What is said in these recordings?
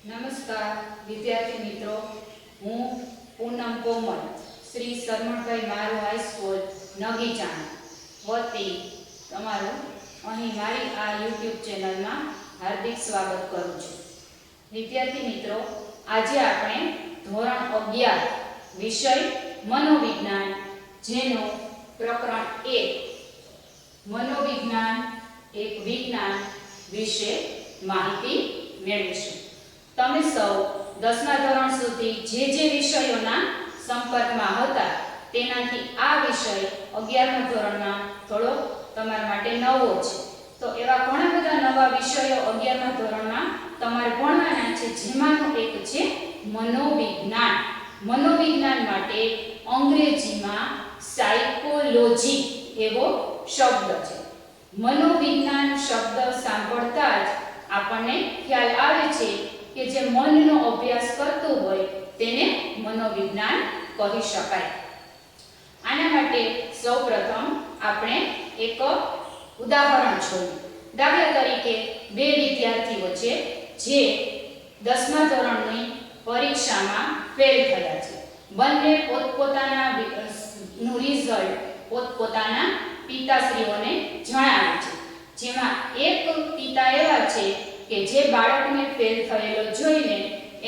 નમસ્કાર વિદ્યાર્થી મિત્રો, હું પૂનમ કોમલ શ્રી સરમણભાઈ મારુ હાઈસ્કૂલ નગીચાણા વતી તમારું અહીં મારી આ યુટ્યુબ ચેનલમાં હાર્દિક સ્વાગત કરું છું. વિદ્યાર્થી મિત્રો, આજે આપણે ધોરણ 11 વિષય મનોવિજ્ઞાન જેનો પ્રકરણ 1 મનોવિજ્ઞાન એક વિજ્ઞાન વિશે માહિતી મેળવીશું. તમે સૌ 10મા ધોરણ સુધી જે વિષયોના સંપર્કમાં હતા તેનાથી આ વિષય 11મા ધોરણમાં થોડો તમારા માટે નવો છે. તો એવા ઘણા બધા નવા વિષયો 11મા ધોરણમાં તમારે ભણવાના છે, જેમાંનો એક છે મનોવિજ્ઞાન. મનોવિજ્ઞાન માટે અંગ્રેજીમાં સાયકોલોજી એવો શબ્દ છે. મનોવિજ્ઞાન શબ્દ સાંભળતા જ આપણને ખ્યાલ આવે છે કે જે મનનો અભ્યાસ કરતું હોય તેને મનોવિજ્ઞાન કહી શકાય. આના માટે સૌપ્રથમ આપણે એક ઉદાહરણ જોઈએ. દાખલા તરીકે બે વિદ્યાર્થીઓ છે જે 10મા ધોરણની પરીક્ષામાં ફેલ થયા છે. બંને પોતપોતાના નું રિઝલ્ટ પોતપોતાના પિતાશ્રીઓને જણાવે છે. જેમાં એક પિતા એવા છે કે જે બાળકને ફેલ થયેલો જોઈને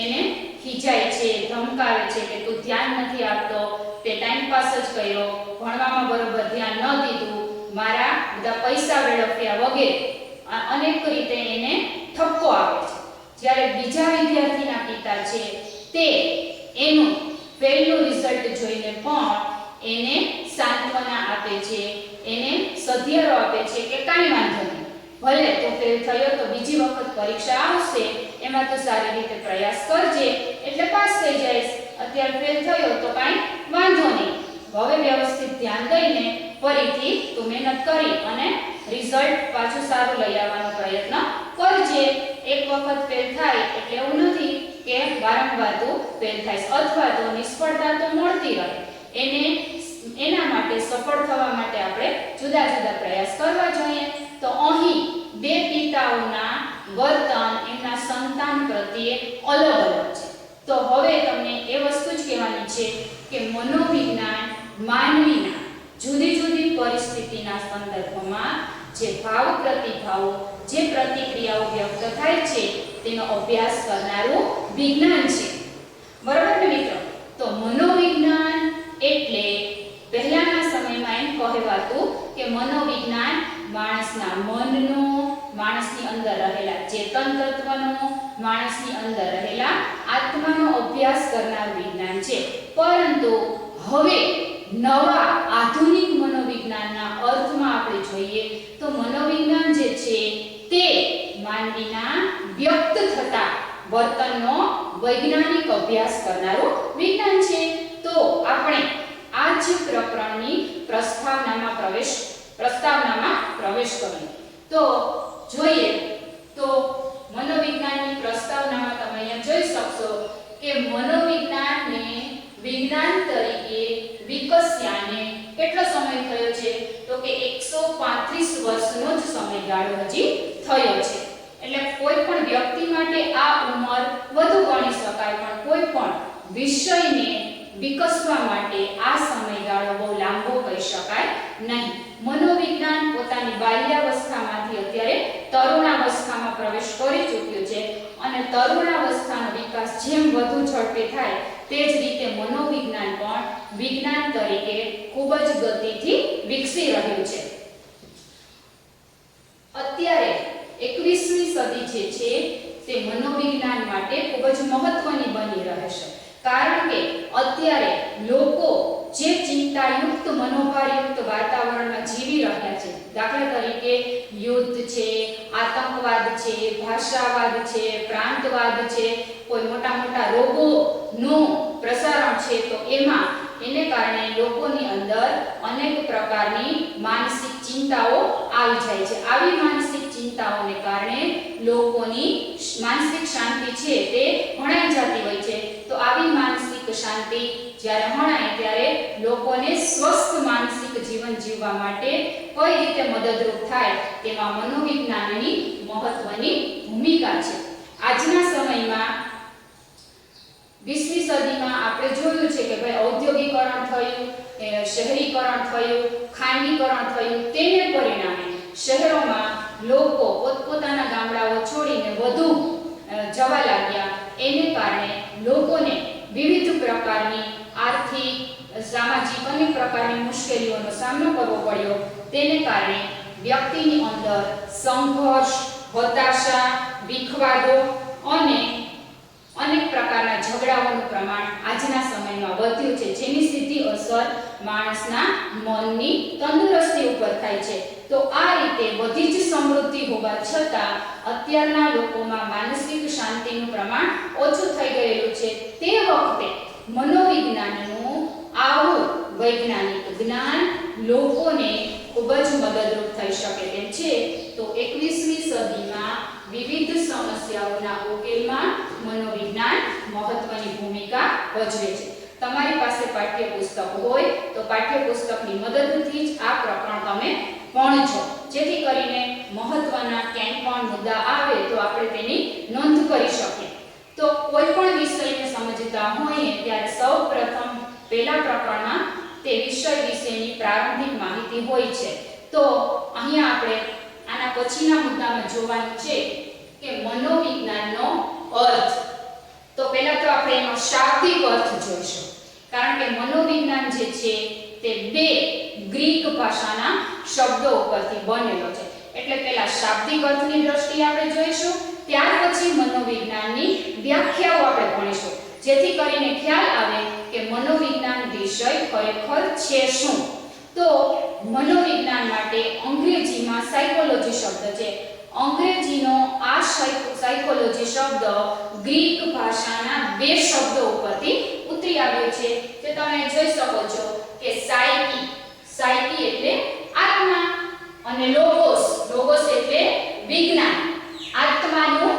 એને ખીજાય છે, ધમકાવે છે કે તું ધ્યાન નથી આપતો, તે ટાઈમ પાસ જ કર્યો, ભણવામાં બરોબર ધ્યાન ન દીધું, મારા બધા પૈસા વેડફ્યા વગેરે અનેક રીતે એને ઠપકો આપે છે. જ્યારે બીજા વિદ્યાર્થીના પિતા છે તે એનું ફેલનું રિઝલ્ટ જોઈને પણ એને સાંત્વના આપે છે, એને સધિયારો આપે છે કે કાંઈ વાંધો નહીં, ભલે તો ફેલ થયો તો બીજી વખત પરીક્ષા આવશે, એમાં તો સારી રીતે પ્રયાસ કરજે એટલે પાસ થઈ જઈશ, અત્યારે ફેલ થયો તો કાંઈ વાંધો નહીં, હવે વ્યવસ્થિત ધ્યાન દઈને ફરીથી તું મહેનત કરી અને રિઝલ્ટ પાછું સારું લઈ આવવાનો પ્રયત્ન કરજે. એક વખત ફેલ થાય એટલે એવું નથી કે વારંવાર તું ફેલ થાય, અથવા તો નિષ્ફળતા તો મળતી રહે. એના માટે સફળ થવા માટે આપણે જુદા જુદા પ્રયાસ કરવા જોઈએ. તો અહીં બે પિતાઓના વર્તન એમના સંતાન પ્રત્યે અલગ અલગ છે. તો હવે તમને એ વસ્તુ જ કહેવાની છે કે મનોવિજ્ઞાન માનવીના જુદી જુદી પરિસ્થિતિના સંદર્ભમાં જે ભાવ પ્રતિભાવો, જે પ્રતિક્રિયાઓ વ્યક્ત થાય છે તેનો અભ્યાસ કરનારું વિજ્ઞાન છે. બરાબર ને મિત્રો? તો મનોવિજ્ઞાન એટલે પહેલાના સમયમાં એમ કહેવાતું કે મનોવિજ્ઞાન માણસના મનનો, માણસની અંદર રહેલા ચેતન તત્વનો, માણસની અંદર રહેલા આત્માનો અભ્યાસ કરનાર વિજ્ઞાન છે. પરંતુ હવે નવા આધુનિક મનોવિજ્ઞાનના અર્થમાં આપણે જોઈએ તો મનોવિજ્ઞાન જે છે તે માનવીના વ્યક્ત થતા વર્તનનો વૈજ્ઞાનિક અભ્યાસ કરનારું વિજ્ઞાન છે. તો આપણે આ જ પ્રકરણની પ્રસ્તાવનામાં પ્રવેશ કરીએ. તો જોઈએ તો મનોવિજ્ઞાનની પ્રસ્તાવનામાં તમે અહીંયા જોઈ શકશો કે મનોવિજ્ઞાનને વિજ્ઞાન તરીકે વિકસ્યાને કેટલો સમય થયો છે? તો કે 135 વર્ષનો જ સમયગાળો હજી થયો છે. એટલે કોઈ પણ વ્યક્તિ માટે આ ઉંમર વધુ ગણી શકાય, પણ કોઈ પણ વિષયને વિકસવા માટે આ સમયગાળો બહુ લાંબો કહી શકાય નહીં. મનોવિજ્ઞાન પોતાની બાલ્યાવસ્થામાંથી અત્યારે તરુણાવસ્થામાં પ્રવેશ કરી ચૂક્યું છે અને તરુણાવસ્થાનો વિકાસ જેમ વધુ ઝડપે થાય તે જ રીતે મનોવિજ્ઞાન પણ વિજ્ઞાન તરીકે ખૂબ જ ગતિથી વિકસી રહ્યું છે. અત્યારે 21મી સદી જે છે તે મનોવિજ્ઞાન માટે ખૂબ જ મહત્વની બની રહે છે. કારણ કે અત્યારે લોકો જે ચિંતાયુક્ત, મનોભારયુક્ત વાતાવરણમાં જીવી રહ્યા છે, દાખલા તરીકે યુદ્ધ છે, આતંકવાદ છે, ભાષાવાદ છે, પ્રાંતવાદ છે, કોઈ મોટા મોટા રોગોનું પ્રસારણ છે, તો એને કારણે લોકોની અંદર અનેક પ્રકારની માનસિક ચિંતાઓ આવી જાય છે. આવી માનસિક ચિંતાઓને કારણે લોકોની માનસિક શાંતિ છે તે હણાઈ જતી હોય છે. તો આવી માનસિક શાંતિ જ્યારે હણાય ત્યારે લોકોને સ્વસ્થ માનસિક જીવન જીવવા માટે કઈ રીતે મદદરૂપ થાય તેમાં મનોવિજ્ઞાનની મહત્વની ભૂમિકા છે. આજના સમયમાં 20મી સદીમાં આપણે જોયું છે કે ભાઈ ઔદ્યોગિકરણ થયું, શહેરીકરણ થયું, ખાનગીકરણ થયું, તેને પરિણામે શહેરોમાં લોકો પોતપોતાના ગામડાઓ છોડીને વધુ જવા લાગ્યા. એને કારણે લોકોને વિવિધ પ્રકારની આર્થિક, સામાજિક અનેક પ્રકારની મુશ્કેલીઓનો સામનો કરવો પડ્યો. તેને કારણે વ્યક્તિની અંદર સંઘર્ષ, હતાશા, વિખવાદો અને અનેક પ્રકારના ઝઘડાઓનું પ્રમાણ આજના સમયમાં વધ્યું છે, જેની સીધી અસર માણસના મનની તંદુરસ્તી ઉપર થાય છે. તો આ રીતે બધી જ સમૃદ્ધિ હોવા છતાં અત્યારના લોકોમાં માનસિક શાંતિનું પ્રમાણ ઓછું થઈ ગયેલું છે. તે વખતે મનોવિજ્ઞાનનું આવું વૈજ્ઞાનિક જ્ઞાન લોકોને ખૂબ જ મદદરૂપ થઈ શકે તેમ છે. તો 21મી સદીમાં વિવિધ સમસ્યાઓના ઉકેલમાં મનોવિજ્ઞાન મહત્વની ભૂમિકા ભજવે છે. તમારી પાસે પાઠ્યપુસ્તક હોય તો પાઠ્યપુસ્તકની મદદથી જ આ પ્રકરણ તમે ભણજો, જેથી કરીને મહત્વના ક્યાંય પણ મુદ્દા આવે તો આપણે તેની નોંધ કરી શકીએ. તો કોઈ પણ વિષયને સમજતા હોઈએ ત્યારે સૌપ્રથમ પહેલા પ્રકરણમાં તે વિષય વિશેની પ્રારંભિક માહિતી હોય છે. તો અહીંયા આપણે આના પછીના મુદ્દામાં જોવાનું છે કે મનોવિજ્ઞાનનો અર્થ. તો પહેલા તો આપણે એનો શાબ્દિક અર્થ જોઈશું, કારણ કે મનોવિજ્ઞાન જે છે તે બે ગ્રીક ભાષાના શબ્દો ઉપરથી બનેલો છે. એટલે પહેલા શાબ્દિક અર્થની દ્રષ્ટિએ આપણે જોઈશું, ત્યાર પછી મનોવિજ્ઞાનની વ્યાખ્યાઓ આપણે ભણીશું, જેથી કરીને ખ્યાલ આવે કે મનોવિજ્ઞાન વિષય ખરેખર છે શું. તો મનોવિજ્ઞાન માટે અંગ્રેજીમાં સાયકોલોજી શબ્દ છે. અંગ્રેજીનો આ સાયકોલોજી શબ્દ ગ્રીક ભાષાના બે શબ્દો ઉપરથી ઉતરી આવ્યો છે. જે તમે જોઈ શકો છો કે સાયકી એટલે આત્મા અને લોગોસ એટલે વિજ્ઞાન. આત્માનું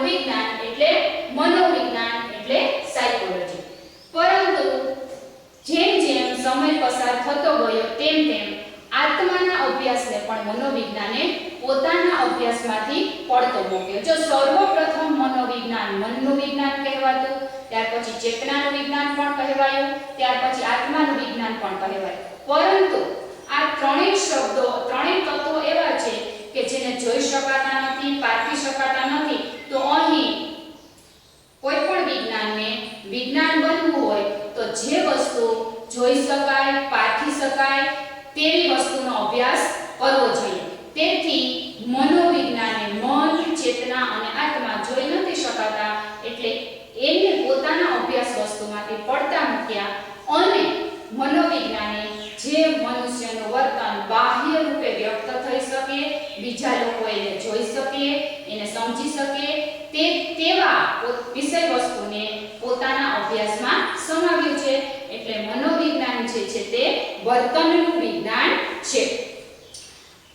વિજ્ઞાન એટલે મનોવિજ્ઞાન એટલે સાયકોલોજી. પરંતુ જેમ જેમ સમય પસાર થતો ગયો તેમ આત્માના અભ્યાસને પણ મનોવિજ્ઞાને પોતાના અભ્યાસમાંથી પડતો મૂક્યો. જો સર્વપ્રથમ મનોવિજ્ઞાન મનનું વિજ્ઞાન કહેવાતું, ત્યાર પછી ચેતનાનું વિજ્ઞાન પણ કહેવાયું, ત્યાર પછી આત્માનું વિજ્ઞાન પણ કહેવાયું. પરંતુ આ ત્રણેય તત્વો એવા છે કે જેને જોઈ શકાતા નથી, પારખી શકાતા નથી. તો અહીં કોઈ પણ વિજ્ઞાનને વિજ્ઞાન બનવું હોય તો જે વસ્તુ જોઈ શકાય, પારખી શકાય તેવી વસ્તુનો અભ્યાસ કરવો જોઈએ. તેથી મનોવિજ્ઞાને મન, ચેતના અને આત્મા જોઈ નથી શકાતા, એટલે એને પોતાના અભ્યાસ વસ્તુમાંથી પડતા મૂક્યા. અને મનોવિજ્ઞાને જે મનુષ્યનું વર્તન બાહ્ય રૂપે વ્યક્ત થઈ શકે, બીજા લોકો એને જોઈ શકે, એને સમજી શકે તેવા વિષય વસ્તુને પોતાના અભ્યાસમાં સમાવ્યું છે. એટલે મનોવિજ્ઞાન જે છે તે વર્તનનું વિજ્ઞાન છે.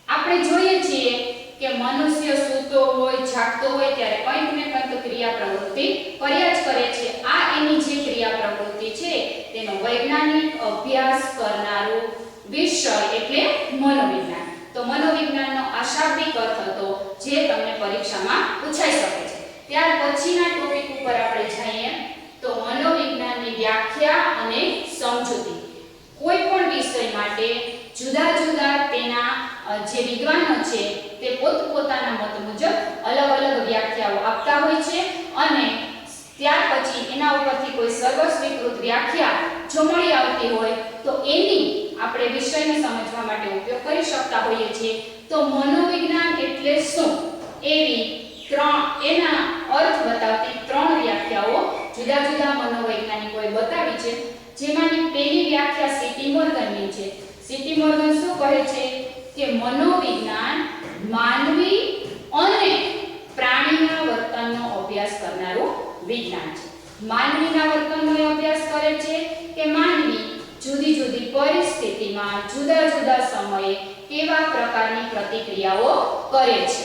આપણે જોઈએ છીએ કે મનુષ્ય સૂતો હોય, જાગતો હોય ત્યારે કંઈક ને કંઈક ક્રિયા પ્રવૃત્તિ કર્યા જ કરે છે. આ એની જે ક્રિયા પ્રવૃત્તિ છે તેનો વૈજ્ઞાનિક અભ્યાસ કરનારું વિષય એટલે મનોવિજ્ઞાન. તો મનોવિજ્ઞાનનો આ શાબ્દિક અર્થ હતો જે તમને પરીક્ષામાં પૂછાઈ શકે છે. ત્યાર પછીના ટોપિક ઉપર આપણે જઈએ તો મનોવિજ્ઞાનની વ્યાખ્યા અને સમજૂતી. કોઈ પણ વિષય માટે જુદા જુદા તેના જે વિદ્વાનો છે તે પોતપોતાના મત મુજબ અલગ અલગ વ્યાખ્યાઓ આપતા હોય છે, અને ત્યાર પછી એના ઉપરથી કોઈ સર્વસ્વીકૃત વ્યાખ્યા જો મળી આવતી હોય તો એની આપણે વિષયને સમજવા માટે ઉપયોગ કરી શકતા હોઈએ છીએ. તો મનોવિજ્ઞાન એટલે શું એવી એના અર્થ બતાવતી ત્રણ વ્યાખ્યાઓ જુદા જુદા મનોવૈજ્ઞાનિકોએ બતાવી છે. જેમાંની પહેલી વ્યાખ્યા સીટી મોર્ગનની છે. સીટી મોર્ગન શું કહે છે કે મનોવિજ્ઞાન માનવી અને પ્રાણીના વર્તનનો અભ્યાસ કરનારું વિજ્ઞાન છે. માનવીના વર્તનનો અભ્યાસ કરે છે કે માનવી જુદી જુદી પરિસ્થિતિમાં જુદા જુદા સમયે કેવા પ્રકારની પ્રતિક્રિયાઓ કરે છે,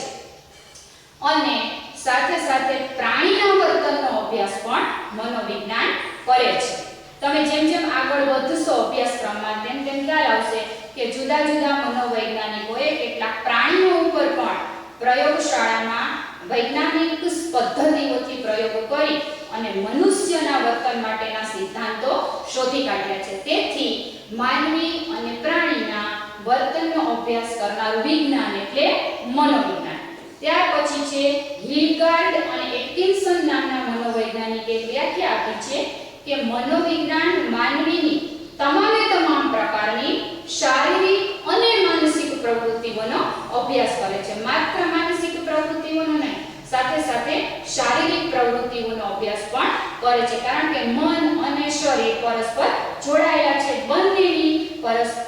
અને સાથે સાથે પ્રાણીના વર્તનનો અભ્યાસ પણ મનોવિજ્ઞાન કરે છે. તમે જેમ જેમ આગળ વધશો અભ્યાસક્રમમાં તેમ ખ્યાલ આવશે કે જુદા જુદા મનોવૈજ્ઞાનિકોએ કેટલાક પ્રાણીઓ ઉપર પણ પ્રયોગશાળામાં વૈજ્ઞાનિક પદ્ધતિઓથી પ્રયોગો કરી અને મનુષ્યના વર્તન માટેના સિદ્ધાંતો શોધી કાઢ્યા છે. તેથી માનવી અને પ્રાણીના વર્તનનો અભ્યાસ કરનારું વિજ્ઞાન એટલે મનોવિજ્ઞાન. ત્યાર પછી છે હિલગાર્ડ અને એટકિન્સન નામના મનોવૈજ્ઞાનિકે વ્યાખ્યા આપી છે કે મનોવિજ્ઞાન માનવીની તમામ પ્રકારની શારીરિક અને માનસિક પ્રવૃત્તિઓનો અભ્યાસ કરે છે. માત્ર માનસિક પ્રવૃત્તિઓનો નહીં, સાથે સાથે શારીરિક પ્રવૃત્તિઓનો અભ્યાસ પણ કરે છે. કારણ કે મન અને શરીર પરસ્પર જોડાયેલા છે. બંનેની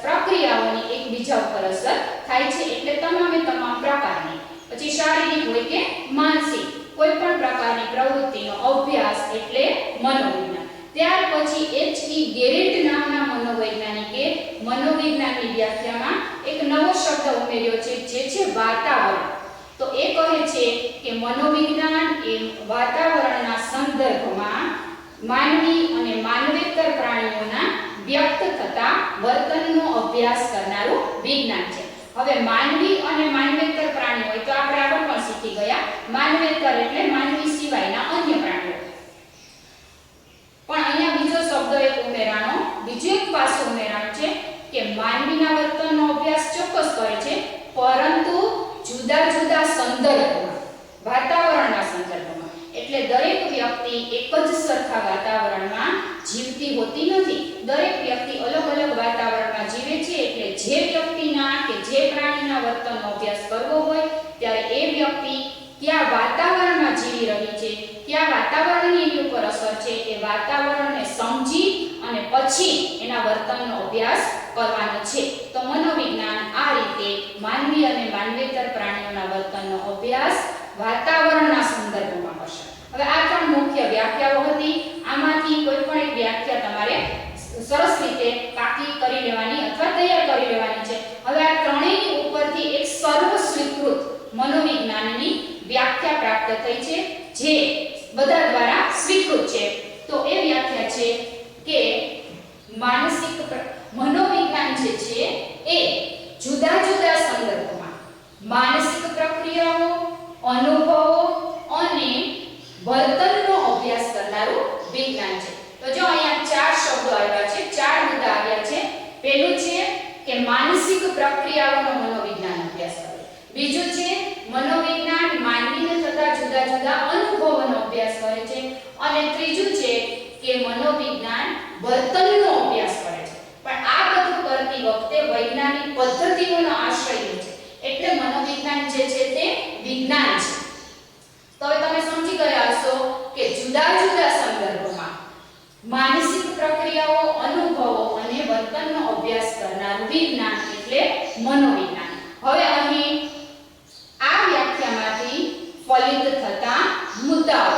પ્રક્રિયાઓની એકબીજા ઉપર અસર થાય છે. એટલે તમામ પ્રકારની, પછી શારીરિક હોય કે માનસિક, કોઈ પણ પ્રકારની પ્રવૃત્તિનો અભ્યાસ એટલે મનોવિજ્ઞાન. ત્યાર પછી H.E. ગેરેટ નામના મનોવૈજ્ઞાનિકે મનોવિજ્ઞાનની વ્યાખ્યામાં એક નવો શબ્દ ઉમેર્યો છે, જે છે વાતાવરણ. તો એ કહે છે કે મનોવિજ્ઞાન એ વાતાવરણના સંદર્ભમાં માનવી અને માનવેતર પ્રાણીઓના વ્યક્ત થતા વર્તનનો અભ્યાસ કરનારું વિજ્ઞાન છે. હવે માનવી અને માનવેતર પ્રાણીઓ હોય તો આપણે આગળ પણ શીખી ગયા, માનવેતર એટલે માનવી સિવાયના અન્ય પ્રાણીઓ. પણ અહીંયા બીજો શબ્દ એક ઉમેરાણો, બીજો એક પાસું ઉમેરાણું છે કે માનવીના વર્તનનો અભ્યાસ ચોક્કસ કરે છે, પરંતુ જુદા જુદા સંદર્ભમાં, વાતાવરણના સંદર્ભમાં. એટલે દરેક વ્યક્તિ એક જ સરખા વાતાવરણમાં જીવતી હોતી નથી. દરેક વ્યક્તિ અલગ અલગ વાતાવરણમાં જીવે છે. એટલે જે વ્યક્તિના કે જે પ્રાણીના વર્તનનો અભ્યાસ કરવો હોય ત્યારે એ વ્યક્તિ કયા વાતાવરણમાં જીવી રહી છે, કયા વાતાવરણની એની ઉપર અસર છે, એ વાતાવરણને સમજી અને પછી એના વર્તનનો અભ્યાસ કરવાનો છે. તો મનોવિજ્ઞાન આ રીતે માનવી અને માનવેતર પ્રાણીઓના વર્તનનો અભ્યાસ વાતાવરણના સંદર્ભમાં કરશે. હવે આ ત્રણ મુખ્ય વ્યાખ્યાઓ હતી. આમાંથી કોઈ પણ એક વ્યાખ્યા તમારે સરસ રીતે પાકી કરી લેવાની અથવા તૈયાર કરી લેવાની છે. હવે આ ત્રણેયની ઉપરથી એક સર્વ સ્વીકૃત મનોવિજ્ઞાનની વ્યાખ્યા પ્રાપ્ત થઈ છે, જે બધા દ્વારા સ્વીકૃત છે. તો એ વ્યાખ્યા છે કે માનસિક મનોવિજ્ઞાન જે છે એ જુદા જુદા સંદર્ભમાં માનસિક પ્રક્રિયાઓ, અનુભવો અને વર્તનનો અભ્યાસ કરનારું વિજ્ઞાન છે. તો જો અહીંયા ચાર શબ્દો આવ્યા છે, ચાર મુદ્દા આવ્યા છે. પહેલું છે કે માનસિક પ્રક્રિયાઓનો મનોવિજ્ઞાન અભ્યાસ કરે. બીજું છે મનોવિજ્ઞાન માનવીને થતા જુદા જુદા અનુભવોનો અભ્યાસ કરે છે. અને ત્રીજું છે કે મનોવિજ્ઞાન વર્તનનો અભ્યાસ કરે છે. પણ આ બધું કરતી વખતે વૈજ્ઞાનિક પદ્ધતિઓનો આશ્રય લે છે. એટલે મનોવિજ્ઞાન જે છે તે વિજ્ઞાન છે. તો હવે તમે સમજી ગયા હશો કે જુદા જુદા સંદર્ભમાં માનસિક પ્રક્રિયાઓ, અનુભવો અને વર્તનનો અભ્યાસ કરનારું વિજ્ઞાન એટલે મનોવિજ્ઞાન. હવે અહીં આ વ્યાખ્યામાંથી ફલિત થતા મુદ્દાઓ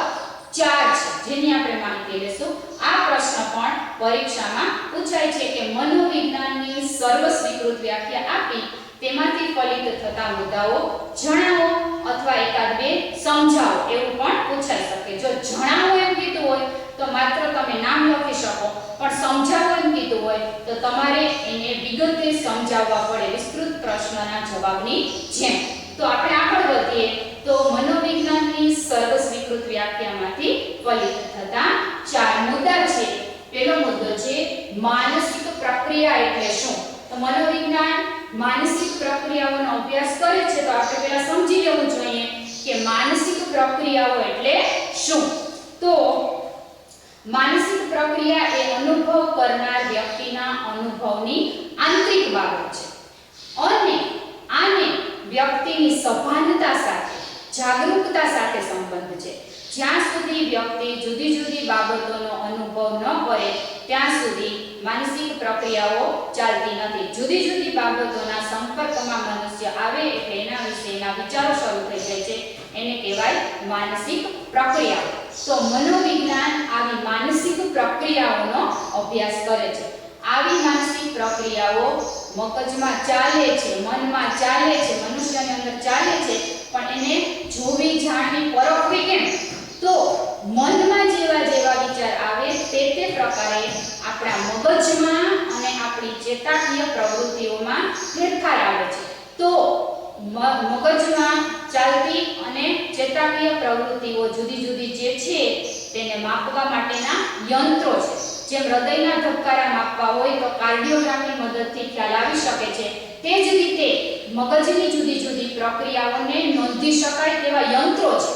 ચાર છે, જેની આપણે માહિતી લેશું. આ પ્રશ્ન પણ પરીક્ષામાં પૂછાય છે કે મનોવિજ્ઞાનની સર્વ સ્વીકૃત વ્યાખ્યા આપી, તેમાંથી ફલિત થતા મુદ્દાઓ જણાવો અથવા એકાદ બે સમજાવો, એવું પણ પૂછાઈ શકે. જો જણાવો એમ કીધું હોય તો માત્ર તમે નામ લખી શકો, પણ સમજાવો એમ કીધું હોય તો તમારે એને વિગતે સમજાવવા પડે, વિસ્તૃત પ્રશ્નના જવાબની જેમ. તો આપણે આગળ વધીએ તો મનોવિજ્ઞાનની સર્વ સ્વીકૃત વ્યાખ્યામાંથી ફલિત થતા ચાર મુદ્દા છે. પહેલો મુદ્દો છે માનસિક પ્રક્રિયા એટલે શું. તો મનોવિજ્ઞાન માનસિક પ્રક્રિયાઓનો અભ્યાસ કરે છે, તો આપણે પહેલા સમજી લેવું જોઈએ કે માનસિક પ્રક્રિયાઓ એટલે શું. તો માનસિક પ્રક્રિયા એ અનુભવ કરનાર વ્યક્તિના અનુભવની આંતરિક બાબત છે અને આને વ્યક્તિની સભાનતા સાથે, જાગૃતતા સાથે સંબંધ છે. જ્યાં સુધી વ્યક્તિ જુદી જુદી બાબતોનો અનુભવ ન કરે ત્યાં સુધી માનસિક પ્રક્રિયાઓ ચાલતી નથી. જુદી જુદી બાબતોના સંપર્કમાં મનુષ્ય આવે એટલે એના વિશેના વિચારો શરૂ થઈ જાય છે, એને કહેવાય માનસિક પ્રક્રિયાઓ. તો મનોવિજ્ઞાન આવી માનસિક પ્રક્રિયાઓનો અભ્યાસ કરે છે. આવી માનસિક પ્રક્રિયાઓ મગજમાં ચાલે છે, મનમાં ચાલે છે, મનુષ્યની અંદર ચાલે છે, પણ એને જોવી, જાણવી, પરખવી કેમ? તો મનમાં જેવા જેવા વિચાર આવે તે પ્રકારે આપણા મગજમાં અને આપણી ચેતાકીય પ્રવૃત્તિઓમાં ફેરફાર આવે છે. તો મગજમાં ચાલતી અને ચેતાકીય પ્રવૃત્તિઓ જુદી જુદી જે છે તેને માપવા માટેના યંત્રો છે. જેમ હૃદયના ધબકારા માપવા હોય તો કાર્ડિયોગ્રામની મદદથી ખ્યાલ આવી શકે છે, તે જ રીતે મગજની જુદી જુદી પ્રક્રિયાઓને નોંધી શકાય તેવા યંત્રો છે.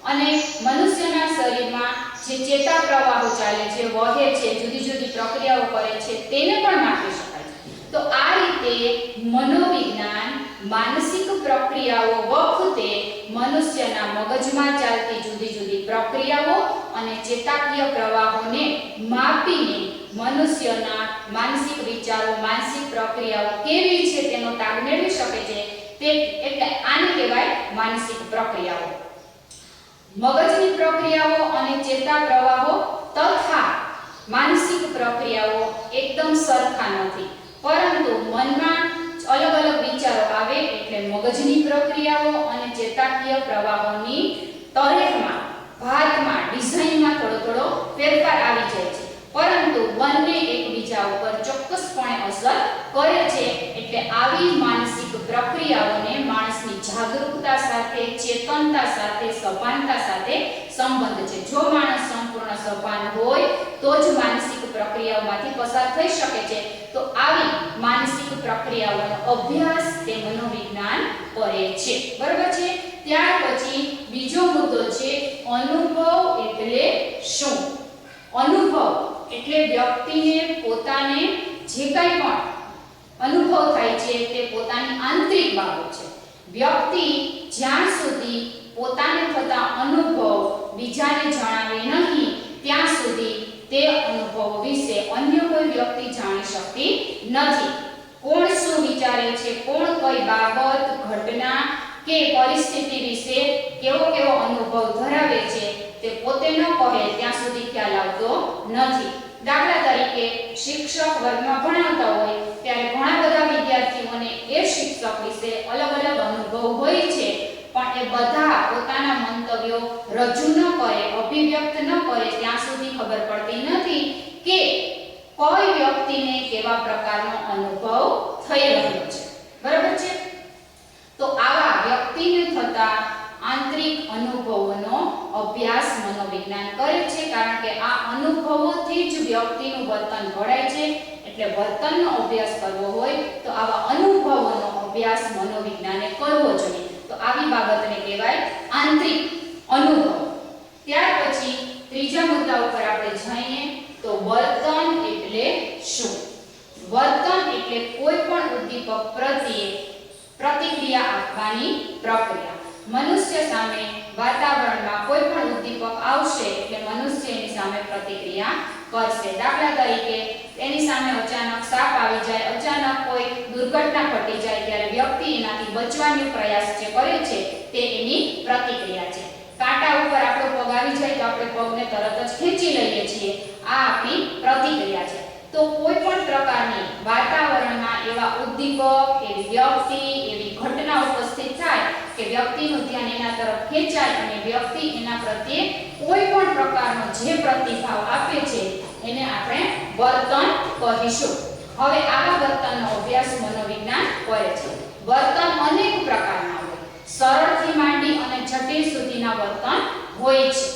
અને મનુષ્યના શરીરમાં જે ચેતા પ્રવાહો ચાલે છે, વહે છે, જુદી જુદી પ્રક્રિયાઓ કરે છે, તેને પણ માપી શકાય છે. તો આ રીતે મનોવિજ્ઞાન માનસિક પ્રક્રિયાઓ વખતે મનુષ્યના મગજમાં ચાલતી જુદી જુદી પ્રક્રિયાઓ અને ચેતાકીય પ્રવાહોને માપીને મનુષ્યના માનસિક વિચારો, માનસિક પ્રક્રિયાઓ કેવી છે તેનો તાગ મેળવી શકે છે. તે એટલે આને કહેવાય માનસિક પ્રક્રિયાઓ. મગજની પ્રક્રિયાઓ અને ચેતા પ્રવાહો તથા માનસિક પ્રક્રિયાઓ એકદમ સરખા નથી, પરંતુ મનમાં અલગ અલગ વિચારો આવે એટલે મગજની પ્રક્રિયાઓ અને ચેતાકીય પ્રવાહોની તરેહમાં, ભાતમાં, ડિઝાઇનમાં થોડો ફેરફાર આવી જાય છે, પરંતુ બંને એકબીજા ઉપર ચોક્કસપણે અસર કરે છે. એટલે આવી માનસિક પ્રક્રિયાઓને માણસની જાગૃતતા સાથે, ચેતનતા સાથે, સભાનતા સાથે સંબંધ છે. જો માણસ સંપૂર્ણ સભાન હોય તો જ માનસિક પ્રક્રિયાઓમાંથી પસાર થઈ શકે છે. તો આવી માનસિક પ્રક્રિયાઓનો અભ્યાસ તે મનોવિજ્ઞાન કરે છે. બરાબર છે. ત્યાર પછી બીજો મુદ્દો છે અનુભવ એટલે શું? અનુભવ એટલે વ્યક્તિને પોતાને જે કંઈ પણ અનુભવ થાય છે તે પોતાની આંતરિક બાબત છે. વ્યક્તિ જ્યાં સુધી પોતાને થતા અનુભવ બીજાને જણાવે નહીં ત્યાં સુધી તે અનુભવ વિશે અન્ય કોઈ વ્યક્તિ જાણી શકતી નથી. કોણ શું વિચારે છે, કોણ કઈ બાબત, ઘટના કે પરિસ્થિતિ વિશે કેવો અનુભવ ધરાવે છે તે પોતે ન કહે ત્યાં સુધી ખ્યાલ આવતો નથી. દાખલા તરીકે શિક્ષક વર્ગમાં ભણાવતા હોય ત્યારે ઘણા બધા વિદ્યાર્થીઓને એ શિક્ષક વિશે અલગ અલગ અનુભવ હોય છે, પણ એ બધા પોતાના મંતવ્યો રજૂ ન કરે, અભિવ્યક્ત ન કરે ત્યાં સુધી ખબર પડતી નથી કે કોઈ વ્યક્તિને કેવા પ્રકારનો અનુભવ થઈ રહ્યો છે. બરાબર છે. તો આવા વ્યક્તિને થતા આંતરિક અનુભવોનો અભ્યાસ મનોવિજ્ઞાન કરે છે, કારણ કે આ અનુભવોથી જ વ્યક્તિનું વર્તન ઘડાય છે. એટલે વર્તનનો અભ્યાસ કરવો હોય તો આવા અનુભવોનો અભ્યાસ મનોવિજ્ઞાને કરવો જોઈએ. તો આવી બાબતને કહેવાય આંતરિક અનુભવ. ત્યાર પછી ત્રીજા મુદ્દા ઉપર આપણે જઈએ તો વર્તન એટલે શું? વર્તન એટલે કોઈ પણ ઉદ્દીપક પ્રત્યે પ્રતિક્રિયા આપવાની પ્રક્રિયા. મનુષ્ય સામે વાતાવરણમાં કોઈ પણ ઉદ્દીપક આવશે એટલે મનુષ્ય એની સામે પ્રતિક્રિયા કરશે. દાખલા તરીકે એની સામે અચાનક સાપ આવી જાય, અચાનક કોઈ દુર્ઘટના ઘટી જાય ત્યારે વ્યક્તિ એનાથી બચવાનો પ્રયાસ જે કરે છે તે એની પ્રતિક્રિયા છે. કાંટા ઉપર આપણો પગ આવી જાય તો આપણે પગને તરત જ ખેંચી લઈએ છીએ, આ આપણી પ્રતિક્રિયા છે. તો કોઈ પણ પ્રકારની વાતાવરણમાં એવા ઉદ્દીપક, એવી વ્યક્તિ, એવી ઘટના ઉપસ્થિત થાય કે વ્યક્તિનું ધ્યાન એના તરફ ખેંચાય અને વ્યક્તિ એના પ્રત્યે કોઈ પણ પ્રકારનો જે પ્રતિભાવ આપે છે એને આપણે વર્તન કહીશું. હવે આવા વર્તનનો અભ્યાસ મનોવિજ્ઞાન કરે છે. વર્તન અનેક પ્રકારના હોય, સરળથી માંડી અને જટિલ સુધીના વર્તન હોય છે,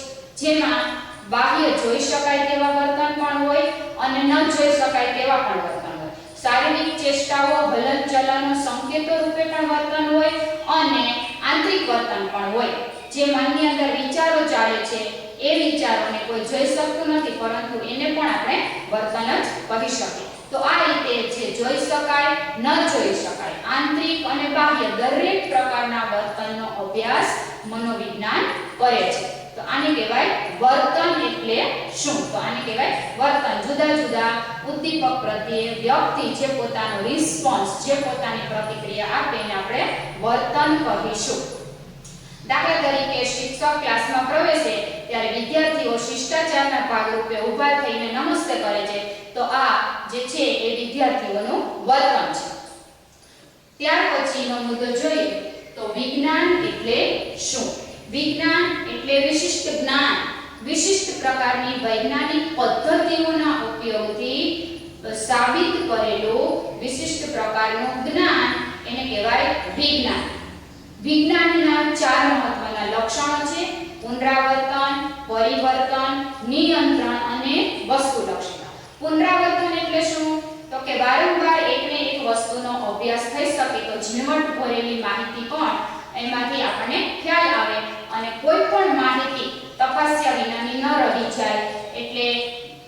જેમાં બાહ્ય જોઈ શકાય તેવા વર્તન પણ હોય અને ન જોઈ શકાય તેવા પણ વર્તન હોય. શારીરિક ચેષ્ટાઓ, હલનચલનો સંકેતો રૂપે પણ વર્તન હોય અને આંતરિક વર્તન પણ હોય. જે મનની અંદર વિચારો ચાલે છે એ વિચારોને કોઈ જોઈ શકતું નથી, પરંતુ એને પણ આપણે વર્તન જ કહી શકીએ. તો આ રીતે જે જોઈ શકાય, ન જોઈ શકાય, આંતરિક અને બાહ્ય દરેક પ્રકારના વર્તનનો અભ્યાસ મનોવિજ્ઞાન કરે છે. તો આને કહેવાય વર્તન એટલે શું? તો આને કહેવાય વર્તન. જુદા જુદા ઉદ્દીપક પ્રત્યે વ્યક્તિ જે પોતાનો રિસ્પોન્સ, જે પોતાની પ્રતિક્રિયા આપે એને આપણે વર્તન કહીશું. દાખલા તરીકે શિક્ષક ક્લાસમાં પ્રવેશે ત્યારે વિદ્યાર્થીઓ શિષ્ટાચારના ભાગરૂપે ઊભા થઈને નમસ્તે કરે છે. તો આ જે છે એ વિદ્યાર્થીઓનું વર્તન છે. ત્યાર પછીનો મુદ્દો જોઈએ તો વિજ્ઞાન એટલે શું? વિજ્ઞાન એટલે વિશિષ્ટ જ્ઞાન, વિશિષ્ટ પ્રકારની વૈજ્ઞાનિક પદ્ધતિઓના ઉપયોગથી સાબિત કરેલું વિશિષ્ટ પ્રકારનું જ્ઞાન એને કહેવાય વિજ્ઞાન. વિજ્ઞાનના 4 મહત્વના લક્ષણો છે: પુનરાવર્તન, પરિવર્તન, નિયંત્રણ અને વસ્તુલક્ષિતા. પુનરાવર્તન એટલે શું? તો કે વારંવાર એકને એક વસ્તુનો અભ્યાસ થઈ શકે તો ઝીણવટ ભરેલી માહિતી પણ એમાંથી આપણને ખ્યાલ આવે અને કોઈ પણ માહિતી તપાસ્યા વિનાની ન રહી જાય. એટલે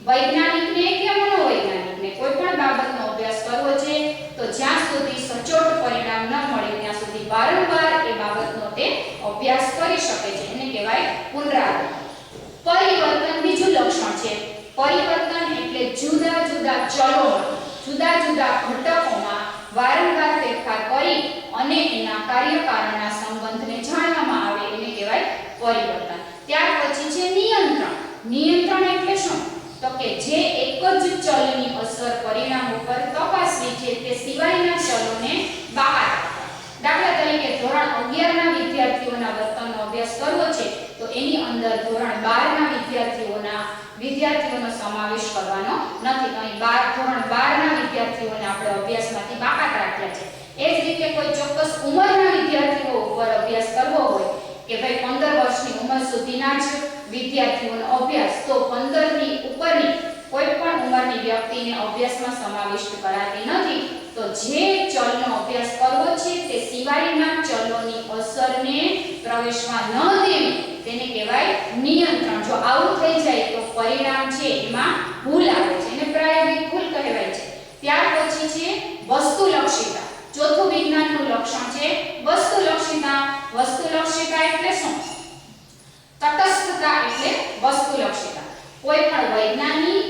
વૈજ્ઞાનિકને કે મનોવૈજ્ઞાનિકને કોઈ પણ બાબતનો અભ્યાસ કરવો છે તો જ્યાં સુધી સચોટ પરિણામ ન મળે ત્યાં સુધી વારંવાર એ બાબતનો તે અભ્યાસ કરી શકે છે. એને કહેવાય પુનરાવર્તન. પરિવર્તન બીજું લક્ષણ છે. પરિવર્તન એટલે જુદા જુદા ચલોમાં, જુદા જુદા ઘટકોમાં વારંવાર ફેરફાર કરી અને એના કાર્યકારણના સંબંધને જાણવામાં આવે એને કહેવાય પરિવર્તન. ત્યાર પછી છે નિયંત્રણ. નિયંત્રણ એટલે શું? તો કે જે એક જ ચલની અસર પરિણામ ઉપર તપાસવી છે તે સિવાયના ચલોને બાકાત રાખવા. દાખલા તરીકે ધોરણ 11 ના વિદ્યાર્થીઓના વર્તનનો અભ્યાસ કરવો છે તો એની અંદર ધોરણ 12 ના વિદ્યાર્થીઓનો સમાવેશ કરવાનો નથી. તો અહીં ધોરણ 12 ના વિદ્યાર્થીઓને આપણે અભ્યાસમાંથી બાકાત રાખ્યા છે. એ જ રીતે કોઈ ચોક્કસ ઉંમરના વિદ્યાર્થીઓ ઉપર અભ્યાસ કરવો હોય કે ભાઈ 15 વર્ષની ઉંમર સુધીના જ વિદ્યાર્થીઓનો અભ્યાસ, તો 15 થી ઉપરની કોઈ પણ ઉંમરની વ્યક્તિને અભ્યાસમાં સમાવિષ્ટ કરાતી નથી. તો જે ચલનો અભ્યાસ કરવો છે તે સિવાયના ચલોની અસરને પ્રવેશવા ન દેવી તેને કહેવાય નિયંત્રણ. જો આવું થઈ જાય તો પરિણામ છે એમાં ભૂલ આવે છે, એને પ્રાયોગિક ભૂલ કહેવાય છે. ત્યાર પછી છે વસ્તુલક્ષિતા. ચોથું વિજ્ઞાનનું લક્ષણ છે વસ્તુલક્ષિતા. વસ્તુલક્ષિતા એટલે શું? તટસ્થતા એટલે વસ્તુલક્ષિતા. કોઈ પણ વૈજ્ઞાનિક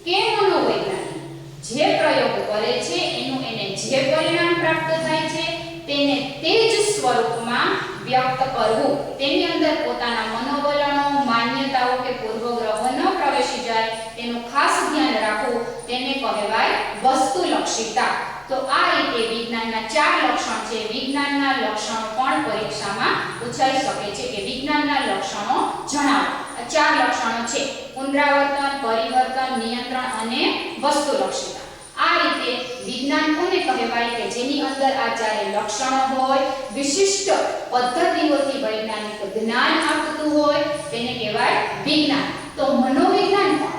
કે મનોવૈજ્ઞાનિક જે પ્રયોગ કરે છે એનું એને જે પરિણામ પ્રાપ્ત થાય છે તેને તે જ સ્વરૂપમાં વ્યક્ત કરવું. તેની અંદર પોતાના મનોવલણો, માન્યતાઓ કે પૂર્વગ્રહો ન પ્રવેશી જાય તેનું ખાસ ધ્યાન રાખવું તેને કહેવાય વસ્તુલક્ષિતા. તો આ રીતે વિજ્ઞાનના 4 લક્ષણ છે. વિજ્ઞાનના લક્ષણો પણ પરીક્ષામાં પૂછાઈ શકે છે કે વિજ્ઞાનના લક્ષણો જણાવો. આ 4 લક્ષણો છે: પુનરાવર્તન, પરિવર્તન, નિયંત્રણ અને વસ્તુલક્ષિતા. આ રીતે વિજ્ઞાન કોને કહેવાય કે જેની અંદર આ 4 લક્ષણો હોય, વિશિષ્ટ પદ્ધતિઓથી વૈજ્ઞાનિક જ્ઞાન આપતું હોય તેને કહેવાય વિજ્ઞાન. તો મનોવિજ્ઞાન પણ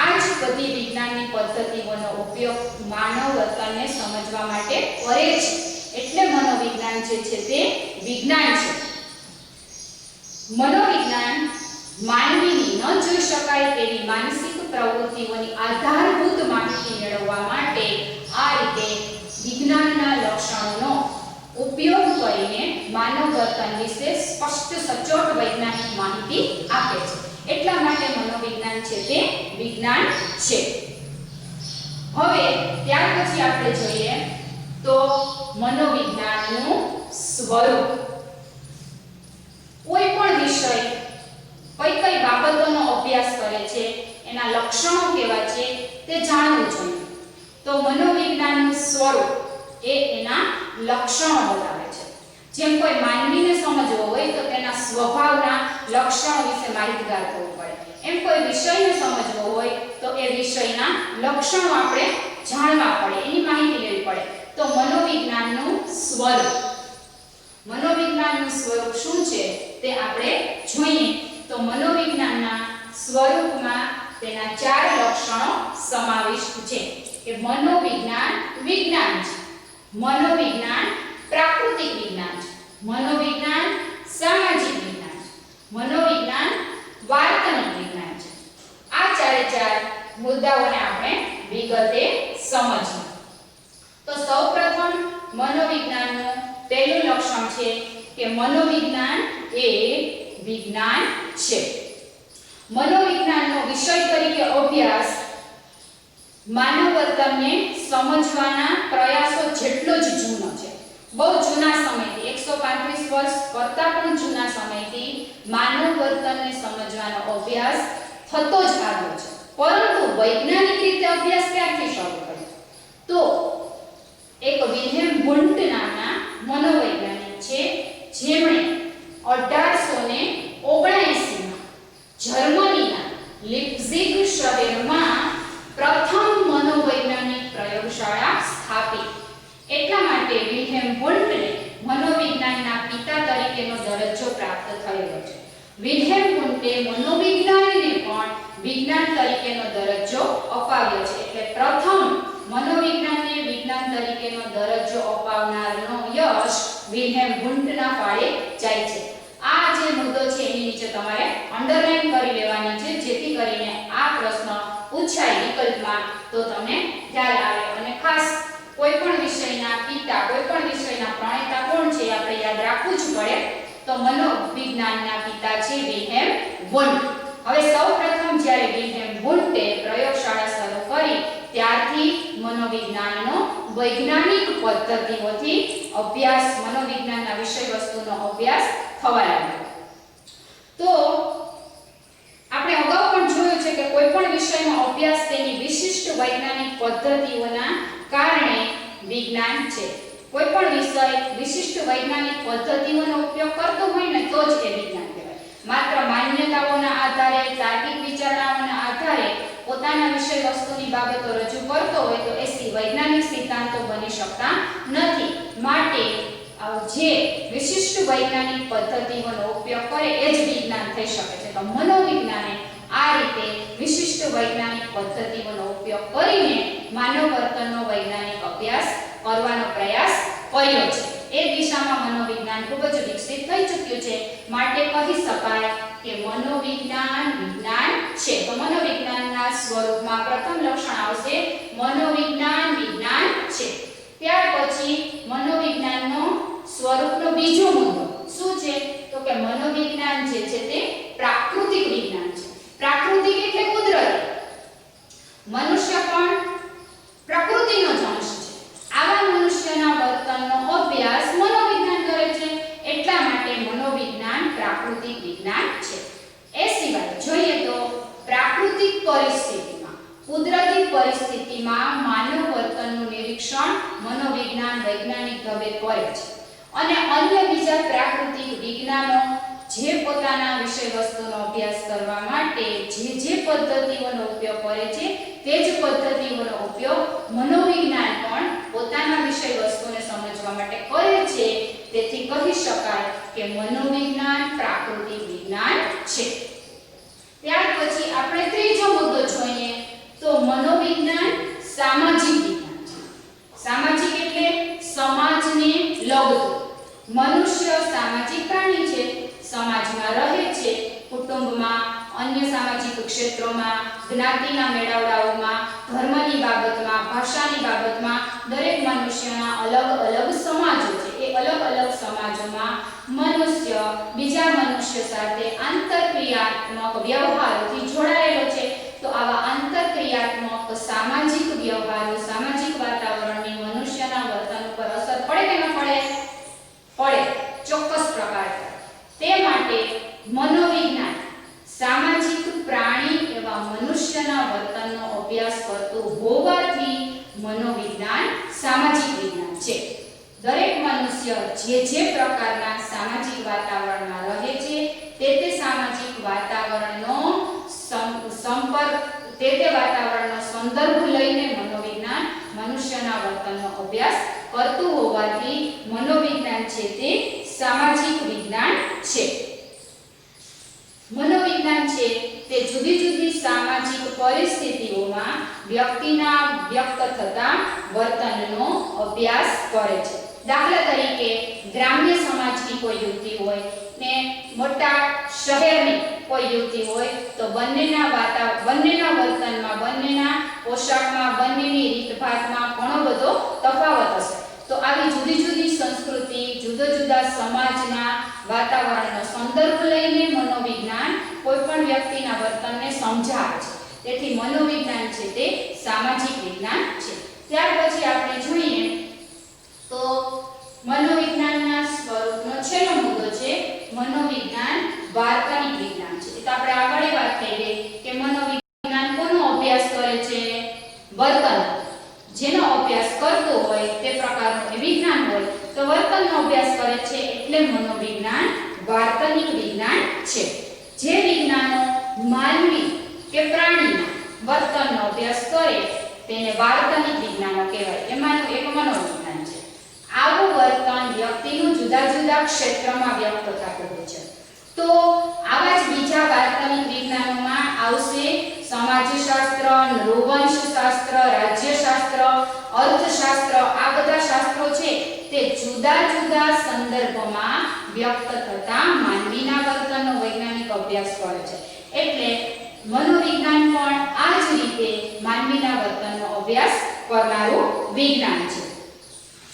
આ જ બધી વિજ્ઞાનની પદ્ધતિઓનો ઉપયોગ માનવ વર્તનને સમજવા માટે કરે છે. એટલે મનોવિજ્ઞાન જે છે તે વિજ્ઞાન છે. મનોવિજ્ઞાન માનવીની ન જોઈ શકાય તેવી માનસિક પ્રવૃત્તિઓની આધારભૂત માહિતી મેળવવા માટે આ રીતે વિજ્ઞાનના લક્ષણોનો ઉપયોગ કરીને માનવ વર્તન વિશે સ્પષ્ટ સચોટ વૈજ્ઞાનિક માહિતી આપે છે. એટલા માટે મનોવિજ્ઞાન છે તે વિજ્ઞાન છે. હવે ત્યાર પછી આપણે જોઈએ તો મનોવિજ્ઞાનનું સ્વરૂપ. કોઈ પણ વિષય કઈ બાબતોનો અભ્યાસ કરે છે, એના લક્ષણો કેવા છે તે જાણવું જોઈએ. તો મનોવિજ્ઞાનનું સ્વરૂપ એ એના લક્ષણો બતાવે છે. જેમ કોઈ માનવીને સમજવો હોય તો તેના સ્વભાવના લક્ષણો વિશે માહિતગાર થવું પડે, એમ કોઈ વિષયને સમજવો હોય તો એ વિષયના લક્ષણો આપણે જાણવા પડે, એની માહિતી લેવી પડે. તો મનોવિજ્ઞાનનું સ્વરૂપ, મનોવિજ્ઞાનનું સ્વરૂપ શું છે તે આપણે જોઈએ. તો મનોવિજ્ઞાનના સ્વરૂપમાં તેના 4 લક્ષણો સમાવિષ્ટ છે કે મનોવિજ્ઞાન વિજ્ઞાન છે, મનોવિજ્ઞાન પ્રાકૃતિક વિજ્ઞાન છે, મનોવિજ્ઞાન સામાજિક વિજ્ઞાન છે, મનોવિજ્ઞાન વાર્તનિક વિજ્ઞાન છે. આ 4 મુદ્દાઓને આપણે વિગતે સમજીએ. તો સૌપ્રથમ મનોવિજ્ઞાનનું પહેલું લક્ષણ છે કે મનોવિજ્ઞાન એ વિજ્ઞાન છે. મનોવિજ્ઞાનનો વિષય તરીકે અભ્યાસ માનવ વર્તનને સમજવાના પ્રયાસો જેટલો જ જૂનો છે. બહુ જૂના સમયથી 135 વર્ષ કરતા પણ જૂના સમયથી માનવ વર્તનને સમજવાનો અભ્યાસ થતો જ આવ્યો છે. પરંતુ વૈજ્ઞાનિક રીતે અભ્યાસ ક્યારથી શરૂ થયો? તો એક વિલેમ વુન્ટ નામના મનોવૈજ્ઞાનિક છે જેમણે 1879 જર્મનીના લિપ્ઝિગ શહેરમાં પ્રથમ મનોવૈજ્ઞાનિક પ્રયોગશાળા સ્થાપી. એટલા માટે વિલેમ વુન્ટને મનોવિજ્ઞાનના પિતા વંટે મનોવિજ્ઞાનને પણ વિજ્ઞાન તરીકેનો દરજ્જો અપાવ્યો છે. એટલે પ્રથમ મનોવિજ્ઞાનને વિજ્ઞાન તરીકેનો દરજ્જો અપાવનારનો યશ વિલ્હેમ વુન્ટના ફાળે જાય છે. આ જે મુદ્દો છે એની નીચે તમારે અંડરલાઈન કરી લેવાની છે, જેથી કરીને આ પ્રશ્ન પૂછાય વિકલ્પમાં તો તમને ખ્યાલ આવે. અને ખાસ કોઈ પણ વિષયના પિતા, કોઈ પણ વિષયના પ્રણેતા કોણ છે આપણે યાદ રાખવું જ પડે. તો મનોવિજ્ઞાનના પિતા છે વિલ્હેમ વુન્ટ. હવે સૌપ્રથમ જ્યારે વિલ્હેમ વુન્ટે પ્રયોગશાળા શરૂ કરી ત્યારથી મનોવિજ્ઞાનનો વૈજ્ઞાનિક પદ્ધતિઓથી અભ્યાસ, મનોવિજ્ઞાનના વિષય વસ્તુનો અભ્યાસ થવા લાગ્યો. તો આપણે અગાઉ પણ જોયું છે કે કોઈ પણ વિષયનો અભ્યાસ તેની વિશિષ્ટ વૈજ્ઞાનિક પદ્ધતિઓના કારણે વિજ્ઞાન છે. કોઈ પણ વિષય વિશિષ્ટ વૈજ્ઞાનિક પદ્ધતિઓનો ઉપયોગ કરતો હોય ને તો જ એ વિજ્ઞાન કહેવાય. માત્ર માન્યતાઓના આધારે, તાર્કિક વિચારણાઓના આધારે પોતાના વિષય વસ્તુની બાબતો રજૂ કરતો હોય તો એ વૈજ્ઞાનિક સિદ્ધાંતો બની શકતા નથી. માટે જે વિશિષ્ટ વૈજ્ઞાનિક પદ્ધતિઓનો ઉપયોગ કરે એ જ વિજ્ઞાન થઈ શકે છે. તો મનોવિજ્ઞાને આ રીતે વિશિષ્ટ વૈજ્ઞાનિક પદ્ધતિઓનો ઉપયોગ કરીને માનવ વર્તનનો વૈજ્ઞાનિક અભ્યાસ કરવાનો પ્રયાસ કર્યો છે. એ દિશામાં મનોવિજ્ઞાન ખૂબ જ વિકસિત થઈ ચૂક્યું છે. માટે કહી શકાય કે મનોવિજ્ઞાન વિજ્ઞાન છે. તો મનોવિજ્ઞાનના સ્વરૂપમાં પ્રથમ લક્ષણ આવશે મનોવિજ્ઞાન વિજ્ઞાન છે. ત્યાર પછી મનોવિજ્ઞાનનો સ્વરૂપનો બીજો મુદ્દો શું છે? તો કે મનોવિજ્ઞાન જે છે તે પ્રાકૃતિક વિજ્ઞાન છે. પ્રાકૃતિક એટલે કુદરતી. મનુષ્ય પણ પ્રકૃતિનો જ અંશ છે. આવા મનુષ્યના વર્તનનો અભ્યાસ મનોવિજ્ઞાન કરે છે. એટલા માટે મનોવિજ્ઞાન પ્રાકૃતિક વિજ્ઞાન છે. એ સિવાય જોઈએ તો પ્રાકૃતિક પરિસ્થિતિમાં, કુદરતી પરિસ્થિતિમાં માનવ વર્તનનું નિરીક્ષણ મનોવિજ્ઞાન વૈજ્ઞાનિક ઢબે કરે છે. અને અન્ય બીજા પ્રાકૃતિક વિજ્ઞાનો જે પોતાના વિષય વસ્તુનો અભ્યાસ કરવા માટે જે પદ્ધતિઓનો ઉપયોગ કરે છે તે જ પદ્ધતિઓનો ઉપયોગ મનોવિજ્ઞાન પણ પોતાના વિષય વસ્તુને સમજવા માટે કરે છે. તેથી કહી શકાય કે મનોવિજ્ઞાન પ્રાકૃતિક વિજ્ઞાન છે. ત્યાર પછી આપણે ત્રીજો મુદ્દો જોઈએ તો મનોવિજ્ઞાન સામાજિક વિજ્ઞાન છે. સામાજિક એટલે સમાજને લગતું. મનુષ્ય સામાજિક પ્રાણી છે. સમાજમાં રહે છે. કુટુંબમાં, અન્ય સામાજિક ક્ષેત્રોમાં, જ્ઞાતિના મેળાવડાઓમાં, ધર્મની બાબતમાં, ભાષાની બાબતમાં દરેક મનુષ્યના અલગ અલગ સમાજો છે. એ અલગ અલગ સમાજોમાં મનુષ્ય બીજા મનુષ્ય સાથે આંતરક્રિયાત્મક વ્યવહારોથી જોડાયેલો છે. તો આવા આંતરક્રિયાત્મક સામાજિક વ્યવહારો, સામાજિક વાતાવરણની મનુષ્યના વર્તન ઉપર અસર પડે કે ન પડે? પડે, ચોક્કસ પ્રકારે. તે માટે મનોવિજ્ઞાન સામાજિક પ્રાણી એવા મનુષ્યના વર્તનનો અભ્યાસ કરતું હોવાથી મનોવિજ્ઞાન સામાજિક વિજ્ઞાન છે. દરેક મનુષ્ય જે પ્રકારના સામાજિક વાતાવરણમાં રહે છે તે સામાજિક વાતાવરણનો વાતાવરણનો સંદર્ભ લઈને મનોવિજ્ઞાન મનુષ્યના વર્તનનો અભ્યાસ કરતું હોવાથી મનોવિજ્ઞાન છે તે સામાજિક વિજ્ઞાન છે. મનોવિજ્ઞાન છે તે જુદી જુદી સામાજિક પરિસ્થિતિઓમાં વ્યક્તિના વ્યક્ત થતા વર્તનનો અભ્યાસ કરે છે. દાખલા તરીકે ગ્રામ્ય સમાજની કોઈ યુવતી હોય ને મોટા શહેરની કોઈ યુવતી હોય તો બંનેના વર્તનમાં, બંનેના પોશાકમાં, બંનેની રીતભાતમાં ઘણો બધો તફાવત હશે. તો આવી જુદી જુદી સંસ્કૃતિ, જુદા જુદા સમાજના વાતાવરણનો સંદર્ભ લઈને મનોવિજ્ઞાન કોઈ પણ વ્યક્તિના વર્તનને સમજાવે છે. તેથી મનોવિજ્ઞાન છે તે સામાજિક વિજ્ઞાન છે. ત્યાર પછી આપણે જોઈએ તો મનોવિજ્ઞાનના સ્વરૂપનો છેલ્લો મુદ્દો છે મનોવિજ્ઞાન વાર્તનિક વિજ્ઞાન છે. તો આપણે આગળ વાત થઈ ગઈ કે મનોવિજ્ઞાન કોનો અભ્યાસ કરે છે? વર્તન. જેનો અભ્યાસ કરતો હોય તે પ્રકારનું એ વિજ્ઞાન હોય તો વર્તનનો અભ્યાસ કરે છે એટલે મનોવિજ્ઞાન વાર્તનિક વિજ્ઞાન છે. જે વિજ્ઞાનો માનવી કે પ્રાણીના વર્તનનો અભ્યાસ કરે તેને વાર્તનિક વિજ્ઞાનો કહેવાય. એમાંનું એક મનોવિજ્ઞાન છે. આવું વર્તન વ્યક્તિનું જુદા જુદા ક્ષેત્રમાં વ્યક્ત થતું હોય છે. તો આવા જ બીજા વાર્તા નૃવંશશાસ્ત્ર, રાજ્યશાસ્ત્ર, અર્થશાસ્ત્ર, આ બધા શાસ્ત્રો છે તે જુદા જુદા સંદર્ભમાં વ્યક્ત થતા માનવીના વર્તનનો વૈજ્ઞાનિક અભ્યાસ કરે છે. એટલે મનોવિજ્ઞાન પણ આ જ રીતે માનવીના વર્તનનો અભ્યાસ કરનારું વિજ્ઞાન છે.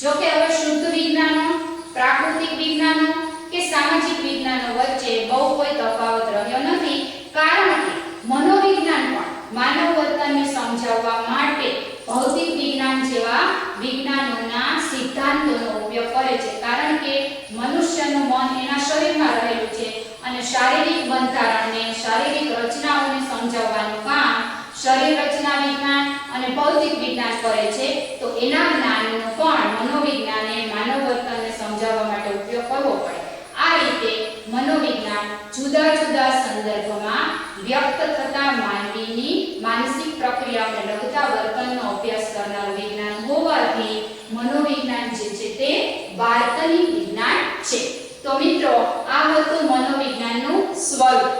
જો કે હવે શુદ્ધ વિજ્ઞાનો, પ્રાકૃતિક વિજ્ઞાનો કે સામાજિક વિજ્ઞાનો વચ્ચે બહુ કોઈ તફાવત રહ્યો નથી, કારણ કે મનોવિજ્ઞાન પણ માનવ વર્તનને સમજાવવા માટે ભૌતિક વિજ્ઞાન જેવા વિજ્ઞાનોના સિદ્ધાંતોનો ઉપયોગ કરે છે. કારણ કે મનુષ્યનું મન એના શરીરમાં રહેલું છે અને શારીરિક બંધારણને, શારીરિક રચનાઓને સમજાવવાનું કામ શરીર રચના વિજ્ઞાન અને ભૌતિક વિજ્ઞાન કરે છે. તો એના જ્ઞાનનો પણ મનોવિજ્ઞાને માનવ વર્તનને સમજાવવા માટે ઉપયોગ કરવો પડે. આ રીતે મનોવિજ્ઞાન જુદા જુદા સંદર્ભમાં વ્યક્ત થતા માનવીની માનસિક પ્રક્રિયાઓને લગતા વર્તનનો અભ્યાસ કરનાર વિજ્ઞાન હોવાથી મનોવિજ્ઞાન જે છે તે વાર્તનિક વિજ્ઞાન છે. તો મિત્રો, આ હતું મનોવિજ્ઞાનનું સ્વરૂપ.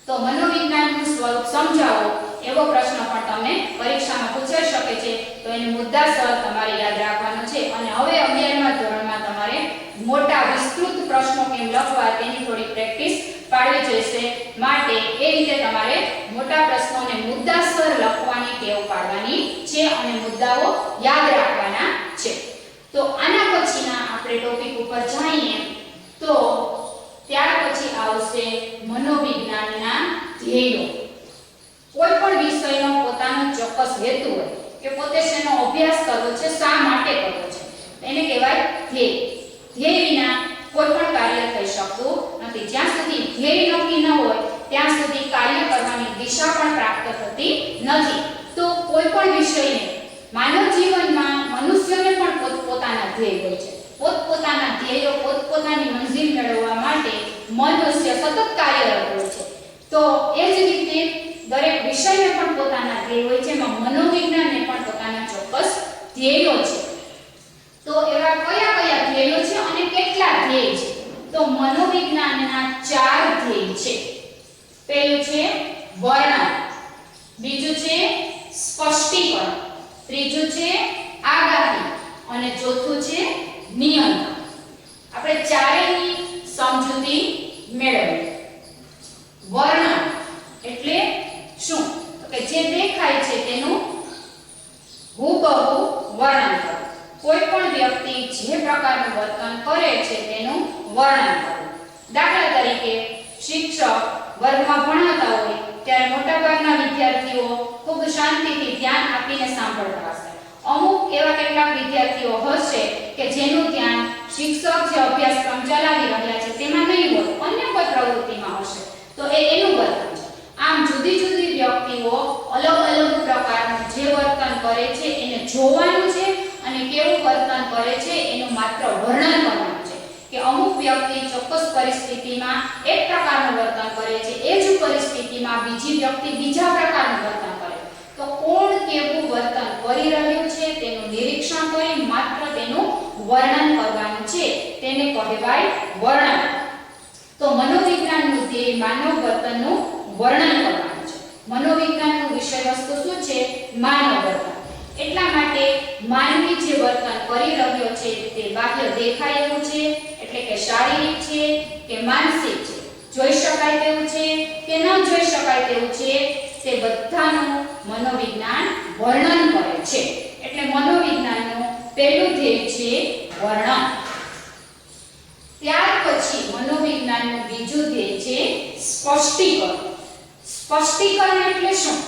તો મનોવિજ્ઞાનનું સ્વરૂપ સમજાવો એવો પ્રશ્ન પણ તમને પરીક્ષામાં પૂછાઈ શકે છે. તો એને મુદ્દાસર તમારે યાદ રાખવાનો છે. અને હવે 11મા ધોરણમાં તમારે મોટા વિસ્તૃત પ્રશ્નો કેમ લખવા તેની થોડી પ્રેક્ટિસ પાડવી જોઈશે. માટે એ રીતે તમારે મોટા પ્રશ્નોને મુદ્દાસર લખવાની ટેવ પાડવાની છે અને મુદ્દાઓ યાદ રાખવાના છે. તો આના પછીના આપણે ટોપિક ઉપર જઈએ તો ત્યાર પછી આવશે મનોવિજ્ઞાનના ધ્યેયો. કોઈ પણ વિષયનો પોતાનો ચોક્કસ હેતુ હોય કે પોતે શેનો અભ્યાસ કરવો છે, શા માટે કરવો છે, એને કહેવાય ધ્યેય. ધ્યેય વિના કોઈ પણ કાર્ય થઈ શકતું નથી. જ્યાં સુધી ધ્યેય નક્કી ન હોય ત્યાં સુધી કાર્ય કરવાની દિશા પણ પ્રાપ્ત થતી નથી. તો કોઈ પણ વિષયને માનવ જીવનમાં મનુષ્યને પણ પોતપોતાના ધ્યેય હોય છે. પોતપોતાના ધ્યેયો, પોતપોતાની મંજિલ મેળવવા માટે મનુષ્ય સતત કાર્યરત હોય છે. તો એ જ રીતે દરેક વિષયને પણ પોતાના ધ્યેય હોય છે. એમાં મનોવિજ્ઞાનને પણ પોતાના ચોક્કસ ધ્યેયો છે. તો એવા કયા કયા ધ્યેયો છે અને કેટલા ધ્યેય છે? તો મનોવિજ્ઞાનના 4 ધ્યેય છે. પહેલું છે વર્ણન, બીજું છે સ્પષ્ટીકરણ, ત્રીજું છે આગાહી અને ચોથું છે નિયંત્રણ. આપણે ચારેયની સમજૂતી મેળવીએ. વર્ણન એટલે શું? તો કે જે દેખાય છે તેનું હુબહુ વર્ણન કરવું. કોઈ પણ વ્યક્તિ જે પ્રકારનું વર્તન કરે છે તેનું વર્ણન કરવું. દાખલા તરીકે શિક્ષક વર્ગમાં ભણાવતા હોય ત્યારે મોટાભાગના વિદ્યાર્થીઓ ખૂબ શાંતિથી ધ્યાન આપીને સાંભળતા હશે. અમુક એવા કેટલાક વિદ્યાર્થીઓ હશે કે જેનું ધ્યાન શિક્ષક જે અભ્યાસક્રમ ચલાવી રહ્યા છે તેમાં નહીં હોય, અન્ય કોઈ પ્રવૃત્તિમાં હશે. તો એનું વર્તન છે. આમ જુદી જુદી વ્યક્તિઓ અલગ અલગ પ્રકારનું જે વર્તન કરે છે એને જોવાનું છે અને કેવું વર્તન કરે છે એનું માત્ર વર્ણન કરવાનું છે. કે અમુક વ્યક્તિ ચોક્કસ પરિસ્થિતિમાં એક પ્રકારનું વર્તન કરે છે, એ જ પરિસ્થિતિમાં બીજી વ્યક્તિ બીજા પ્રકારનું વર્તન કરે. તો કોણ કેવું વર્તન કરી રહ્યું છે તેનું નિરીક્ષણ કરી માત્ર તેનું વર્ણન કરવાનું છે, તેને કહેવાય વર્ણન. તો મનોવિજ્ઞાનનું ધ્યેય માનવ વર્તનનું વર્ણન કરવાનું છે. મનોવિજ્ઞાનનું વિષય વસ્તુ શું છે? માનવ વર્તન. એટલા માટે માનવી જે વર્તન કરી રહ્યો છે તે બાહ્ય દેખાય એવું છે, એટલે કે શારીરિક છે કે માનસિક છે, જોઈ શકાય તેવું છે કે ન જોઈ શકાય તેવું છે, તે બધાનું મનોવિજ્ઞાન વર્ણન કરે છે. એટલે મનોવિજ્ઞાનનું પહેલું ધ્યેય છે વર્ણન. ત્યાર પછી મનોવિજ્ઞાનનું બીજું ધ્યેય છે સ્પષ્ટીકરણ. સ્પષ્ટીકરણ એટલે શું?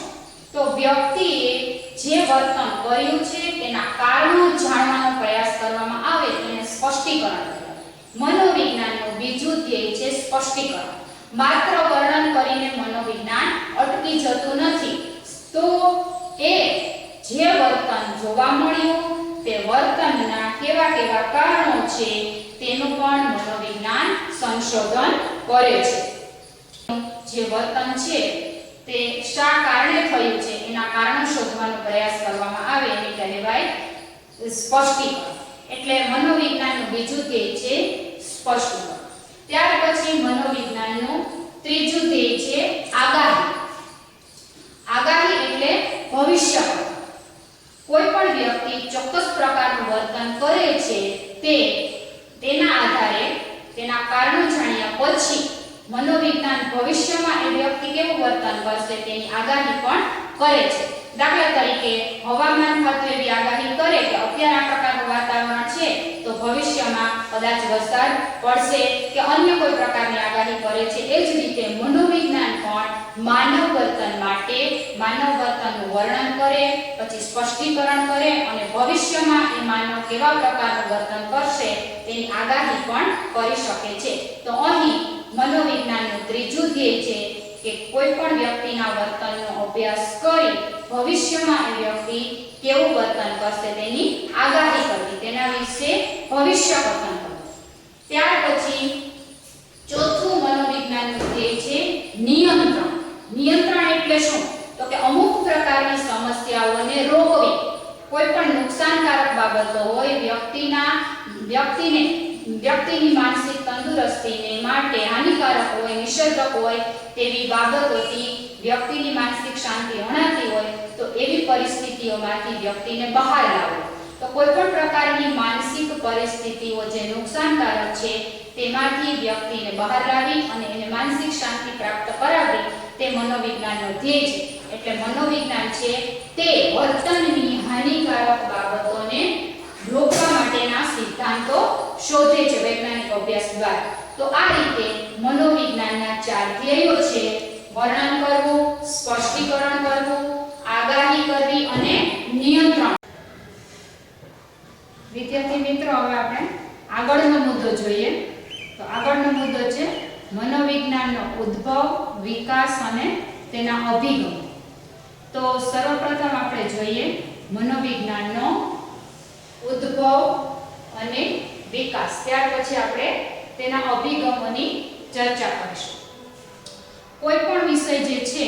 તો વ્યક્તિએ જે વર્તન કર્યું છે તેના કારણો જાણવાનો પ્રયાસ કરવામાં આવે તેને સ્પષ્ટીકરણ કહેવાય. મનોવિજ્ઞાનનું બીજું ધ્યેય છે સ્પષ્ટીકરણ. માત્ર વર્ણન કરીને મનોવિજ્ઞાન અટકી જતું નથી. તો એ જે વર્તન જોવા મળ્યું તે વર્તનના કેવા કેવા કારણો છે તેનું પણ મનોવિજ્ઞાન સંશોધન કરે છે. જે વર્તન છે તે શા કારણે થયું છે એના કારણો શોધવાનો પ્રયાસ કરવામાં આવે એને કહેવાય સ્પષ્ટીકરણ. એટલે મનોવિજ્ઞાનનું બીજું ધ્યેય છે સ્પષ્ટીકરણ. ત્યાર પછી મનોવિજ્ઞાનનું ત્રીજું ધ્યેય છે આગાહી. આગાહી એટલે તેના આધારે તેના કારણો જાણ્યા પછી મનોવિજ્ઞાન ભવિષ્યમાં એ વ્યક્તિ કેવું વર્તન કરશે તેની આગાહી પણ કરે છે. દાખલા તરીકે હવામાન ખાતું એવી આગાહી કરે કે અત્યારે આ પ્રકારનું વાતાવરણ છે તો ભવિષ્યમાં કદાચ વરસાદ પડશે કે અન્ય કોઈ પ્રકારની આગાહી કરે છે. એ જ રીતે મનોવિજ્ઞાન પણ માનવ વર્તન માટે માનવ વર્તનનું વર્ણન કરે, પછી સ્પષ્ટીકરણ કરે અને ભવિષ્યમાં એ માનવ કેવા પ્રકારનું વર્તન કરશે તેની આગાહી પણ કરી શકે છે. તો અહીં મનોવિજ્ઞાનનું ત્રીજું ધ્યેય છે કે કોઈ પણ વ્યક્તિના વર્તનનો અભ્યાસ કરી ભવિષ્યમાં એ વ્યક્તિ કેવું વર્તન કરશે તેની આગાહી કરવી, તેના વિશે ભવિષ્ય વર્તન કરવું. ત્યાર પછી ચોથું મનોવિજ્ઞાનનું ધ્યેય છે નિયંત્રણ. નિયંત્રણ એટલે શું? તો કે અમુક પ્રકારની સમસ્યાઓને રોકવી. કોઈ પણ નુકસાનકારક બાબતો હોય વ્યક્તિની માનસિક તંદુરસ્તીને માટે હાનિકારક હોય, નિષેધક હોય તેવી બાબતોથી વ્યક્તિની માનસિક શાંતિ હણાતી હોય તો એવી પરિસ્થિતિઓમાંથી વ્યક્તિને બહાર લાવવો. તો કોઈ પણ પ્રકારની માનસિક પરિસ્થિતિઓ જે નુકસાનકારક છે તેમાંથી વ્યક્તિને બહાર લાવી અને એને માનસિક શાંતિ પ્રાપ્ત કરાવવી તે મનોવિજ્ઞાનનો ધ્યેય છે. એટલે મનોવિજ્ઞાન છે તે વર્તનની હાનિકારક બાબતોને રોકવા માટેના સિદ્ધાંતો શોધે છે વૈજ્ઞાનિક અભ્યાસ દ્વારા. તો આ રીતે મનોવિજ્ઞાનના 4 ધ્યેયો છે: વર્ણન કરવું, સ્પષ્ટીકરણ કરવું, આગાહી કરવી અને નિયંત્રણ. વિદ્યાર્થી મિત્રો, હવે આપણે આગળનો મુદ્દો જોઈએ. તો આગળનો મુદ્દો છે મનોવિજ્ઞાનનો ઉદ્ભવ, વિકાસ અને તેના અભિગમ. તો સર્વપ્રથમ આપણે જોઈએ મનોવિજ્ઞાનનો ઉદ્ભવ અને વિકાસ. ત્યાર પછી આપણે તેના અભિગમોની ચર્ચા કરીશું. કોઈ પણ વિષય જે છે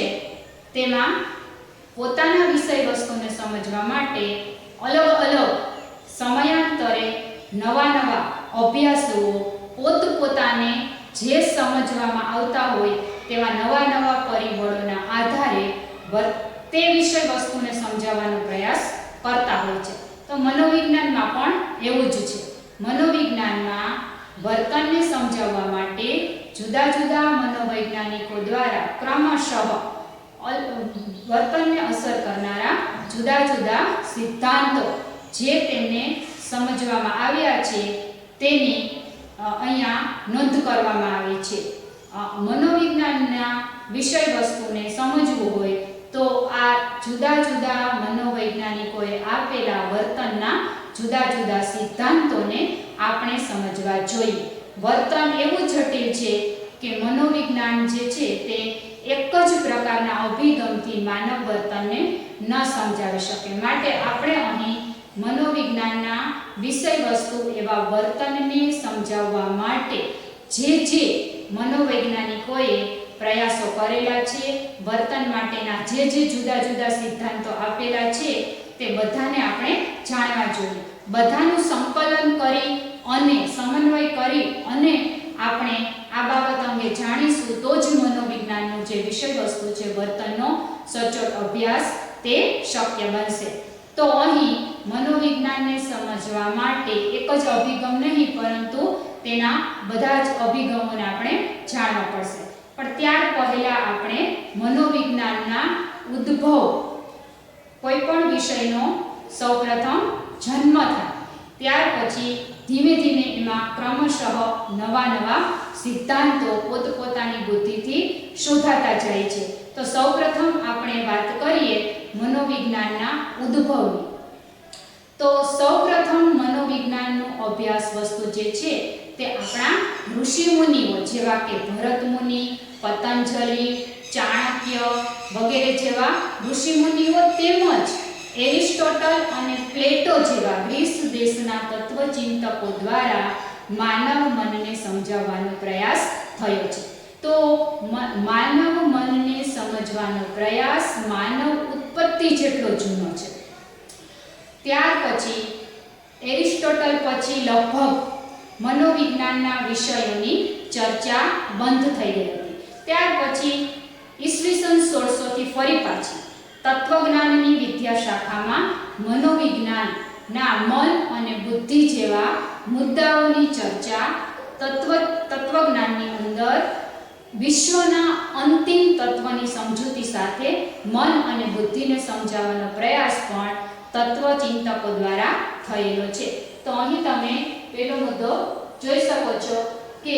તેમાં પોતાના વિષય વસ્તુને સમજવા માટે અલગ અલગ સમયાંતરે નવા અભ્યાસો પોતપોતાને જે સમજવામાં આવતા હોય તેવા નવા પરિબળોના આધારે તે વિષય વસ્તુને સમજાવવાનો પ્રયાસ કરતા હોય છે. તો મનોવિજ્ઞાનમાં પણ એવું જ છે. મનોવિજ્ઞાનમાં વર્તનને સમજાવવા માટે જુદા જુદા મનોવૈજ્ઞાનિકો દ્વારા ક્રમશઃ વર્તનને અસર કરનારા જુદા જુદા સિદ્ધાંતો જે તેમને સમજવામાં આવ્યા છે તેની અહીંયા નોંધ કરવામાં આવી છે. મનોવિજ્ઞાનના વિષય વસ્તુને સમજવું હોય તો આ જુદા જુદા મનોવૈજ્ઞાનિકોએ આપેલા વર્તનના જુદા જુદા સિદ્ધાંતોને આપણે સમજવા જોઈએ. વર્તન એવું જટિલ છે કે મનોવિજ્ઞાન જે છે તે એક જ પ્રકારના અભિગમથી માનવ વર્તનને ન સમજાવી શકે. માટે આપણે અહીં મનોવિજ્ઞાનના વિષય વસ્તુ એવા વર્તનને સમજાવવા માટે જે મનોવૈજ્ઞાનિકોએ પ્રયાસો કરેલા છે, વર્તન માટેના જે જુદા જુદા સિદ્ધાંતો આપેલા છે તે બધાને આપણે જાણવા જોઈએ. બધાનું સંકલન કરી અને સમન્વય કરી અને આપણે આ બાબત અંગે જાણીશું તો જ મનોવિજ્ઞાનનું જે વિષય વસ્તુ છે વર્તનનો સચોટ અભ્યાસ તે શક્ય બનશે. તો અહીં મનોવિજ્ઞાનને સમજવા માટે એક જ અભિગમ નહીં પરંતુ તેના બધા જ અભિગમોને આપણે જાણવા પડશે. પણ ત્યાર પહેલા આપણે મનોવિજ્ઞાનના ઉદ્ભવ, કોઈ પણ વિષયનો સૌપ્રથમ જન્મ થાય ત્યાર પછી ધીમે ધીમે એમાં ક્રમશઃ નવા સિદ્ધાંતો પોતપોતાની બુદ્ધિથી શોધાતા જાય છે. તો સૌપ્રથમ આપણે વાત કરીએ મનોવિજ્ઞાનના ઉદ્ભવની. તો સૌપ્રથમ મનોવિજ્ઞાનનો અભ્યાસ વસ્તુ જે છે તે આપણા ઋષિ મુનિઓ જેવા કે ભરત મુનિ, પતંજલિ, ચાણક્ય વગેરે જેવા ઋષિ મુનિઓ તેમજ એરિસ્ટોટલ અને પ્લેટો જેવા ગ્રીસ દેશના તત્વચિંતકો દ્વારા માનવ મનને સમજાવવાનો પ્રયાસ થયો છે. તો માનવ મનને સમજવાનો પ્રયાસ માનવ ઉત્પત્તિ જેટલો જૂનો છે. ત્યાર પછી એરિસ્ટોટલ પછી લગભગ મનોવિજ્ઞાનના વિષયોની ચર્ચા બંધ થઈ ગઈ હતી. ત્યાર પછી ઈસવીસન 1600 થી ફરી પાછી તત્વજ્ઞાનની વિદ્યાશાખામાં મનોવિજ્ઞાનના મન અને બુદ્ધિ જેવા મુદ્દાઓની ચર્ચા તત્વજ્ઞાનની અંદર વિશ્વના અંતિમ તત્વની સમજૂતી સાથે મન અને બુદ્ધિને સમજાવવાનો પ્રયાસ પણ તત્વચિંતકો દ્વારા થયેલો છે. તો અહીં તમે પહેલો મુદ્દો જોઈ શકો છો કે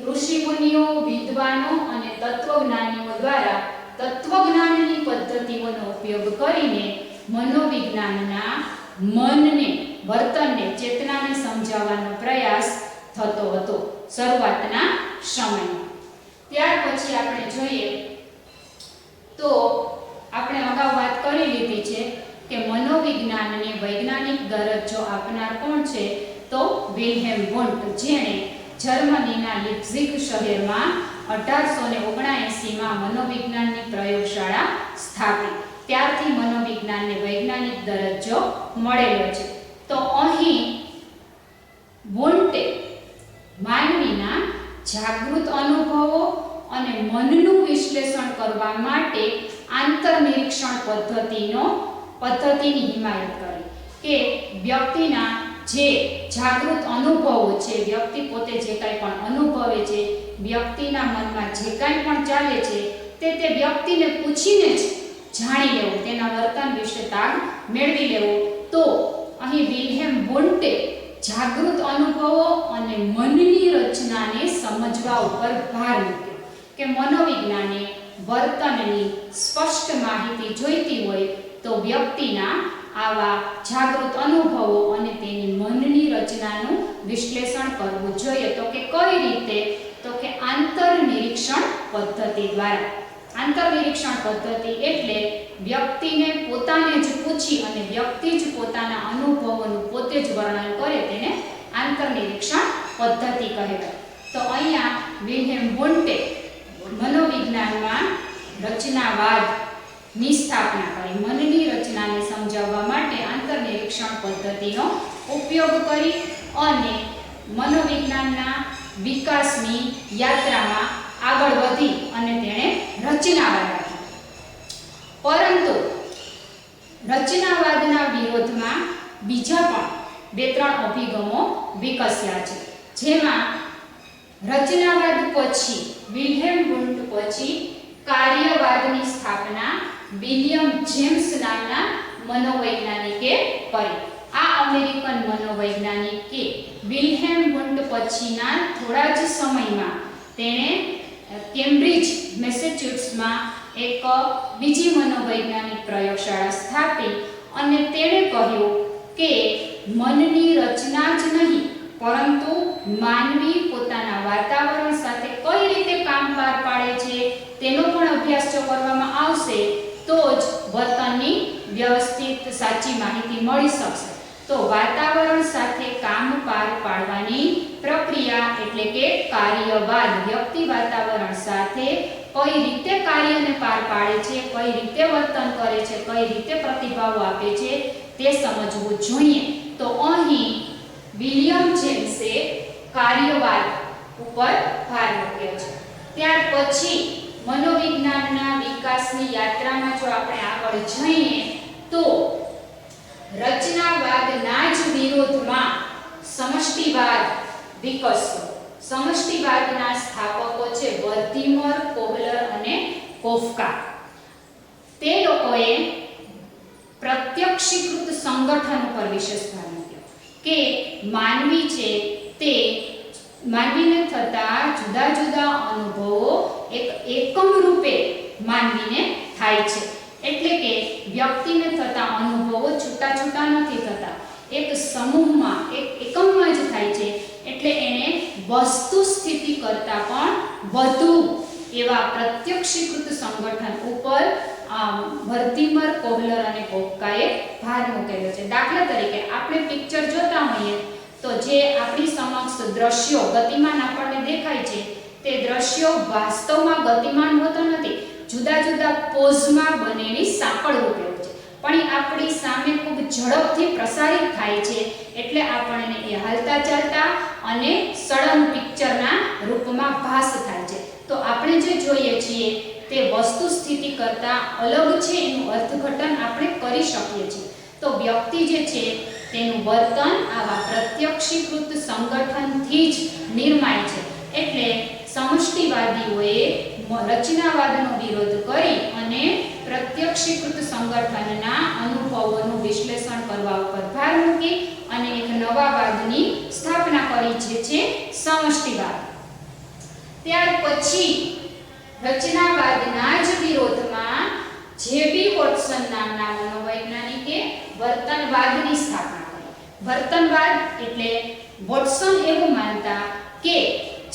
ઋષિમુનિઓ, વિદ્વાનો અને તત્વજ્ઞાનીઓ દ્વારા તત્વજ્ઞાનની પદ્ધતિઓનો ઉપયોગ કરીને મનોવિજ્ઞાનના મનને, વર્તનને, ચેતનાને સમજાવવાનો પ્રયાસ થતો હતો શરૂઆતના સમયમાં. ત્યાર પછી આપણે જોઈએ તો આપણે અગાઉ વાત કરી લીધી છે કે મનોવિજ્ઞાનને વૈજ્ઞાનિક દરજ્જો આપનાર કોણ છે? તો વિલ્હેમ વુન્ટ, જેણે જર્મનીના લીપ્ઝિગ શહેરમાં 1879માં મનોવિજ્ઞાનની પ્રયોગશાળા સ્થાપી. ત્યારથી મનોવિજ્ઞાનને વૈજ્ઞાનિક દરજ્જો મળેલો છે. તો અહીં વુન્ટે માનવીના જાગૃત અનુભવો અને મનનું વિશ્લેષણ કરવા માટે આંતરનિરીક્ષણ પદ્ધતિની હિમાયત કરી કે વ્યક્તિના જે જાગૃત અનુભવો છે, વ્યક્તિ પોતે જે કાંઈ પણ અનુભવે છે, વ્યક્તિના મનમાં જે કાંઈ પણ ચાલે છે તે વ્યક્તિને પૂછીને જ જાણી લેવું, તેના વર્તન વિશે તાગ મેળવી લેવો. તો અહીં વિલ્હેમ વુન્ટે જાગૃત અનુભવો અને મનની રચનાને સમજવા ઉપર ભાર મૂક્યો કે મનોવિજ્ઞાને વર્તનની સ્પષ્ટ માહિતી જોઈતી હોય તો વ્યક્તિના આવા જાગૃત અનુભવો અને તેની મનની રચનાનું વિશ્લેષણ કરવું જોઈએ. તો કે કઈ રીતે? તો કે આંતરનિરીક્ષણ પદ્ધતિ દ્વારા. આંતરનિરીક્ષણ પદ્ધતિ એટલે વ્યક્તિને પોતાને જ પૂછી અને વ્યક્તિ જ પોતાના અનુભવોનું પોતે જ વર્ણન કરે તેને આંતરનિરીક્ષણ પદ્ધતિ કહેવાય. તો અહીંયા વિલ્હેમ વુન્ટે મનોવિજ્ઞાનમાં રચનાવાદની સ્થાપના કરી. મનની રચનાને સમજાવવા માટે આંતરનિરીક્ષણ પદ્ધતિનો ઉપયોગ કરી અને મનોવિજ્ઞાનના વિકાસની યાત્રામાં આગળ વધી અને તેણે રચનાવાદ આપ્યો. પરંતુ રચનાવાદના વિરોધમાં બીજા પણ 2-3 અભિગમો વિકસ્યા છે, જેમાં રચનાવાદ પછી વિલ્હેમ વુન્ટ પછી કાર્યવાદની સ્થાપના વિલિયમ જેમ્સ નામના મનોવૈજ્ઞાનિકે કરી. આ અમેરિકન મનોવૈજ્ઞાનિકે વિલ્હેમ વુન્ટ પછીના થોડા જ સમયમાં તેણે કેમ્બ્રિજ, મેસેચ્યુટ્સમાં એક બીજી મનોવૈજ્ઞાનિક પ્રયોગશાળા સ્થાપી અને તેણે કહ્યું કે મનની રચના જ નહીં પરંતુ માનવી પોતાના વાતાવરણ સાથે કઈ રીતે કામ પાર પાડે છે તેનો પણ અભ્યાસ જો કરવામાં આવશે તો જ વર્તનની વ્યવસ્થિત સાચી માહિતી મળી શકશે. તો વાતાવરણ સાથે કામ પાર પાડવાની પ્રક્રિયા એટલે કે કાર્યવાદ, વ્યક્તિ વાતાવરણ સાથે કઈ રીતે કાર્યને પાર પાડે છે, કઈ રીતે વર્તન કરે છે, કઈ રીતે પ્રતિભાવો આપે છે તે સમજવું જોઈએ. તો અહીં વિલિયમ જેમ્સે કાર્યવાદ ઉપર ભાર મૂક્યો છે. ત્યાર પછી મનોવિજ્ઞાનના વિકાસની યાત્રામાં જો આપણે આગળ જઈએ તો રચનાવાદના જ વિરોધમાં સમષ્ટિવાદ વિકસ્યો. સમષ્ટિવાદના સ્થાપકો છે વર્ધીમર, કોહલર અને કોફકા. તે લોકોએ પ્રત્યક્ષીકૃત સંગઠન ઉપર વિશેષ ભાર મૂક્યો કે માનવી છે તે માનવીને થતા જુદા જુદા અનુભવો એક એકમ રૂપે માનવીને થાય છે. એટલે કે વ્યક્તિને થતા અનુભવો છૂટા છૂટા નથી થતા, એક સમૂહમાં, એક એકમમાં જ થાય છે. એટલે એને વસ્તુ સ્થિતિ કરતાં પણ વધુ એવા પ્રત્યક્ષીકૃત સંગઠન ઉપર વર્ધીમર, કોહલર અને કોફકાએ ભાર મૂકેલો છે. દાખલા તરીકે આપણે પિક્ચર જોતા હોઈએ તો જે આપણી સમક્ષ દ્રશ્યો ગતિમાન આપણને દેખાય છે તે દ્રશ્યો વાસ્તવમાં ગતિમાન હોતા નથી, જુદા જુદા પોઝમાં બનેલી સાંકળ રૂપે હોય છે, પણ એ આપણી સામે ખૂબ ઝડપથી પ્રસારિત થાય છે. એટલે આપણને એ હાલતા ચાલતા અને સળંગ પિક્ચરના રૂપમાં ભાસ થાય છે. તો આપણે જે જોઈએ છીએ તે વસ્તુ સ્થિતિ કરતાં અલગ છે, એનું અર્થઘટન આપણે કરી શકીએ છીએ. તો વ્યક્તિ જે છે તેનું વર્તન આવા પ્રત્યક્ષીકૃત સંગઠનથી જ નિર્માય છે. એટલે સમષ્ટિવાદીઓએ રચનાવાદનો વિરોધ કરી અને પ્રત્યક્ષીકૃત સંગઠનના અનુભવોનું વિશ્લેષણ કરવા ઉપર ભાર મૂકી અને એક નવા વાદની સ્થાપના કરી છે સમષ્ટિવાદ. ત્યાર પછી રચનાવાદના જ વિરોધમાં જે.બી. વોટસન નામના મનોવૈજ્ઞાનિકે વર્તનવાદની સ્થાપના કરી. વર્તનવાદ એટલે વોટસન એવું માનતા કે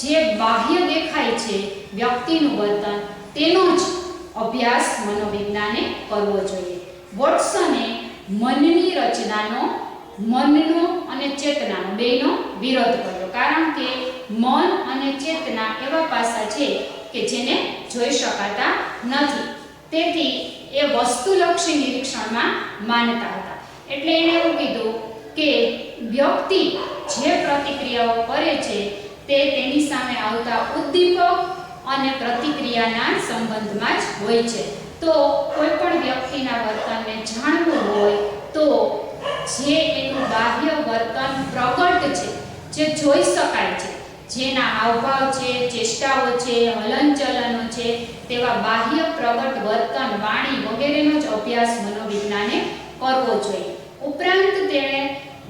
જે બાહ્ય દેખાય છે વ્યક્તિનું વર્તન, તેનો જ અભ્યાસ મનોવિજ્ઞાને કરવો જોઈએ. વોટસને મનની રચનાનો, મનનો અને ચેતનાનો બેનો વિરોધ કર્યો, કારણ કે મન અને ચેતના એવા પાસા છે કે જેને જોઈ શકાતા નથી. તેથી એ વસ્તુલક્ષી નિરીક્ષણમાં માનતા હતા. એટલે એણે એવું કીધું કે વ્યક્તિ જે પ્રતિક્રિયાઓ કરે છે તે તેની સામે આવતા ઉદ્દીપક અને પ્રતિક્રિયાના સંબંધમાં જ હોય છે. તો કોઈ પણ વ્યક્તિના વર્તનને જાણવું હોય તો જે એનું બાહ્ય વર્તન પ્રગટ છે, જે જોઈ શકાય છે, જેના હાવભાવ છે, ચેષ્ટાઓ છે, હલનચલનો છે, તેવા બાહ્ય પ્રગટ વર્તન, વાણી વગેરેનો જ અભ્યાસ મનોવિજ્ઞાને કરવો જોઈએ. ઉપરાંત તેણે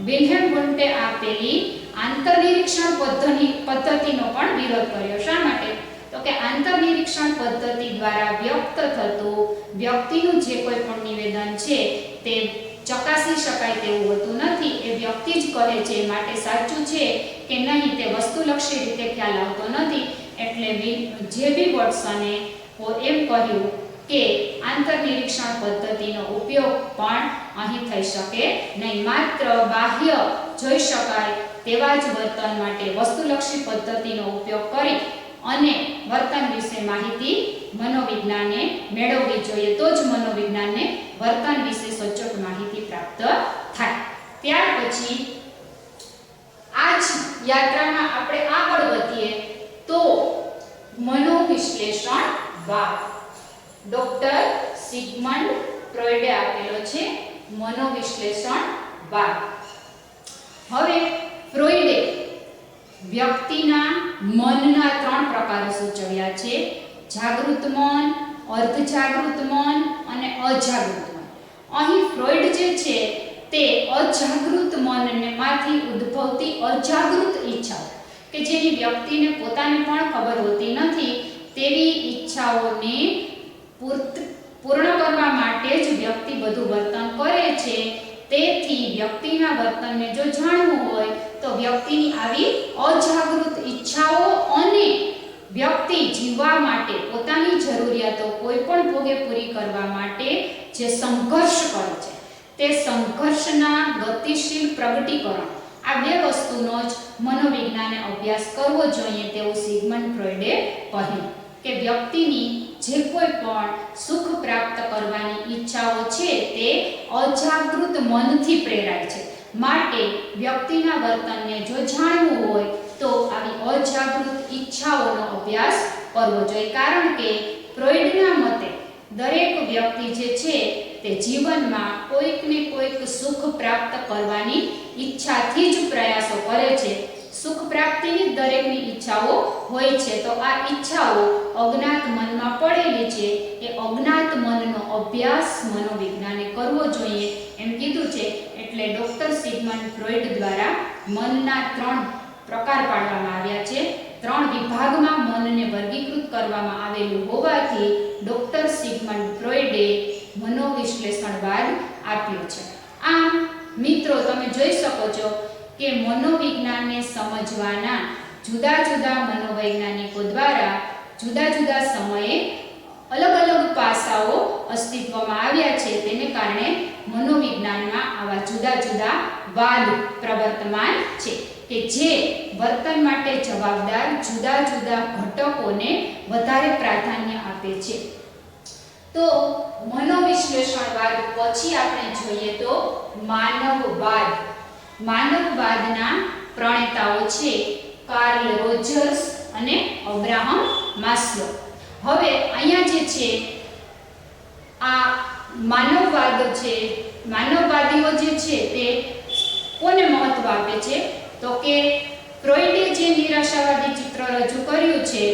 વિલ્હેમ વુન્ટે આપેલી આંતરનિરીક્ષણ પદ્ધતિનો પણ વિરોધ કર્યો. શા માટે? તો કે આંતરનિરીક્ષણ પદ્ધતિ દ્વારા વ્યક્ત થતું વ્યક્તિનું જે કોઈ પણ નિવેદન છે તે ચકાસી શકાય તેવું હોતું નથી. એ વ્યક્તિ જ કહે છે, માટે સાચું છે કે નહીં તે વસ્તુલક્ષી રીતે ખ્યાલ આવતો નથી. એટલે જે.બી. વોટસને એમ કહ્યું કે આંતરનિરીક્ષણ પદ્ધતિનો ઉપયોગ પણ અહીં થઈ શકે નહીં. માત્ર બાહ્ય જોઈ શકાય તેવા જ વર્તન માટે વસ્તુલક્ષી પદ્ધતિનો ઉપયોગ કરી અને વર્તન વિશે માહિતી મનોવિજ્ઞાને મેળવવી જોઈએ. તો જ મનોવિજ્ઞાનને વર્તન વિશે સચોટ માહિતી પ્રાપ્ત થાય. ત્યાર પછી આ જ યાત્રામાં આપણે આગળ વધીએ તો મનોવિશ્લેષણવાદ ડોક્ટર સિગમન્ડ ફ્રોઈડે આપેલો છે મનોવિશ્લેષણવાદ. હવે ફ્રોઈડે વ્યક્તિના મનના 3 પ્રકારો સૂચવ્યા છે: જાગૃત મન, અર્ધજાગૃત મન અને અજાગૃત મન. અહીં ફ્રોઈડ જે છે તે અજાગૃત મનમાંથી ઉદ્ભવતી અજાગૃત ઈચ્છાઓ કે જેની વ્યક્તિને પોતાને પણ ખબર હોતી નથી તેવી ઈચ્છાઓને પૂર્ણ કરવા માટે જ વ્યક્તિ બધું વર્તન કરે છે. તેથી વ્યક્તિના વર્તનને જો જાણવું હોય તો વ્યક્તિની આવી અજાગૃત ઈચ્છાઓ અને વ્યક્તિ જીવવા માટે પોતાની જરૂરિયાતો કોઈ પણ ભોગે પૂરી કરવા માટે જે સંઘર્ષ કરે છે તે સંઘર્ષના ગતિશીલ પ્રગટીકરણ, આ 2 વસ્તુનો જ મનોવિજ્ઞાને અભ્યાસ કરવો જોઈએ તેવું સિગમન્ડ ફ્રોઈડે કહ્યું કે વ્યક્તિની જે કોઈ પણ સુખ પ્રાપ્ત કરવાની ઈચ્છાઓ છે તે અજાગૃત મનથી પ્રેરાય છે. માટે વ્યક્તિના વર્તનને જો જાણવું હોય તો આવી અજાગૃત ઈચ્છાઓનો અભ્યાસ કરવો જોઈએ. કારણ કે ફ્રોઈડના મતે દરેક વ્યક્તિ જે છે તે જીવનમાં કોઈક ને કોઈક સુખ પ્રાપ્ત કરવાની ઈચ્છાથી જ પ્રયાસો કરે છે. સુખ પ્રાપ્તિની દરેકની ઈચ્છાઓ હોય છે. તો આ ઈચ્છાઓ અજ્ઞાત મનમાં પડેલી છે. એ અજ્ઞાત મનનો અભ્યાસ મનોવિજ્ઞાને કરવો જોઈએ એમ કીધું છે. એટલે ડોક્ટર સિગમન્ડ ફ્રોઈડ દ્વારા મનના 3 પ્રકાર પાડવામાં આવ્યા છે. 3 વિભાગમાં મનને વર્ગીકૃત કરવામાં આવેલું હોવાથી ડોક્ટર સિગમન્ડ ફ્રોઈડે મનોવિશ્લેષણવાદ આપ્યો છે. આમ મિત્રો તમે જોઈ શકો છો કે મનોવિજ્ઞાનને સમજવાના જુદા જુદા મનોવૈજ્ઞાનિકો દ્વારા જુદા જુદા સમયે અલગ અલગ પાસાઓ અસ્તિત્વમાં આવ્યા છે. તેને કારણે મનોવિજ્ઞાનમાં આવા જુદા જુદા વાદ પ્રવર્તમાન છે કે જે વર્તન માટે જવાબદાર જુદા જુદા ઘટકોને વધારે પ્રાધાન્ય આપે છે. તો મનોવિશ્લેષણવાદ પછી આપણે જોઈએ તો માનવવાદ. માનવવાદના પ્રણેતાઓ છે કાર્લ રોજર્સ અને અબ્રાહમ માસ્લો. હવે અહીંયા જે છે આ માનવવાદ છે, માનવવાદીઓ જે છે તે કોને મહત્વ આપે છે? તો કે ફ્રોઈડે જે નિરાશાવાદી ચિત્ર રજૂ કર્યું છે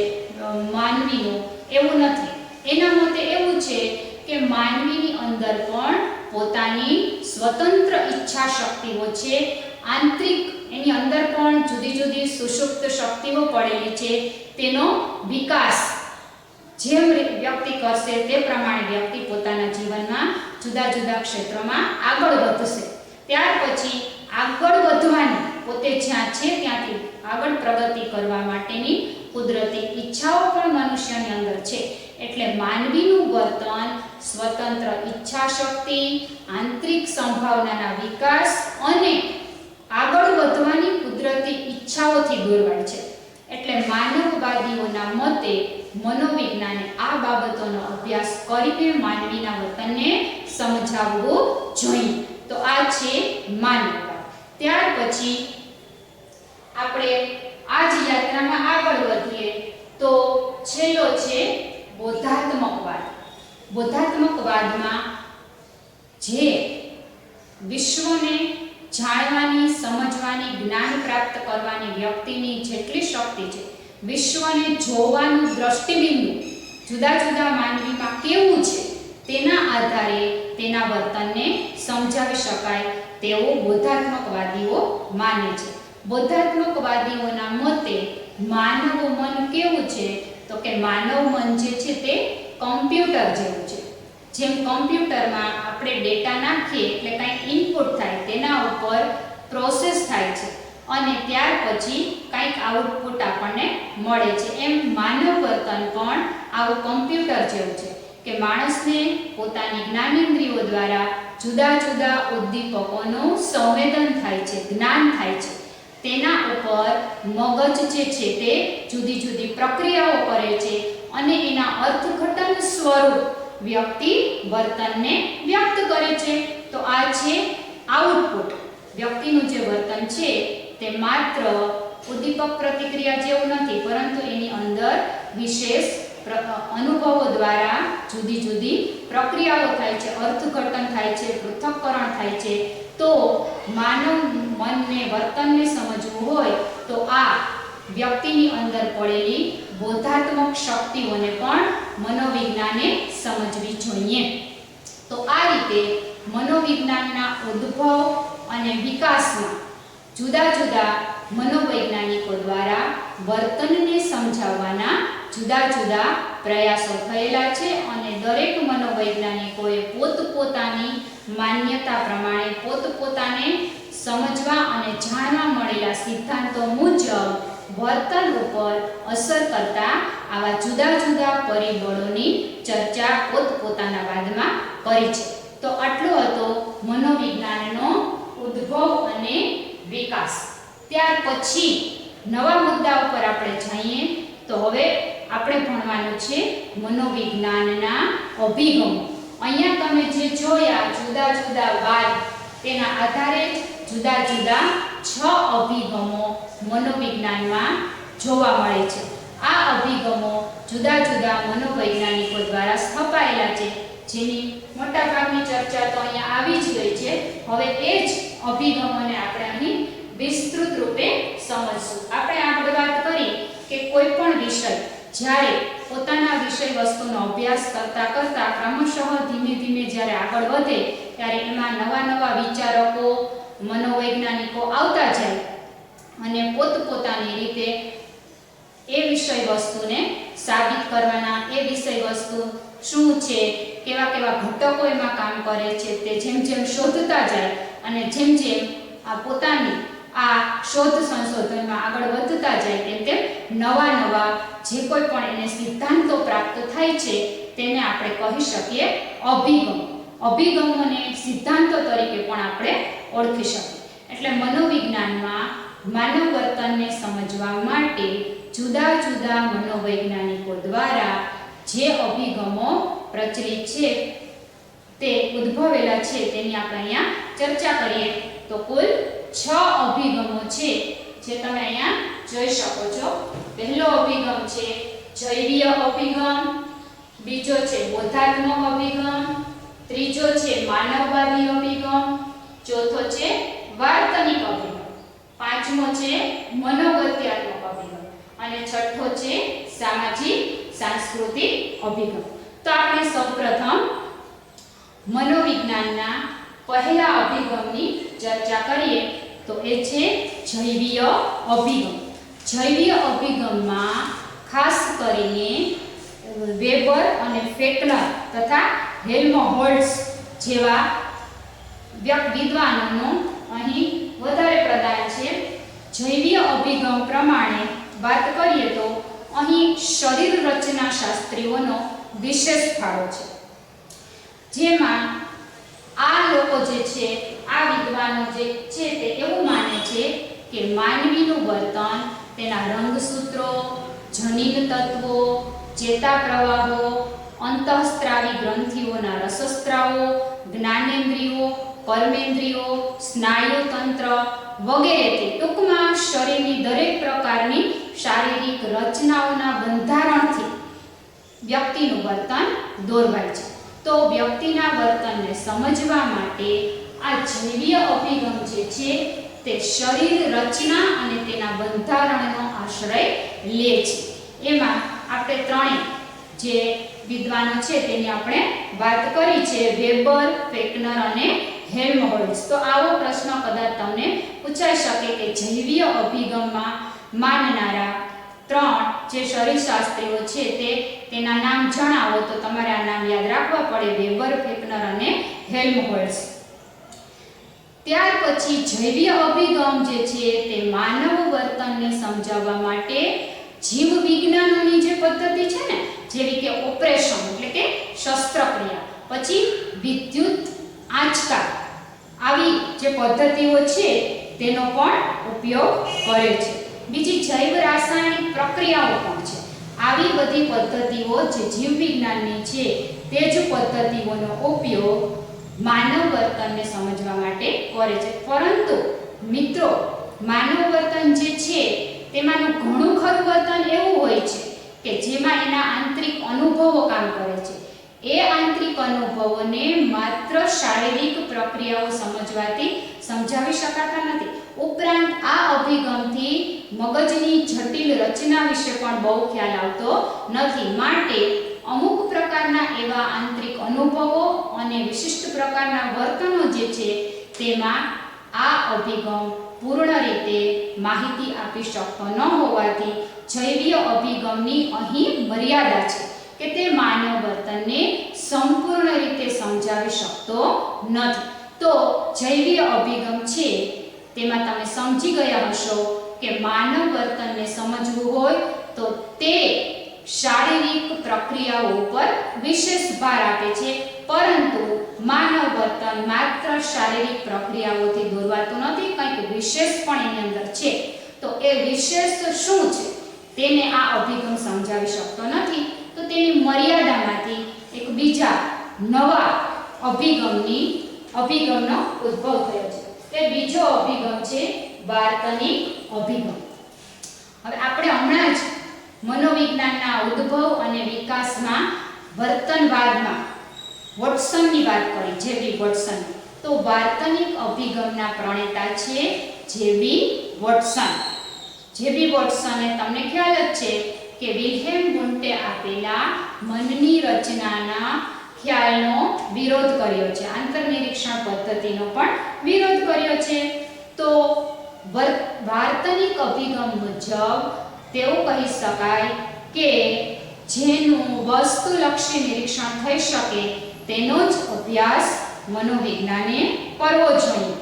માનવીનું, એવું નથી. એના મતે એવું છે કે માનવીની અંદર પણ પોતાની સ્વતંત્ર ઈચ્છા શક્તિઓ છે, આંતરિક એની અંદર પણ જુદી જુદી સુષુપ્ત શક્તિઓ પડેલી છે. તેનો વિકાસ જેમ વ્યક્તિ કરશે તે પ્રમાણે વ્યક્તિ પોતાના જીવનમાં જુદા જુદા ક્ષેત્રોમાં આગળ વધશે. ત્યાર પછી આગળ વધવાની, પોતે જ્યાં છે ત્યાંથી આગળ પ્રગતિ કરવા માટેની કુદરતી ઈચ્છાઓ પણ મનુષ્યની અંદર છે. એટલે માનવીનું વર્તન સ્વતંત્ર ઈચ્છા શક્તિ, આંતરિક સંભાવનાના વિકાસ અને આગળ વધવાની કુદરતી ઈચ્છાઓથી દોરવાય છે. એટલે માનવવાદીઓના મતે મનોવિજ્ઞાને આ બાબતોનો અભ્યાસ કરીને માનવીના વર્તનને સમજાવવું જોઈએ. તો આ છે માનવવાદ. ત્યાર પછી આપણે આ જ યાત્રામાં આગળ વધીએ તો છેલ્લો છે બોધાત્મકવાદ. બોધાત્મકવાદમાં જે વિશ્વને જાણવાની, સમજવાની, જ્ઞાન પ્રાપ્ત કરવાની વ્યક્તિની જેટલી શક્તિ છે, વિશ્વને જોવાનું દ્રષ્ટિબિંદુ જુદા જુદા માનવીમાં કેવું છે તેના આધારે તેના વર્તનને સમજાવી શકાય તેવું બોધાત્મકવાદીઓ માને છે. બોધાત્મકવાદીઓના મતે માનવ મન કેવું છે? તો કે માનવ મન જે છે તે કમ્પ્યુટર જેવું છે. જેમ કમ્પ્યુટરમાં આપણે ડેટા નાખીએ એટલે કંઈ ઇનપુટ થાય, તેના ઉપર પ્રોસેસ થાય છે અને ત્યાર પછી કંઈક આઉટપુટ આપણને મળે છે. એમ માનવ વર્તન પણ આવું કમ્પ્યુટર જેવું છે કે માણસને પોતાની જ્ઞાનેન્દ્રિયો દ્વારા જુદા જુદા ઉદ્દીપકોનું સંવેદન થાય છે, જ્ઞાન થાય છે. તેના ઉપર મગજ જે છે તે જુદી જુદી પ્રક્રિયાઓ કરે છે અને એના અર્થઘટન સ્વરૂપ વ્યક્તિ વર્તનને વ્યક્ત કરે છે. તો આ છે આઉટપુટ. વ્યક્તિનું જે વર્તન છે તે માત્ર ઉદ્દીપક પ્રતિક્રિયા જેવું નથી, પરંતુ એની અંદર વિશેષ અનુભવો દ્વારા જુદી જુદી પ્રક્રિયાઓ થાય છે, અર્થઘટન થાય છે, પૃથક્કરણ થાય છે. તો માનવ મનને, વર્તનને સમજવું હોય તો આ વ્યક્તિની અંદર પડેલી બોધાત્મક શક્તિઓને પણ મનોવિજ્ઞાને સમજવી જોઈએ. તો આ રીતે મનોવિજ્ઞાનના ઉદ્ભવ અને વિકાસમાં જુદા જુદા મનોવૈજ્ઞાનિકો દ્વારા વર્તનને સમજાવવાના જુદા જુદા પ્રયાસો થયેલા છે અને દરેક મનોવૈજ્ઞાનિકોએ પોતપોતાની માન્યતા પ્રમાણે પોતપોતાને સમજવા અને જાણવા મળેલા સિદ્ધાંતો મુજબ વર્તન ઉપર અસર કરતા આવા જુદા જુદા પરિબળોની ચર્ચા પોતપોતાના વાદમાં કરી છે. તો આટલો હતો મનોવિજ્ઞાનનો ઉદ્ભવ અને વિકાસ. ત્યાર પછી નવા મુદ્દા ઉપર આપણે જઈએ તો હવે આપણે ભણવાનું છે મનોવિજ્ઞાનના અભિગમો. અહીંયા તમે જે જોયા જુદા જુદા વાદ, તેના આધારે જુદા જુદા 6 અભિગમો મનોવિજ્ઞાનમાં જોવા મળે છે. આ અભિગમો જુદા જુદા મનોવૈજ્ઞાનિકો દ્વારા સ્થપાયેલા છે, જેની મોટાભાગની ચર્ચા તો અહીંયા આવી જ ગઈ છે. હવે એ જ અભિગમોને આપણે અહીં વિસ્તૃત રૂપે સમજશું. આપણે આગળ વાત કરી કે કોઈ પણ વિષય જ્યારે પોતાના વિષય વસ્તુનો અભ્યાસ કરતા કરતા ક્રમશઃ ધીમે ધીમે જ્યારે આગળ વધે ત્યારે એમાં નવા નવા વિચારકો, મનોવૈજ્ઞાનિકો આવતા જાય અને પોતપોતાની રીતે એ વિષય વસ્તુને સાબિત કરવાના, એ વિષય વસ્તુ શું છે, કેવા કેવા ઘટકો એમાં કામ કરે છે, તે જેમ જેમ શોધતા જાય અને જેમ જેમ આ પોતાની આ શોધ સંશોધનમાં આગળ વધતા જાય તેમ તેમ નવા નવા જે કોઈ પણ એને સિદ્ધાંતો પ્રાપ્ત થાય છે તેને આપણે કહી શકીએ અભિગમ. અભિગમોને સિદ્ધાંતો તરીકે પણ આપણે ઓળખી શકીએ. એટલે મનોવિજ્ઞાનમાં માનવ વર્તનને સમજવા માટે જુદા જુદા મનોવૈજ્ઞાનિકો દ્વારા જે અભિગમો પ્રચલિત છે, તે ઉદ્ભવેલા છે, તેની આપણે અહીંયા ચર્ચા કરીએ તો કુલ 6 અભિગમો છે જે તમે અહીંયા જોઈ શકો છો. પહેલો અભિગમ છે જૈવીય અભિગમ, બીજો છે બોધાત્મક અભિગમ, ત્રીજો છે માનવવાદી અભિગમ, ચોથો છે વાર્તનિક અભિગમ, પાંચમો છે મનોગત્યાત્મક અભિગમ અને છઠ્ઠો છે સામાજિક સાંસ્કૃતિક અભિગમ. તો આપણે સૌપ્રથમ મનોવિજ્ઞાનના પહેલા અભિગમની ચર્ચા કરીએ તો એ છે જૈવીય અભિગમ. જૈવીય અભિગમમાં ખાસ કરીને વેબર અને ફેકનર તથા હેલ્મહોલ્ટ્ઝ જેવા વિદ્વાનોનો અહીં વધારે પ્રદાન છે. જૈવીય અભિગમ પ્રમાણે વાત કરીએ તો અહીં શરીર રચના શાસ્ત્રીઓનો વિશેષ ફાળો છે, જેમાં આ લોકો જે છે, આ વિદ્વાનો જે છે તે એવું માને છે કે માનવીનું વર્તન તેના રંગસૂત્રો, જનીન તત્વો, ચેતા પ્રવાહો, અંતઃસ્ત્રાવી ગ્રંથિઓના રસસ્ત્રાવો, જ્ઞાનેન્દ્રિયો, કર્મેન્દ્રિયો, સ્નાયુતંત્ર વગેરેથી, ટૂંકમાં શરીરની દરેક પ્રકારની શારીરિક રચનાઓના બંધારણથી વ્યક્તિનું વર્તન દોરવાય છે. તો વ્યક્તિના વર્તનને સમજવા માટે આ જૈવીય અભિગમ જે છે તે શરીર રચના અને તેના બંધારણનો આશ્રય લે છે. એમાં આપણે ત્રણેય જે વિદ્વાનો છે તેની આપણે વાત કરી છે, વેબર, ફેકનર અને હેલ્મહોલ્ટ્ઝ. તો આવો પ્રશ્ન કદાચ તમને પૂછાઈ શકે કે જૈવીય અભિગમમાં માનનારા ત્રણ જે શરીરશાસ્ત્રીઓ છે તેના નામ જણાવો. તો તમારે આ નામ યાદ રાખવા પડે, વેબર, ફેકનર અને હેલ્મહોલ્ટ્ઝ. ત્યાર પછી જૈવીય અભિગમ જે છે તે માનવ વર્તનને સમજાવવા માટે જીવ વિજ્ઞાનોની જે પદ્ધતિ છે ને, જેવી કે ઓપરેશન એટલે કે શસ્ત્રક્રિયા, પછી વિદ્યુત આંચકા, આવી જે પદ્ધતિઓ છે તેનો પણ ઉપયોગ કરે છે. બીજી જૈવ રાસાયણિક પ્રક્રિયાઓ પણ છે. આવી બધી પદ્ધતિઓ જે જીવ વિજ્ઞાનની છે તે જ પદ્ધતિઓનો ઉપયોગ માનવ વર્તનને સમજવા માટે કરે છે. પરંતુ મિત્રો, માનવ વર્તન જે છે તેમાંનું ઘણું ખરું વર્તન એવું હોય છે કે જેમાં એના આંતરિક અનુભવો કામ કરે છે. એ આંતરિક અનુભવોને માત્ર શારીરિક પ્રક્રિયાઓ સમજવાથી સમજાવી શકાતા નથી. ઉપરાંત આ અભિગમથી મગજની જટિલ રચના વિશે પણ બહુ ખ્યાલ આવતો નથી. માટે અમુક પ્રકારના એવા આંતરિક અનુભવો અને વિશિષ્ટ પ્રકારના વર્તનો જે છે તેમાં આ અભિગમ પૂર્ણ રીતે માહિતી આપી શકતો ન હોવાથી જૈવીય અભિગમની અહીં મર્યાદા છે કે તે માનવ વર્તનને સંપૂર્ણ રીતે સમજાવી શકતો નથી. તો જૈવીય અભિગમ છે તેમાં તમે સમજી ગયા હશો કે માનવ વર્તનને સમજવું હોય તો તે શારીરિક પ્રક્રિયાઓ પર વિશેષ ભાર આપે છે. પરંતુ માનવ વર્તન માત્ર શારીરિક પ્રક્રિયાઓથી દોરવાતું નથી, કંઈક વિશેષ પણ એની અંદર છે. તો એ વિશેષ શું છે તેને આ અભિગમ સમજાવી શકતો નથી. તો તેની મર્યાદામાંથી એક બીજા નવા અભિગમનો ઉદ્ભવ થયો છે. તે બીજો અભિગમ છે વાર્તનિક અભિગમ. હવે આપણે હમણાં જ મનોવિજ્ઞાનના ઉદ્ભવ અને વિકાસમાં વર્તનવાદમાં વોટસનની વાત કરી, જેબી વોટસન. તો વાર્તનિક અભિગમના પ્રણેતા છે જેબી વોટસન. જેબી વોટસને તમને ખ્યાલ જ છે કે વિલ્હેમ વુન્ટે આપેલા મનની રચનાના ખ્યાલનો વિરોધ કર્યો છે, આંતરનિરીક્ષણ પદ્ધતિનો પણ વિરોધ કર્યો છે. તો વાર્તનિક અભિગમ મુજબ તેવું કહી શકાય કે જેનું વસ્તુલક્ષી નિરીક્ષણ થઈ શકે તેનો જ અભ્યાસ મનોવિજ્ઞાને કરવો જોઈએ.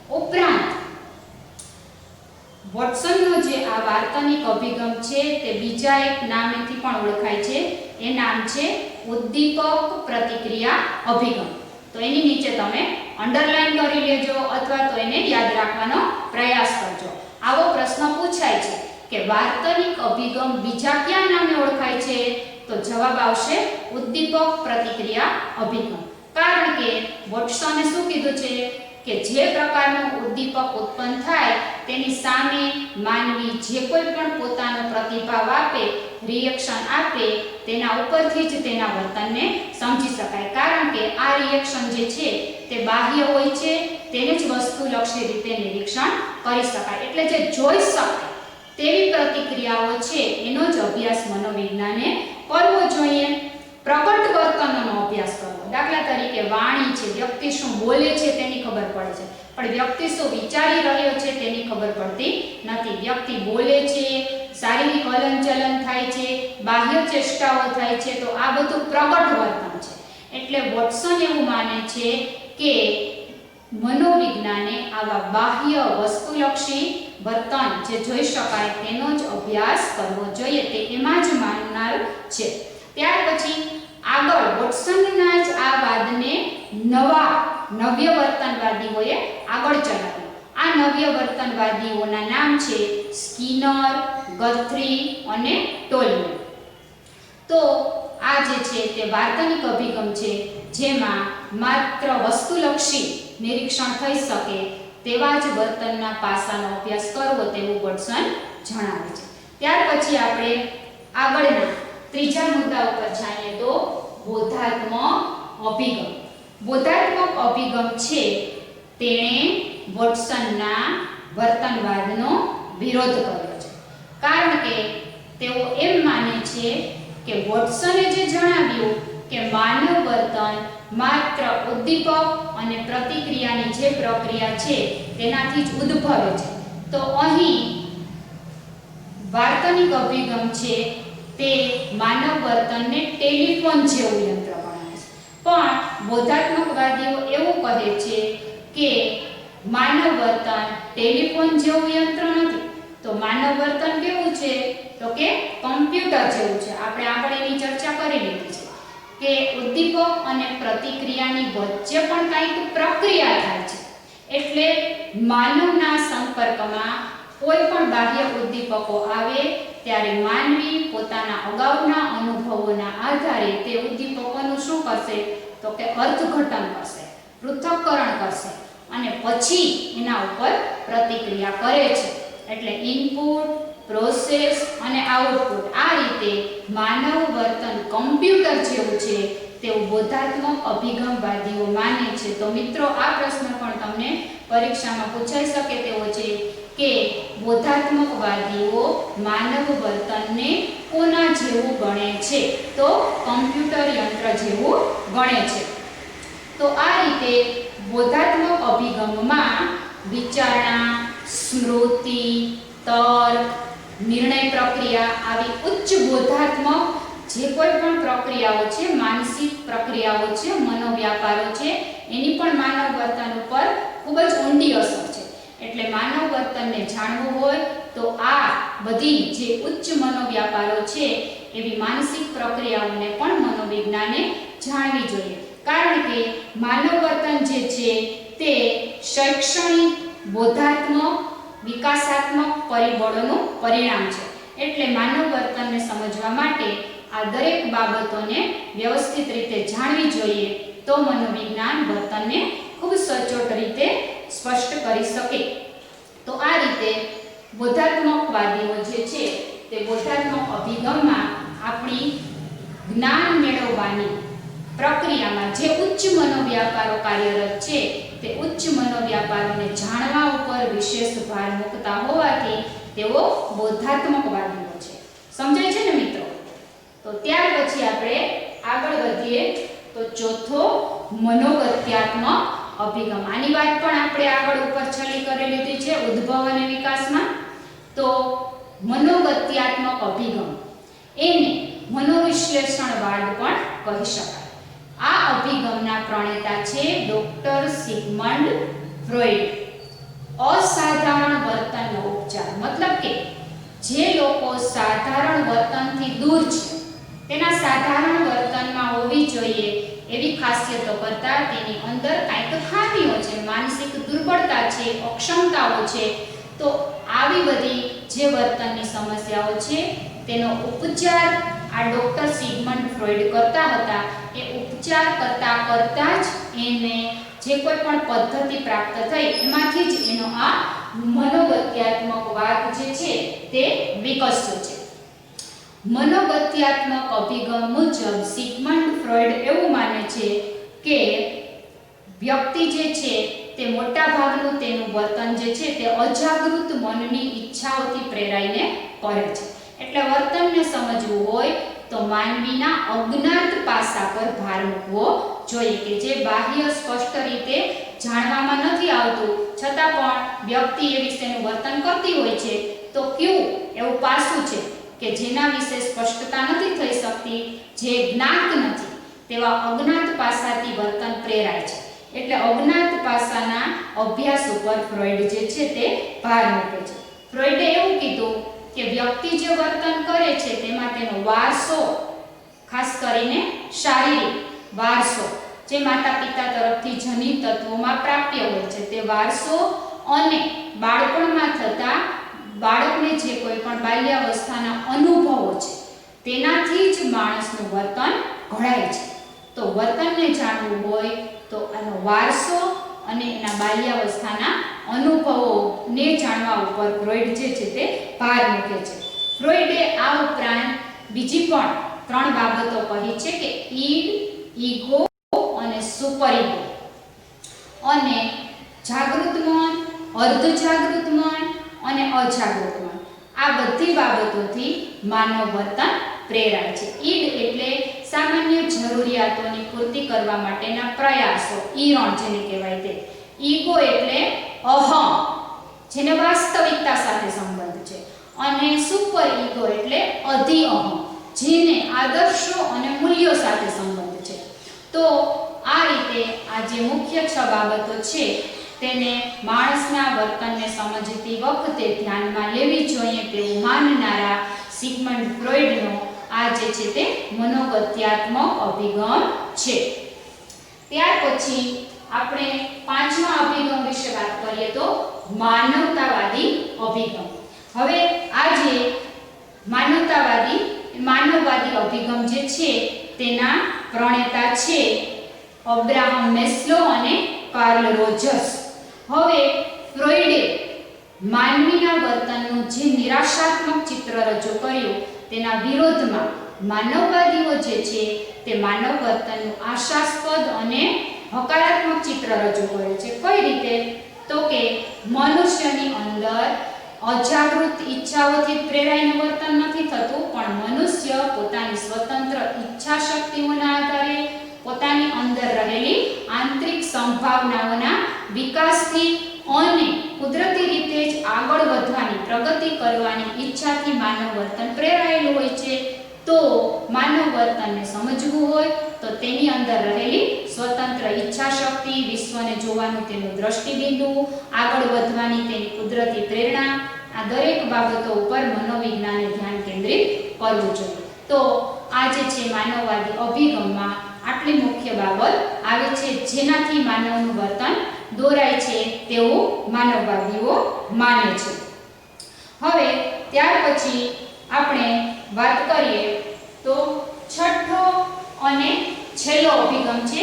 ઉપરાંત વોટસનનો જે આ વાર્તનિક અભિગમ છે તે બીજા એક નામથી પણ ઓળખાય છે. એ નામ છે ઉદ્દીપક પ્રતિક્રિયા અભિગમ. તો એની નીચે તમે અંડરલાઈન કરી લેજો અથવા તો એને યાદ રાખવાનો પ્રયાસ કરજો. આવો પ્રશ્ન પૂછાય છે કે વાર્તનિક અભિગમ બીજા કયા નામે ઓળખાય છે? તો જવાબ આવશે ઉદ્દીપક પ્રતિક્રિયા અભિગમ. કારણ કે વોટસને શું કીધું છે કે જે પ્રકારનું ઉદ્દીપક ઉત્પન્ન થાય તેની સામે માનવી જે કોઈ પણ પોતાનો પ્રતિભાવ આપે રિએક્શન આપે તેના ઉપરથી જ તેના વર્તનને સમજી શકાય, કારણ કે આ રિએક્શન જે છે તે બાહ્ય હોય છે, તેને જ વસ્તુલક્ષી રીતે નિરીક્ષણ કરી શકાય. એટલે જે જોઈ શકાય તેવી પ્રતિક્રિયાઓ છે એનો જ અભ્યાસ મનોવિજ્ઞાને કરવો જોઈએ. પ્રગટ વર્તનનો અભ્યાસ કરવો, દાખલા તરીકે વાણી છે, વ્યક્તિ શું બોલે છે તેની ખબર પડે છે, પણ વ્યક્તિ શું વિચારી રહ્યો છે તેની ખબર પડતી નથી. વ્યક્તિ બોલે છે, શારીરિક હલનચલન થાય છે, બાહ્ય ચેષ્ટાઓ થાય છે, તો આ બધું પ્રગટ વર્તન છે. એટલે વોટસન એવું માને છે કે મનોવિજ્ઞાને આવા બાહ્ય વસ્તુલક્ષી વર્તન જે જોઈ શકાય તેનો જ અભ્યાસ કરવો જોઈએ, તે એમાં જ માનનાર છે. ત્યાર પછી આગળ વોટસનના જ આ વાદને નવ્ય વર્તનવાદીઓએ આગળ ચલાવ્યો. આ નવ્ય વર્તનવાદીઓના નામ છે સ્કિનર, ગથ્રી અને ટોલમે. તો આ જે છે તે વાર્તનિક અભિગમ છે, જેમાં માત્ર વસ્તુલક્ષી નિરીક્ષણ થઈ શકે તેવા જ વર્તનના પાસાનો અભ્યાસ કરવો તેવું વોટસન જણાવે છે. ત્યાર પછી આપણે આગળના ત્રીજા મુદ્દા ઉપર જાણીએ તો બોધાત્મક અભિગમ. બોધાત્મક અભિગમ છે તેણે વોટસનના વર્તનવાદનો વિરોધ કર્યો છે, કારણ કે તેઓ એમ માને છે કે વોટસને જે જણાવ્યું કે માનવ વર્તન માત્ર ઉદ્દીપક અને પ્રતિક્રિયાની જે પ્રક્રિયા છે તેનાથી જ ઉદ્ભવે છે, તો અહીં વાર્તનિક અભિગમ છે તે માનવ વર્તનને ટેલિફોન જેવું યંત્ર ગણાવે છે. પણ બોધાત્મકવાદીઓ એવું કહે છે કે માનવ વર્તન ટેલિફોન જેવું યંત્ર નથી, તો માનવ વર્તન કેવું છે તો કે કમ્પ્યુટર જેવું છે. આપણે આગળ એની ચર્ચા કરી લીધી છે કે ઉદ્દીપક અને પ્રતિક્રિયાની વચ્ચે પણ કંઈક પ્રક્રિયા થાય છે. એટલે માનવના સંપર્કમાં કોઈ પણ બાહ્ય ઉદ્દીપકો આવે ત્યારે માનવી પોતાના અગાઉના અનુભવોના આધારે તે ઉદ્દીપકોનું શું કરશે તો કે અર્થઘટન કરશે, પૃથક્કરણ કરશે અને પછી એના ઉપર પ્રતિક્રિયા કરે છે. એટલે ઇનપુટ, પ્રોસેસ અને આઉટપુટ, આ રીતે માનવ વર્તન કમ્પ્યુટર જેવું છે તેવું બોધાત્મક અભિગમવાદીઓ માને છે. તો મિત્રો, આ પ્રશ્ન પણ તમને પરીક્ષામાં પૂછાઈ શકે તેવો છે કે બોધાત્મકવાદીઓ માનવ વર્તનને કોના જેવું ગણે છે તો કમ્પ્યુટર યંત્ર જેવું ગણે છે. તો આ રીતે બોધાત્મક અભિગમમાં વિચારણા, સ્મૃતિ, તર્ક, નિર્ણય પ્રક્રિયા આવી ઉચ્ચ બોધાત્મક જે કોઈ પણ પ્રક્રિયાઓ છે, માનસિક પ્રક્રિયાઓ છે, મનોવ્યાપારો છે, એની પણ માનવ વર્તન ઉપર ખૂબ જ ઊંડી અસર છે. એટલે માનવ વર્તનને જાણવું હોય તો આ બધી જે ઉચ્ચ મનોવ્યાપારો છે એવી માનસિક પ્રક્રિયાઓને પણ મનોવિજ્ઞાને જાણવી જોઈએ, કારણ કે માનવ વર્તન જે છે તે શૈક્ષણિક, બોધાત્મક, વિકાસાત્મક પરિબળોનું પરિણામ છે. એટલે માનવ વર્તનને સમજવા માટે આ દરેક બાબતોને વ્યવસ્થિત રીતે જાણવી જોઈએ, તો મનોવિજ્ઞાન વર્તનને ખૂબ સચોટ રીતે સ્પષ્ટ કરી શકે. તો આ રીતે બોધાત્મકવાદીઓ જે છે તે બોધાત્મક અભિગમમાં આપણી જ્ઞાન મેળવવાની પ્રક્રિયામાં જે ઉચ્ચ મનોવ્યાપારો કાર્યરત છે તે ઉચ્ચ મનોવ્યાપારોને જાણવા ઉપર વિશેષ ભાર મૂકતા હોવાથી તેઓ બોધાત્મકવાદીઓ છે. સમજાય છે ને મિત્રો? તો ત્યાર પછી આપણે આગળ વધીએ તો ચોથો મનોગત્યાત્મક અભિગમ. આની વાત પણ આપણે આગળ ઉપર છલી કરી લીધી છે ઉદ્ભવ અને વિકાસમાં. તો મનોગત્યાત્મક અભિગમ એને મનોવિશ્લેષણવાદ પણ કહી શકાય. આ અભિગમના પ્રણેતા છે ડોક્ટર સિગમન્ડ ફ્રોઈડ. અસાધારણ વર્તનનો ઉપચાર, મતલબ કે જે લોકો સાધારણ વર્તનથી દૂર છે, તેના સાધારણ વર્તનમાં હોવી જોઈએ એવી ખાસિયતો કરતા તેની અંદર કંઈક ખામીઓ છે, માનસિક દુર્બળતા છે, અક્ષમતાઓ છે. તો આવી બધી જે વર્તનની સમસ્યાઓ છે તેનો ઉપચાર આ ડોક્ટર સિગમન્ડ ફ્રોઈડ કરતા હતા. એ ઉપચાર કરતા જ એને જે કોઈ પણ પદ્ધતિ પ્રાપ્ત થઈ એમાંથી જ એનો આ મનોગત્યાત્મક વાદ જે છે તે વિકસ્યો છે. મનોગત્યાત્મક અભિગમ મુજબ સિગમન્ડ ફ્રોઈડ એવું માને છે કે વ્યક્તિ જે છે તે મોટા ભાગનું તેનું વર્તન જે છે તે અજાગૃત મનની ઈચ્છાઓથી પ્રેરાઈને કરે છે. એટલે વર્તનને સમજવું હોય તો માનવીના અજ્ઞાત પાસા પર ભાર મૂકવો જોઈએ કે જે બાહ્ય સ્પષ્ટ રીતે જાણવામાં નથી આવતું છતાં પણ વ્યક્તિ એ વિશેનું વર્તન કરતી હોય છે. તો કયું એવું પાસું છે કે જેના વિશે સ્પષ્ટતા નથી થઈ શકતી, જે જ્ઞાત નથી, તેવા અજ્ઞાત પાસાથી વર્તન પ્રેરાય છે. એટલે અજ્ઞાત પાસાના અભ્યાસ ઉપર ફ્રોઈડ જે છે તે ભાર મૂકે છે. ફ્રોઈડે એવું કીધું કે વ્યક્તિ જે વર્તન કરે છે તેમાં તેનો વારસો, ખાસ કરીને શારીરિક વારસો જે માતા પિતા તરફથી જનિત તત્વોમાં પ્રાપ્ય હોય છે તે વારસો અને બાળપણમાં થતા બાળકને જે કોઈ પણ બાલ્યાવસ્થાના અનુભવો છે તેનાથી જ માણસનું વર્તન ઘડાય છે. તો વર્તનને જાણવું હોય તો આનો વારસો અને એના બાલ્યાવસ્થાના અનુભવોને જાણવા ઉપર ફ્રોઈડ જે છે તે ભાર મૂકે છે. ફ્રોઈડે આ ઉપરાંત બીજી પણ 3 બાબતો કહી છે કે ઈડ, ઈગો અને સુપર ઈગો. અને જાગૃત મન, અર્ધ જાગૃત મન અને અજાગૃત મન, આ બધી બાબતોથી માનવ વર્તન પ્રેરાય છે. ઈડ એટલે સામાન્ય જરૂરિયાતોની પૂર્તિ કરવા માટેના પ્રયાસો, ઈરણ જેને કહેવાય તે. ઈગો એટલે અહમ, જેને વાસ્તવિકતા સાથે સંબંધ છે. અને સુપર ઈગો એટલે અધિ અહમ, જેને આદર્શો અને મૂલ્યો સાથે સંબંધ છે. તો આ રીતે આ જે મુખ્ય 6 બાબતો છે તેને માણસના વર્તનને સમજતી વખતે ધ્યાનમાં લેવી જોઈએ તેવું માનનારા સિગમન્ડ ફ્રોઈડનો આ જે છે તે મનોગત્યાત્મક અભિગમ છે. ત્યાર પછી આપણે 5મા અભિગમ વિશે વાત કરીએ તો માનવતાવાદી અભિગમ. હવે આ જે માનવવાદી અભિગમ જે છે તેના પ્રણેતા છે અબ્રાહમ મેસ્લો અને કાર્લ રોજર્સ. હવે ફ્રોઈડે માનવીના વર્તનનું જે નિરાશાત્મક ચિત્ર રજૂ કર્યું તેના વિરોધમાં માનવવાદીઓ જે છે તે માનવ વર્તનનું આશાસ્પદ અને હકારાત્મક ચિત્ર રજૂ કરે છે. કઈ રીતે? તો કે મનુષ્યની અંદર અજાગૃત ઈચ્છાઓથી પ્રેરાઈને વર્તન નથી થતું, પણ મનુષ્ય પોતાની સ્વતંત્ર ઈચ્છા શક્તિઓના આધારે પોતાની અંદર રહેલી આંતરિક સંભાવનાઓના વિકાસથી અને કુદરતી રીતે જ આગળ વધવાની, પ્રગતિ કરવાની ઈચ્છાથી માનવ વર્તન પ્રેરાયેલું હોય છે. તો માનવ વર્તનને સમજવું હોય તો તેની અંદર રહેલી સ્વતંત્ર ઈચ્છા શક્તિ, વિશ્વને જોવાનું તેનું દ્રષ્ટિબિંદુ, આગળ વધવાની તેની કુદરતી પ્રેરણા, આ દરેક બાબતો ઉપર મનોવિજ્ઞાને ધ્યાન કેન્દ્રિત કરવું જોઈએ. તો આ જે છે માનવવાદી અભિગમમાં આટલી મુખ્ય બાબત આવે છે જેનાથી માનવનું વર્તન દોરાય છે તેવું માનવવાદીઓ માને છે. હવે ત્યાર પછી આપણે વાત કરીએ તો છઠ્ઠો અને છેલ્લો અભિગમ છે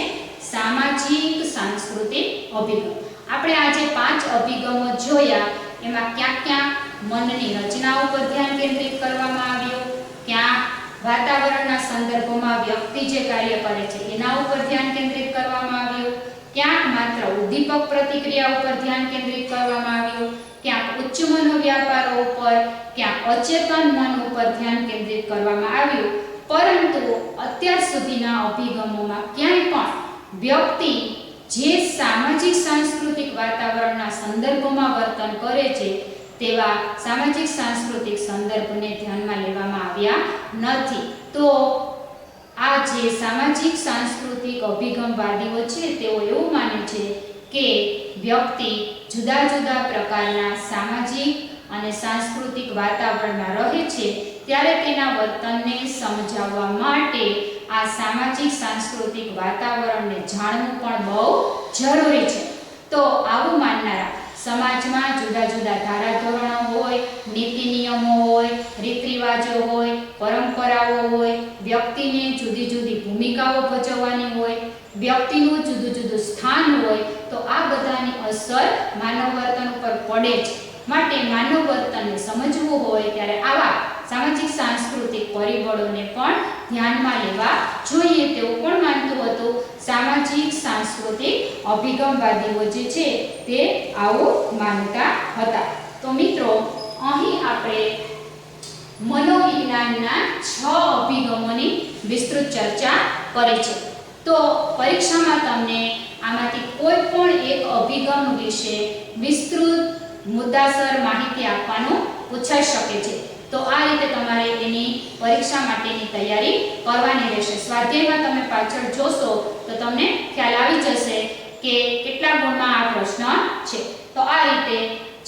સામાજિક સાંસ્કૃતિક અભિગમ. આપણે આજે 5 અભિગમો જોયા એમાં ક્યાં મનની રચના ઉપર ધ્યાન કેન્દ્રિત કરવામાં આવ્યું, ક્યાં વાતાવરણના સંદર્ભમાં વ્યક્તિ જે કાર્ય કરે છે એના ઉપર ધ્યાન કેન્દ્રિત કરવામાં આવ્યું, ક્યાંક માત્ર ઉદ્દીપક પ્રતિક્રિયા ઉપર ધ્યાન કેન્દ્રિત કરવામાં આવ્યું, ક્યાંક ઉચ્ચ મનોવ્યાપારો ઉપર, ક્યાંક અચેતન મન ઉપર ધ્યાન કેન્દ્રિત કરવામાં આવ્યું. પરંતુ અત્યાર સુધીના અભિગમોમાં ક્યાંય પણ વ્યક્તિ જે સામાજિક સાંસ્કૃતિક વાતાવરણના સંદર્ભમાં વર્તન કરે છે તેવા સામાજિક સાંસ્કૃતિક સંદર્ભને ધ્યાનમાં લેવામાં આવ્યા નથી. તો આ જે સામાજિક સાંસ્કૃતિક અભિગમવાદીઓ છે તેઓ એવું માને છે કે વ્યક્તિ જુદા જુદા પ્રકારના સામાજિક અને સાંસ્કૃતિક વાતાવરણમાં રહે છે ત્યારે તેના વર્તનને સમજાવવા માટે આ સામાજિક સાંસ્કૃતિક વાતાવરણને જાણવું પણ બહુ જરૂરી છે. તો આવું માનનારા સમાજમાં જુદા જુદા ધારાધોરણો હોય, નીતિ નિયમો હોય, રીત રિવાજો હોય, પરંપરાઓ હોય, વ્યક્તિને જુદી જુદી ભૂમિકાઓ ભજવવાની હોય, વ્યક્તિનું જુદું જુદું સ્થાન હોય, તો આ બધાની અસર માનવ વર્તન ઉપર પડે છે. માટે માનવ વર્તનને સમજવું હોય ત્યારે આવા સામાજિક સાંસ્કૃતિક પરિબળોને પણ ધ્યાનમાં લેવા જોઈએ તેવું કોણ માનતું હતું? સામાજિક સાંસ્કૃતિક અભિગમવાદીઓ જે છે તે આવું માનતા હતા. તો મિત્રો અહીં આપણે મનોવિજ્ઞાનના 6 અભિગમોની વિસ્તૃત ચર્ચા કરી છે. તો પરીક્ષામાં તમને આમાંથી કોઈ પણ એક અભિગમ વિશે વિસ્તૃત મુદ્દાસર માહિતી આપવાનું પૂછાઈ શકે છે. તો આ રીતે તમારે એની પરીક્ષા માટેની તૈયારી કરવાની રહેશે. સ્વાધ્યાયમાં તમે પાછળ જોશો તો તમને ખ્યાલ આવી જશે કે કેટલા ગુણમાં આ પ્રશ્ન છે. તો આ રીતે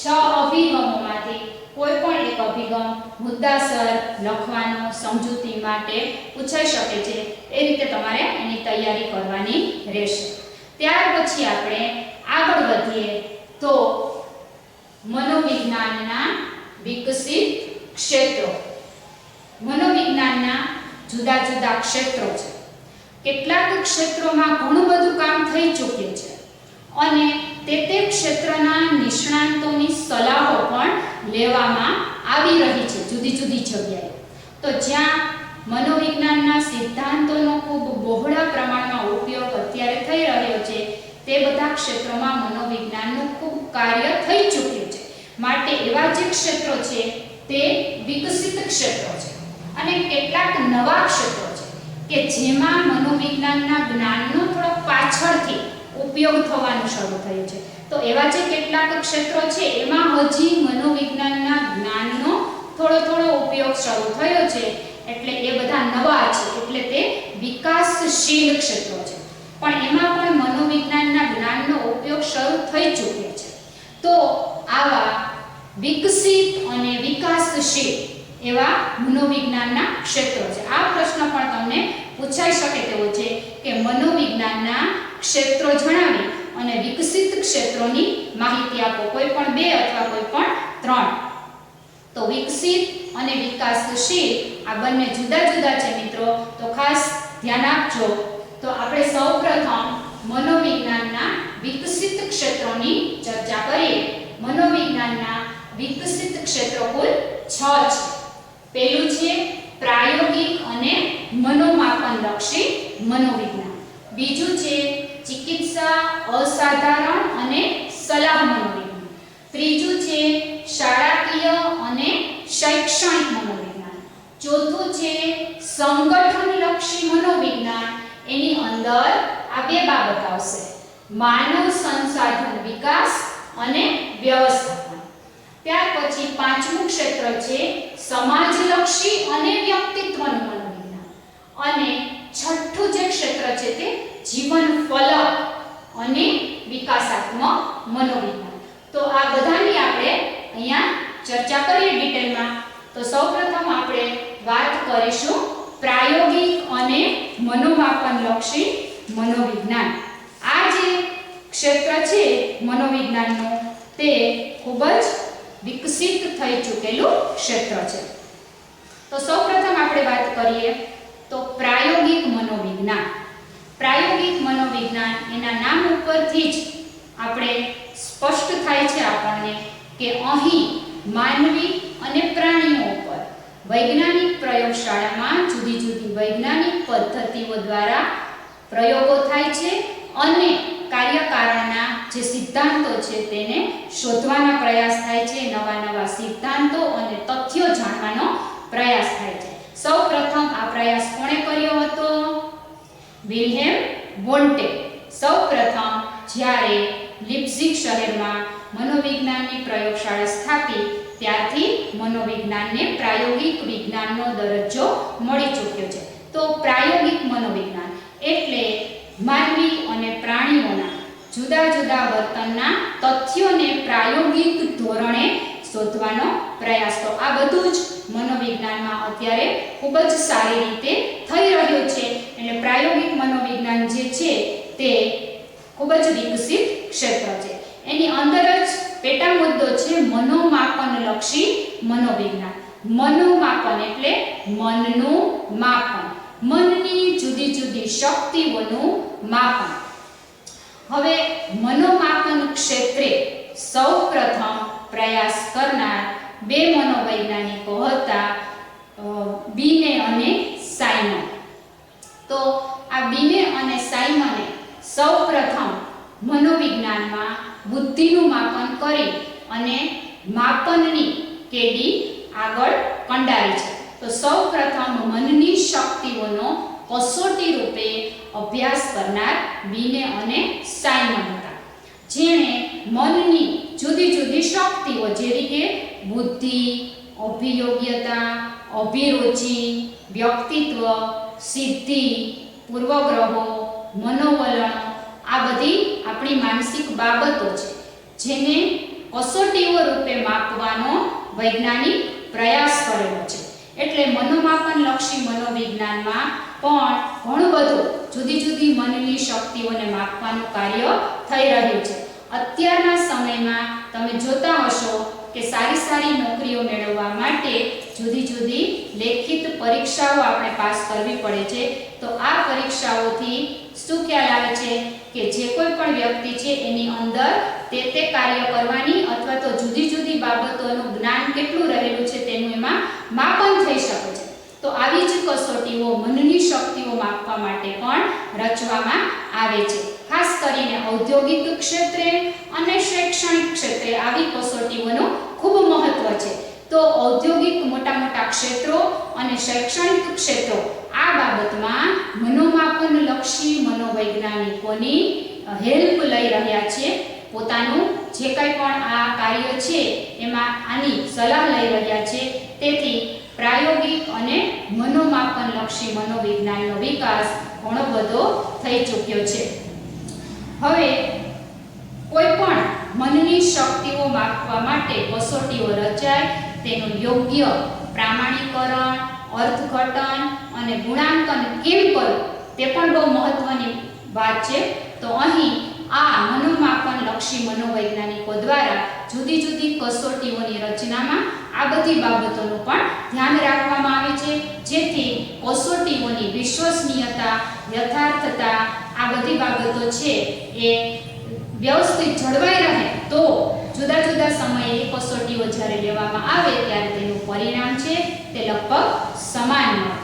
6 અભિગમોમાંથી કોઈ પણ એક અભિગમ મુદ્દાસર લખવાનો સમજૂતી માટે પૂછાઈ શકે છે. એ રીતે તમારે એની તૈયારી કરવાની રહેશે. ત્યાર પછી આપણે આગળ વધીએ તો મનોવિજ્ઞાનના વિકસિત ક્ષેત્રો. મનોવિજ્ઞાનના જુદા જુદા ક્ષેત્રો છે. કેટલાક ક્ષેત્રોમાં ઘણું બધું કામ થઈ ચૂક્યું છે અને તે ક્ષેત્રના નિષ્ણાતોની સલાહો પણ લેવામાં આવી રહી છે જુદી જુદી જગ્યાએ. તો જ્યાં મનોવિજ્ઞાનના સિદ્ધાંતોનો ખૂબ બહોળા પ્રમાણમાં ઉપયોગ અત્યારે થઈ રહ્યો છે તે બધા ક્ષેત્રોમાં મનોવિજ્ઞાનનું ખૂબ કાર્ય થઈ ચૂક્યું છે. માટે એવા જે ક્ષેત્રો છે તે વિકસિત ક્ષેત્રો છે અને કેટલાક નવા ક્ષેત્રો છે કે જેમાં મનોવિજ્ઞાનના જ્ઞાનનો થોડો પાછળથી ઉપયોગ થવાનું શરૂ થયું છે. તો એવા જે કેટલાક ક્ષેત્રો છે એમાં હજી મનોવિજ્ઞાનના જ્ઞાનનો થોડો ઉપયોગ શરૂ થયો છે એટલે એ બધા નવા છે એટલે તે વિકાસશીલ ક્ષેત્રો છે. પણ એમાં પણ મનોવિજ્ઞાનના જ્ઞાનનો ઉપયોગ શરૂ થઈ ચૂક્યો છે. તો આવા વિકસિત અને વિકાસશીલ એવા મનોવિજ્ઞાનના ક્ષેત્રો છે. આ પ્રશ્ન પણ તમને પૂછાઈ શકે તેવો છે કે મનોવિજ્ઞાનના ક્ષેત્રો જણાવી અને વિકસિત ક્ષેત્રોની માહિતી આપો. કોઈ પણ 2 અથવા કોઈ પણ 3. તો વિકસિત અને વિકાસશીલ આ બંને જુદા જુદા છે મિત્રો. તો ખાસ ધ્યાન આપજો. તો આપણે સૌપ્રથમ મનોવિજ્ઞાનના વિકસિત ક્ષેત્રોની ચર્ચા કરીએ. મનોવિજ્ઞાનના વિકસિત ક્ષેત્રો કુલ 6 છે. પહેલું છે પ્રાયોગિક અને મનોમાપનલક્ષી મનોવિજ્ઞાન. બીજું છે ચિકિત્સા, અસાધારણ અને સલાહ મનોવિજ્ઞાન. ત્રીજું છે શાળાકીય અને શૈક્ષણિક મનોવિજ્ઞાન. ચોથું છે સંગઠનલક્ષી મનોવિજ્ઞાન. એની અંદર આ 2 બાબત આવશે: માનવ સંસાધન વિકાસ અને વ્યવસ્થાપન. ત્યાર પછી 5મું ક્ષેત્ર છે સમાજલક્ષી અને વ્યક્તિત્વનું મનોવિજ્ઞાન. અને 6થું જે ક્ષેત્ર છે તે જીવન ફલક અને વિકાસાત્મક મનોવિજ્ઞાન. તો આ બધાની આપણે અહીંયા ચર્ચા કરીએ ડિટેલમાં. તો સૌપ્રથમ આપણે વાત કરીશું પ્રાયોગિક અને મનોમાપનલક્ષી મનોવિજ્ઞાન. આ જે ક્ષેત્ર છે મનોવિજ્ઞાનનું તે ખૂબ જ વિકસિત થઈ ચૂકેલું ક્ષેત્ર છે. તો સૌપ્રથમ આપણે વાત કરીએ તો પ્રાયોગિક મનોવિજ્ઞાન. પ્રાયોગિક મનોવિજ્ઞાન એના નામ ઉપરથી જ આપણે સ્પષ્ટ થાય છે આપણને કે અહીં માનવી અને પ્રાણીઓ ઉપર વૈજ્ઞાનિક પ્રયોગશાળામાં જુદી જુદી વૈજ્ઞાનિક પદ્ધતિઓ દ્વારા પ્રયોગો થાય છે અને કાર્યકારણના જે સિદ્ધાંતો છે તેને શોધવાના પ્રયાસ થાય છે. નવા સિદ્ધાંતો અને તથ્યો જાણવાનો પ્રયાસ થાય છે. સૌપ્રથમ આ પ્રયાસ કોણે કર્યો હતો? વિલ્હેમ વોન્ટે. સૌપ્રથમ જ્યારે લિપ્ઝિગ શહેરમાં મનોવિજ્ઞાનની પ્રયોગશાળા સ્થાપી ત્યારથી મનોવિજ્ઞાનને પ્રાયોગિક વિજ્ઞાનનો દરજ્જો મળી ચૂક્યો છે. તો પ્રાયોગિક મનોવિજ્ઞાન એટલે માનવી અને પ્રાણીઓના જુદા જુદા વર્તનના તથ્યોને પ્રાયોગિક ધોરણે શોધવાનો પ્રયાસ. તો આ બધું જ મનોવિજ્ઞાનમાં અત્યારે ખૂબ જ સારી રીતે થઈ રહ્યું છે. એટલે પ્રાયોગિક મનોવિજ્ઞાન જે છે તે ખૂબ જ વિકસિત ક્ષેત્ર છે. એની અંદર જ પેટા મુદ્દો છે મનોમાપનલક્ષી મનોવિજ્ઞાન. મનોમાપન એટલે મનનું માપન, મનની જુદી જુદી શક્તિઓનું માપન. હવે મનોમાપન ક્ષેત્રે સૌપ્રથમ પ્રયાસ કરનાર 2 મનોવૈજ્ઞાનિકો હતા બીને અને સાયમન. તો આ બીને અને સાયમને સૌપ્રથમ મનોવિજ્ઞાનમાં બુદ્ધિનું માપન કરી અને માપનની કેડી આગળ કંડારી છે. તો સૌપ્રથમ મનની શક્તિઓનો કસોટી રૂપે અભ્યાસ કરનાર બીને અને સાયમન હતા, જેણે મનની જુદી જુદી શક્તિઓ જેવી કે બુદ્ધિ, અભિયોગ્યતા, અભિરુચિ, વ્યક્તિત્વ, સિદ્ધિ, પૂર્વગ્રહો, મનોવલણ, આ બધી આપણી માનસિક બાબતો છે જેને કસોટીઓ રૂપે માપવાનો વૈજ્ઞાનિક પ્રયાસ કરેલો છે. એટલે મનોમાપન લક્ષી મનોવિજ્ઞાનમાં પણ ઘણું બધું જુદી જુદી મનની શક્તિઓને માપવાનું કાર્ય થઈ રહ્યું છે. અત્યારના સમયમાં તમે જોતા હશો કે સારી સારી નોકરીઓ મેળવવા માટે જુદી જુદી લેખિત પરીક્ષાઓ આપણે પાસ કરવી પડે છે. તો આ પરીક્ષાઓથી શું ખ્યાલ આવે છે કે જે કોઈ પણ વ્યક્તિ છે એની અંદર તે કાર્ય કરવાની અથવા તો જુદી જુદી બાબતોનું જ્ઞાન કેટલું રહેલું છે તેનું એમાં માપન થઈ શકે છે. તો આવી જ કસોટીઓ મનની શક્તિઓ માપવા માટે પણ રચવામાં આવે છે. ખાસ કરીને ઔદ્યોગિક ક્ષેત્રે અને શૈક્ષણિક ક્ષેત્રે આવી કસોટીઓનું ખૂબ મહત્વ છે. તો ઔદ્યોગિક મોટા મોટા ક્ષેત્રો અને શૈક્ષણિક ક્ષેત્રો આ બાબતમાં મનોમાપન લક્ષી મનોવૈજ્ઞાનિકોની હેલ્પ લઈ રહ્યા છે. પોતાનું જે કંઈ પણ આ કાર્ય છે એમાં આની સલાહ લઈ રહ્યા છે. તેથી પ્રાયોગિક અને મનોમાપન લક્ષી મનોવિજ્ઞાનનો વિકાસ ઘણો બધો થઈ ચૂક્યો છે. હવે કોઈ પણ મનની શક્તિઓ માપવા માટે કસોટીઓ રચાય, તેનું યોગ્ય પ્રામાણિકરણ, અર્થઘટન અને ગુણાંકન કેમ કરવું તે પણ બહુ મહત્વની વાત છે. તો અહીં આ મનોમાપન લક્ષી મનોવૈજ્ઞાનિકો દ્વારા જુદી જુદી કસોટીઓની રચનામાં આ બધી બાબતોનું પણ ધ્યાન રાખવામાં આવે છે, જેથી કસોટીઓની વિશ્વસનીયતા, યથાર્થતા, આ બધી બાબતો છે એ વ્યવસ્થિત જળવાઈ રહે. તો જુદા જુદા સમયે કસોટીઓ જ્યારે લેવામાં આવે ત્યારે તેનું પરિણામ છે તે લગભગ સમાન મળે.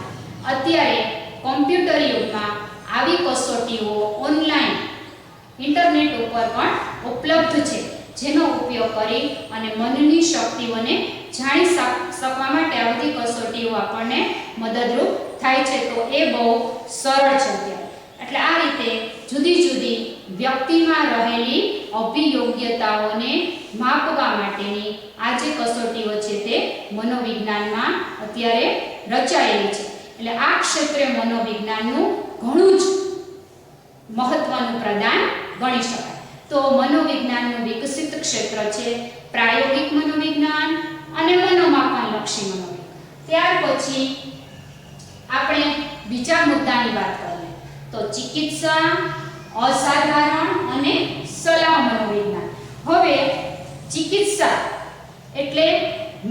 અત્યારે કોમ્પ્યુટર યુગમાં આવી કસોટીઓ ઓનલાઈન ઇન્ટરનેટ ઉપર પણ ઉપલબ્ધ છે, જેનો ઉપયોગ કરી અને મનની શક્તિઓને જાણી શકવા માટે આ બધી કસોટીઓ આપણને મદદરૂપ થાય છે. તો એ બહુ સરળ છે અત્યારે. એટલે આ રીતે જુદી જુદી વ્યક્તિમાં રહેલી અભિયોગ્યતાઓને માપવા માટેની આ જે કસોટીઓ છે તે મનોવિજ્ઞાનમાં અત્યારે રચાયેલી છે. એટલે આ ક્ષેત્રે મનોવિજ્ઞાનનું ઘણું જ મહત્વનું પ્રદાન ગણી શકાય. તો મનોવિજ્ઞાનનું વિકસિત ક્ષેત્ર છે પ્રાયોગિક મનોવિજ્ઞાન અને મનોમાપન લક્ષી મનોવિજ્ઞાન. ત્યાર પછી આપણે બીજા મુદ્દાની વાત કરીએ તો ચિકિત્સા, અસાધારણ અને સલાહ મનોવિજ્ઞાન. હવે ચિકિત્સા એટલે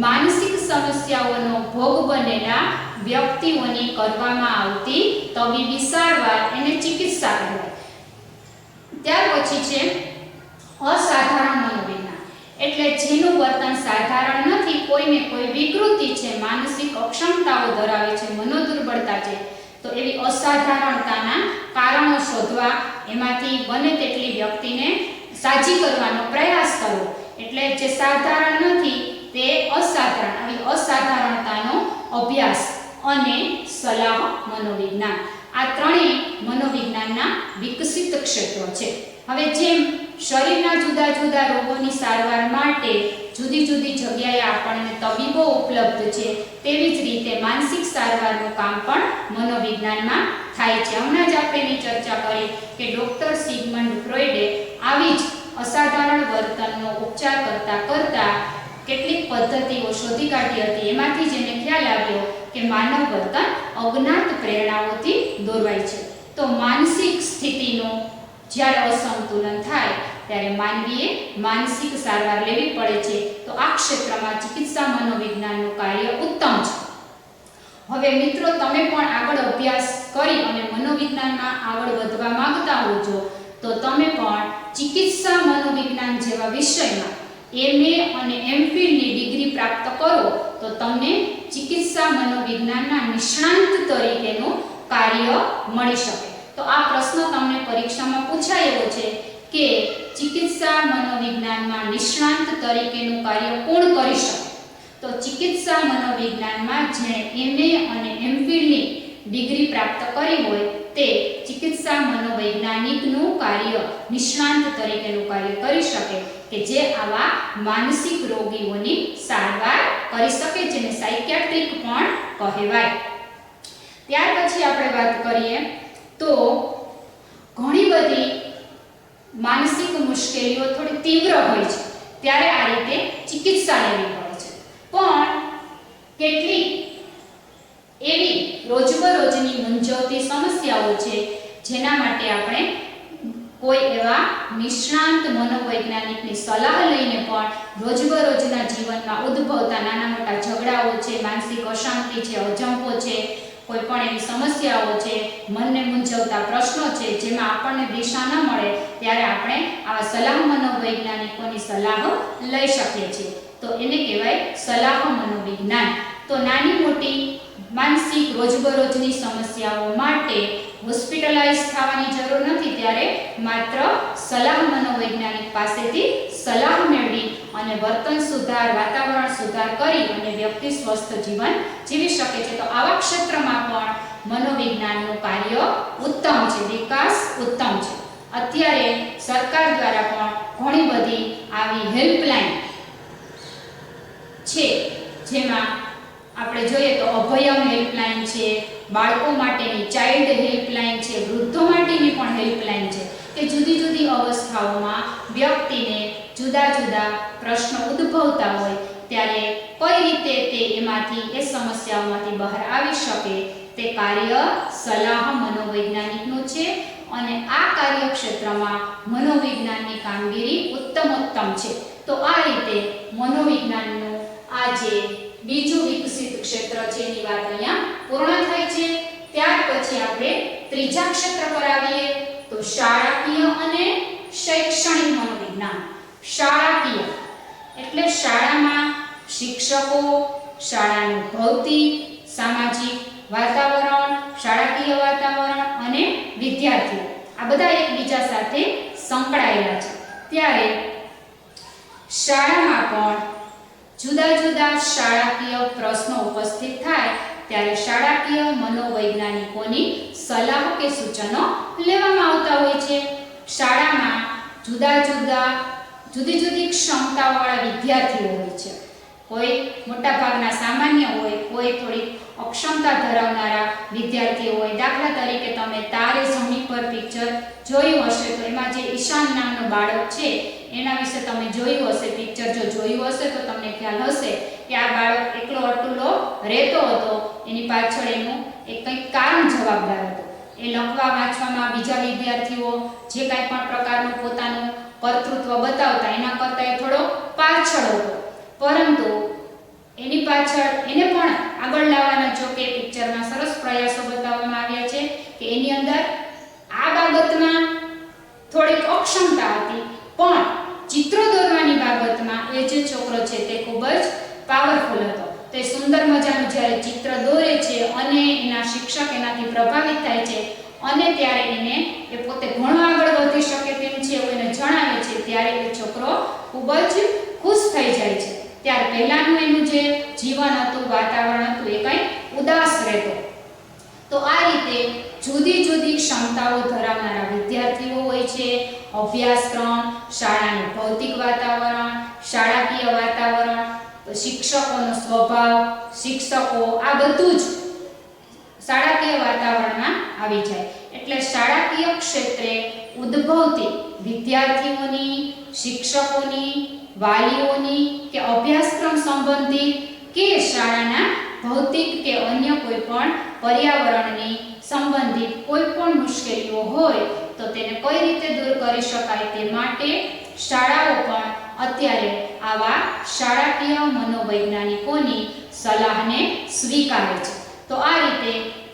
માનસિક સમસ્યાઓનો ભોગ બનેલા વ્યક્તિઓની કરવામાં આવતી તબીબી સારવાર, એને ચિકિત્સા કહેવાય. ત્યાર પછી છે અસાધારણ મનોવિજ્ઞાન, એટલે જેનું વર્તન સાધારણ નથી, કોઈને કોઈ વિકૃતિ છે, માનસિક અક્ષમતાઓ ધરાવે છે, મનોદુર્બળતા છે, તો એવી અસાધારણતાના કારણો શોધવા, એમાંથી બને તેટલી વ્યક્તિને સાજી કરવાનો પ્રયાસ કરવો. એટલે જે સાધારણ નથી તે અસાધારણ, આવી અસાધારણતાનો અભ્યાસ અને સલાહ મનોવિજ્ઞાન, આ ત્રણેય મનોવિજ્ઞાનના વિકસિત ક્ષેત્રો છે. હવે જેમ શરીરના જુદા જુદા રોગોની સારવાર માટે જુદી જુદી જગ્યાએ આપણને તબીબો ઉપલબ્ધ છે, તેવી જ રીતે માનસિક સારવારનું કામ પણ મનોવિજ્ઞાનમાં થાય છે. હમણાં જ આપણે એની ચર્ચા કરી કે ડૉક્ટર સિગમન્ડ ફ્રોઈડે આવી જ અસાધારણ વર્તનનો ઉપચાર કરતા કેટલીક પદ્ધતિઓ શોધી કાઢી હતી. એમાંથી જેને ખ્યાલ આવ્યો કે માનવ વર્તન અજ્ઞાત પ્રેરણાઓથી દોરવાય છે. તો માનસિક સ્થિતિનું જ્યારે અસંતુલન થાય ત્યારે માનવીએ માનસિક સારવાર લેવી પડે છે. તો આ ક્ષેત્રમાં ચિકિત્સા મનોવિજ્ઞાનનું કાર્ય ઉત્તમ છે. હવે મિત્રો, તમે પણ આગળ અભ્યાસ કરી અને મનોવિજ્ઞાનમાં આગળ વધવા માંગતા હો છો તો તમે પણ ચિકિત્સા મનોવિજ્ઞાન જેવા વિષયમાં MA અને MPhil ની ડિગ્રી પ્રાપ્ત કરો તો તમને ચિકિત્સા મનોવિજ્ઞાનના નિષ્ણાંત તરીકેનું કાર્ય મળી શકે. તો આ પ્રશ્ન તમને પરીક્ષામાં પૂછાયેલો છે કે ચિકિત્સા મનોવિજ્ઞાનમાં નિષ્ણાંત તરીકેનું કાર્ય કોણ કરી શકે? તો ચિકિત્સા મનોવિજ્ઞાનમાં જેણે MA અને MPhil ની ડિગ્રી પ્રાપ્ત કરી હોય તે ચિકિત્સા મનોવૈજ્ઞાનિકનું કાર્ય નિષ્ણાંત તરીકેનું કાર્ય કરી શકે કે જે આવા માનસિક રોગીઓની સારવાર કરી શકે, જેને સાયકિયાટ્રિક પણ કહેવાય. ત્યાર પછી આપણે વાત કરીએ તો ઘણી બધી માનસિક મુશ્કેલીઓ થોડી તીવ્ર હોય છે ત્યારે આ રીતે ચિકિત્સા લેવી પડે છે. પણ કેટલીક એવી રોજબરોજની મૂંઝવતી સમસ્યાઓ છે જેના માટે આપણે કોઈ એવા નિષ્ણાંત મનોવૈજ્ઞાનિકની સલાહ લઈને પણ રોજબરોજના જીવનમાં ઉદ્ભવતા નાના મોટા ઝઘડાઓ છે, માનસિક અશાંતિ છે, અજંપો છે, કોઈ પણ એવી સમસ્યાઓ છે, મનને મૂંઝવતા પ્રશ્નો છે જેમાં આપણને દિશા ન મળે ત્યારે આપણે આવા સલાહ મનોવૈજ્ઞાનિકોની સલાહ લઈ શકીએ છીએ. તો એને કહેવાય સલાહ મનોવિજ્ઞાન. તો નાની મોટી માનસિક રોજબરોજની સમસ્યાઓ માટે હોસ્પિટલાઇઝ થવાની જરૂર નથી, ત્યારે માત્ર સલાહ મનોવૈજ્ઞાનિક પાસેથી સલાહ મેળવી અને વર્તન સુધાર, વાતાવરણ સુધાર કરી અને વ્યક્તિ સ્વસ્થ જીવન જીવી શકે છે. તો આવા ક્ષેત્રમાં પણ મનોવિજ્ઞાનનું કાર્ય ઉત્તમ છે, વિકાસ ઉત્તમ છે. અત્યારે સરકાર દ્વારા પણ ઘણી બધી આવી હેલ્પલાઇન છે, જેમાં આપણે જોઈએ તો અભયમ હેલ્પલાઇન છે, બાળકો માટેની ચાઇલ્ડ હેલ્પલાઇન છે, વૃદ્ધો માટેની પણ હેલ્પલાઇન છે કે જુદી જુદી અવસ્થાઓમાં વ્યક્તિને જુદા જુદા પ્રશ્નો ઉદ્ભવતા હોય ત્યારે કઈ રીતે તે એમાંથી એ સમસ્યાઓમાંથી બહાર આવી શકે તે કાર્ય સલાહ મનોવૈજ્ઞાનિકનું છે. અને આ કાર્યક્ષેત્રમાં મનોવિજ્ઞાનની કામગીરી ઉત્તમ છે. તો આ રીતે મનોવિજ્ઞાનનું આ જે બીજું વિકસિત ક્ષેત્ર છે એની વાત અહીંયા પૂર્ણ થાય છે. ત્યાર પછી આપણે ત્રીજા ક્ષેત્ર પર આવીએ તો શાળાકીય અને શૈક્ષણિક મનોવિજ્ઞાન. શાળાકીય એટલે શાળામાં શિક્ષકો, શાળાનું ભૌતિક સામાજિક વાતાવરણ, શાળાકીય વાતાવરણ અને વિદ્યાર્થીઓ આ બધા એકબીજા સાથે સંકળાયેલા છે. ત્યારે શાળામાં પણ જુદા જુદા શાળાકીય પ્રશ્નો ઉપસ્થિત થાય ત્યારે શાળાકીય મનોવૈજ્ઞાનિકોની સલાહ કે સૂચનો લેવામાં આવતા હોય છે. શાળામાં જુદી જુદી ક્ષમતાવાળા વિદ્યાર્થીઓ હોય છે. કોઈ મોટાભાગના સામાન્ય હોય, કોઈ થોડી અક્ષમતા ધરાવનારા વિદ્યાર્થીઓ હોય. દાખલા તરીકે તમે તારે ઝમીન પર પિક્ચર જોયું હશે તો એમાં જે ઈશાન નામનો બાળક છે એના વિશે તમે જોયું હશે. પિક્ચર જો જોયું હશે તો તમને ખ્યાલ હશે કે આ બાળક એકલો અટુલો રહેતો હતો. એની પાછળ એનું એક કંઈક કારણ જવાબદાર હતું. એ લખવા વાંચવામાં બીજા વિદ્યાર્થીઓ જે કાંઈ પણ પ્રકારનું પોતાનું કર્તૃત્વ બતાવતા એના કરતાં એ થોડો પાછળ હતો, પરંતુ એની પાછળ એને પણ આગળ લાવવાના જો કે પિક્ચરમાં સરસ પ્રયાસો બતાવવામાં આવ્યા છે કે એની અંદર આ બાબતમાં થોડીક અક્ષમતા હતી, પણ ચિત્રો દોરવાની બાબતમાં એ જે છોકરો છે તે ખૂબ જ પાવરફુલ હતો. તે સુંદર મજાનું જ્યારે ચિત્ર દોરે છે અને એના શિક્ષક એનાથી પ્રભાવિત થાય છે અને ત્યારે એને એ પોતે ઘણો આગળ વધી શકે તેમ છે એવું એને જણાવે છે ત્યારે એ છોકરો ખૂબ જ ખુશ થઈ જાય છે. ત્યાર પહેલાંનું એનું જે જીવન હતું, વાતાવરણ હતું એ કંઈ ઉદાસ રહેતો. તો આ રીતે જુદી જુદી ક્ષમતાઓ ધરાવનારા વિદ્યાર્થીઓ હોય છે. અભ્યાસક્રમ, શાળાનું ભૌતિક વાતાવરણ, શાળાકીય વાતાવરણ, શિક્ષકોનો સ્વભાવ, શિક્ષકો આ બધું જ શાળાકીય વાતાવરણમાં આવી જાય. એટલે શાળાકીય ક્ષેત્રે ઉદ્ભવતી વિદ્યાર્થીઓની, શિક્ષકોની, વાલીઓની કે અભ્યાસક્રમ સંબંધિત કે શાળાના ભૌતિક કે અન્ય કોઈ પણ પર્યાવરણની સંબંધિત કોઈ પણ મુશ્કેલીઓ હોય તો તેને કઈ રીતે દૂર કરી શકાય તે માટે શાળાઓ પણ અત્યારે આવા શાળાકીય મનોવૈજ્ઞાનિકોની સલાહને સ્વીકારે છે. તો આ રીતે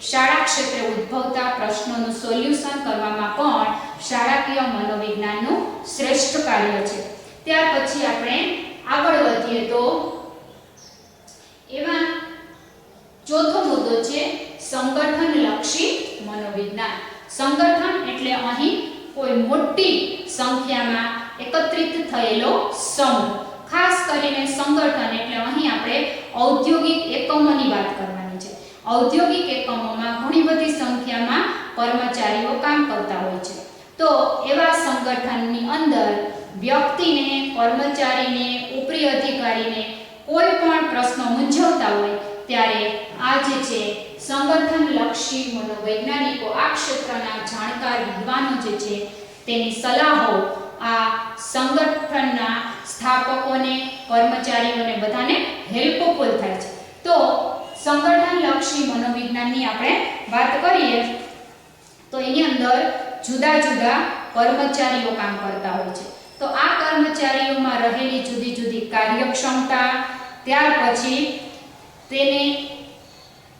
શાળા ક્ષેત્રે ઉદ્ભવતા પ્રશ્નોનું સોલ્યુશન કરવામાં પણ શાળાકીય મનોવિજ્ઞાનનું શ્રેષ્ઠ કાર્ય છે. ત્યાર પછી આપણે આગળ વધીએ તો એમાં ચોથો મુદ્દો છે સંગઠન લક્ષી મનોવિજ્ઞાન. સંગઠન એટલે અહીં કોઈ મોટી સંખ્યામાં એકત્રિત થયેલો સમૂહ. ખાસ કરીને સંગઠન એટલે અહીં આપણે ઔદ્યોગિક એકમોની વાત કરવાની છે. ઔદ્યોગિક એકમોમાં ઘણી બધી સંખ્યામાં કર્મચારીઓ કામ કરતા હોય છે. તો એવા સંગઠનની અંદર વ્યક્તિને, કર્મચારીને, ઉપરી અધિકારીને કોઈ પણ પ્રશ્નો મૂંઝવતા હોય ત્યારે આ જે છે સંગઠન લક્ષી મનોવૈજ્ઞાનિકો, આ ક્ષેત્રના જાણકાર વિદ્વાનો જે છે તેની સલાહો આ સંગઠનના સ્થાપકોને, કર્મચારીઓને બધાને હેલ્પફુલ થાય છે. તો સંગઠન લક્ષી મનોવિજ્ઞાનની આપણે વાત કરીએ તો એની અંદર જુદા જુદા કર્મચારીઓ કામ કરતા હોય છે. તો આ કર્મચારીઓમાં રહેલી જુદી જુદી કાર્યક્ષમતા, ત્યાર પછી તેને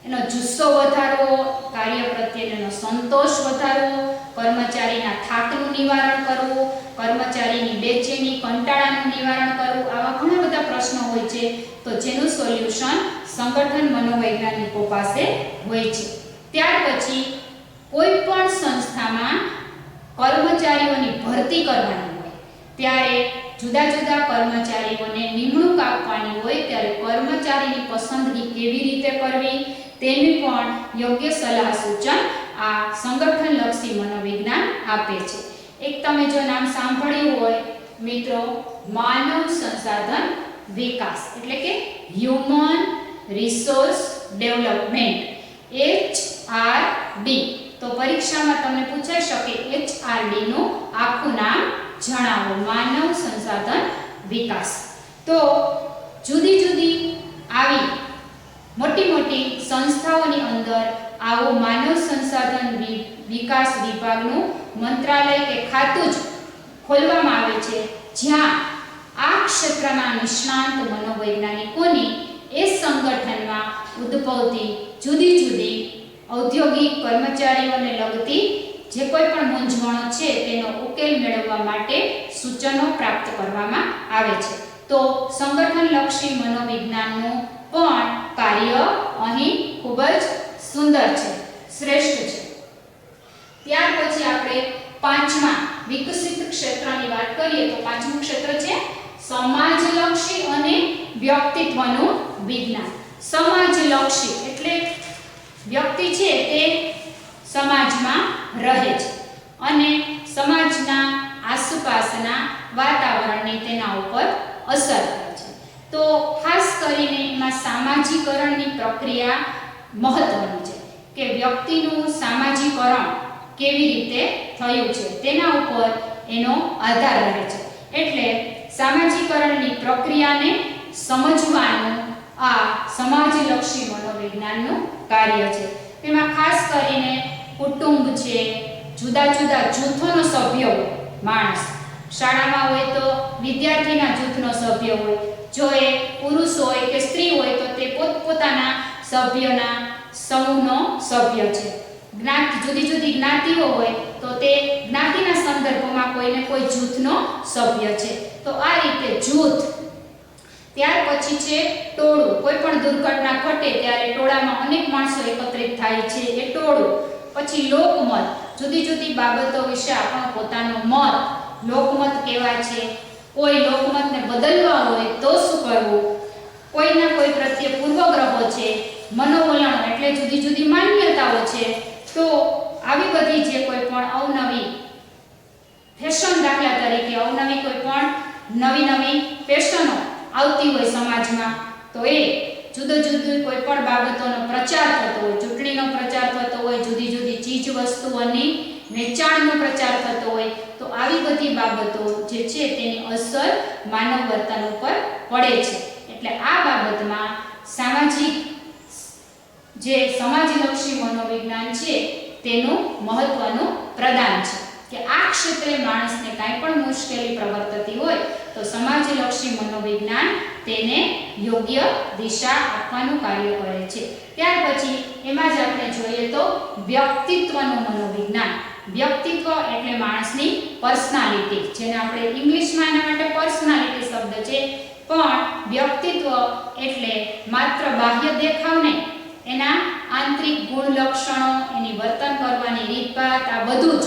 એનો જુસ્સો વધારવો, કાર્ય પ્રત્યેનો સંતોષ વધારવો, કર્મચારીના થાકનું નિવારણ કરવું, કર્મચારીની બેચેની, કંટાળાનું નિવારણ કરવું, આવા ઘણા બધા પ્રશ્નો હોય છે. તો જેનું સોલ્યુશન સંગઠન મનોવૈજ્ઞાનિકો પાસે હોય છે. ત્યાર પછી કોઈ પણ સંસ્થામાં કર્મચારીઓની ભરતી કરવાની હોય ત્યારે જુદા જુદા કર્મચારીઓને નિમણૂક આપવાની હોય ત્યારે કર્મચારીની પસંદગી કેવી રીતે કરવી તેની પણ યોગ્ય સલાહ સૂચન આ સંગઠન લક્ષી મનોવિજ્ઞાન આપે છે. એક તમે જો નામ સાંભળ્યું હોય મિત્રો, માનવ સંસાધન વિકાસ એટલે કે હ્યુમન રિસોર્સ ડેવલપમેન્ટ, HRD. તો પરીક્ષામાં તમને પૂછાઈ શકે HRD નું આખું નામ જણાવો, માનવ સંસાધન વિકાસ. તો જુદી જુદી આવી મોટી મોટી સંસ્થાઓની અંદર આવો માનવ સંસાધન વિકાસ વિભાગનું મંત્રાલય કે ખાતું જ ખોલવામાં આવે છે, જ્યાં આ ક્ષેત્રના નિષ્ણાંત મનોવૈજ્ઞાનિકોની એ સંગઠનમાં ઉદ્ભવતી જુદી જુદી ઔદ્યોગિક કર્મચારીઓને લગતી જે કોઈ પણ મૂંઝવણો છે તેનો ઉકેલ મેળવવા માટે સૂચનો પ્રાપ્ત કરવામાં આવે છે. તો સંગઠન લક્ષી મનોવિજ્ઞાનનું પણ કાર્ય અહીં ખૂબ જ સુંદર છે, શ્રેષ્ઠ છે. ત્યાર પછી આપણે પાંચમા વિકસિત ક્ષેત્રની વાત કરીએ તો પાંચમું ક્ષેત્ર છે સમાજલક્ષી અને વ્યક્તિત્વનું વિજ્ઞાન. સમાજલક્ષી એટલે વ્યક્તિ છે તે સમાજમાં રહે છે અને સમાજના આસપાસના વાતાવરણની તેના ઉપર અસર થાય છે. તો ખાસ કરીને એમાં સામાજિકરણની પ્રક્રિયા મહત્વની છે કે વ્યક્તિનું સામાજિકરણ કેવી રીતે થયું છે તેના ઉપર એનો આધાર રહે છે. એટલે સામાજિકરણની પ્રક્રિયાને સમજવાનું આ સમાજલક્ષી મનોવિજ્ઞાનનું કાર્ય છે. તેમાં ખાસ કરીને કુટુંબ છે, જુદા જુદા જૂથોનો સભ્ય હોય, માણસ શાળામાં હોય તો વિદ્યાર્થીના જૂથનો સભ્ય હોય, જો એ પુરુષ હોય કે સ્ત્રી હોય તો તે પોતપોતાના સભ્યના સમૂહનો સભ્ય છે. જુદી જુદી જ્ઞાતિઓ હોય તો તે જ્ઞાતિના સંદર્ભમાં કોઈને કોઈ જૂથનો સભ્ય છે. તો આ રીતે જૂથ. ત્યાર પછી છે ટોળું. કોઈ પણ દુર્ઘટના ઘટે ત્યારે ટોળામાં અનેક માણસો એકત્રિત થાય છે, એ ટોળું. પછી લોકમત. જુદી જુદી બાબતો વિશે આપણો પોતાનો મત, લોકમત કેવા છે. કોઈ લોકમતને બદલવા હોય તો શું કરવું, કોઈના કોઈ પ્રત્યે પૂર્વગ્રહો છે, મનોવલણ એટલે જુદી જુદી માન્યતાઓ છે. તો આવી બધી જે કોઈ પણ અવનવી ફેશન, દાખલા તરીકે અવનવી કોઈ પણ નવી નવી ફેશનો આવતી હોય સમાજમાં, તો એ જુદો જુદી કોઈ પણ બાબતોનો પ્રચાર થતો હોય, ચૂંટણીનો પ્રચાર થતો હોય, જુદી જુદી ચીજ વસ્તુઓની વેચાણનો પ્રચાર થતો હોય, તો આવી બધી બાબતો જે છે તેની અસર માનવ વર્તન ઉપર પડે છે. એટલે આ બાબતમાં સામાજિક જે સમાજલક્ષી મનોવિજ્ઞાન છે તેનું મહત્વનું પ્રદાન છે કે આ ક્ષેત્રે માણસને કાંઈ પણ મુશ્કેલી પ્રવર્તતી હોય તો સમાજલક્ષી મનોવિજ્ઞાન તેને યોગ્ય દિશા આપવાનું કાર્ય કરે છે. ત્યાર પછી એમાં જ આપણે જોઈએ તો વ્યક્તિત્વનું મનોવિજ્ઞાન. વ્યક્તિત્વ એટલે માણસની પર્સનાલિટી, જેને આપણે ઇંગ્લિશમાં એના માટે પર્સનાલિટી શબ્દ છે, પણ વ્યક્તિત્વ એટલે માત્ર બાહ્ય દેખાવ નહીં, એના આંતરિક ગુણ લક્ષણો, એની વર્તન કરવાની રીતભાત, આ બધું જ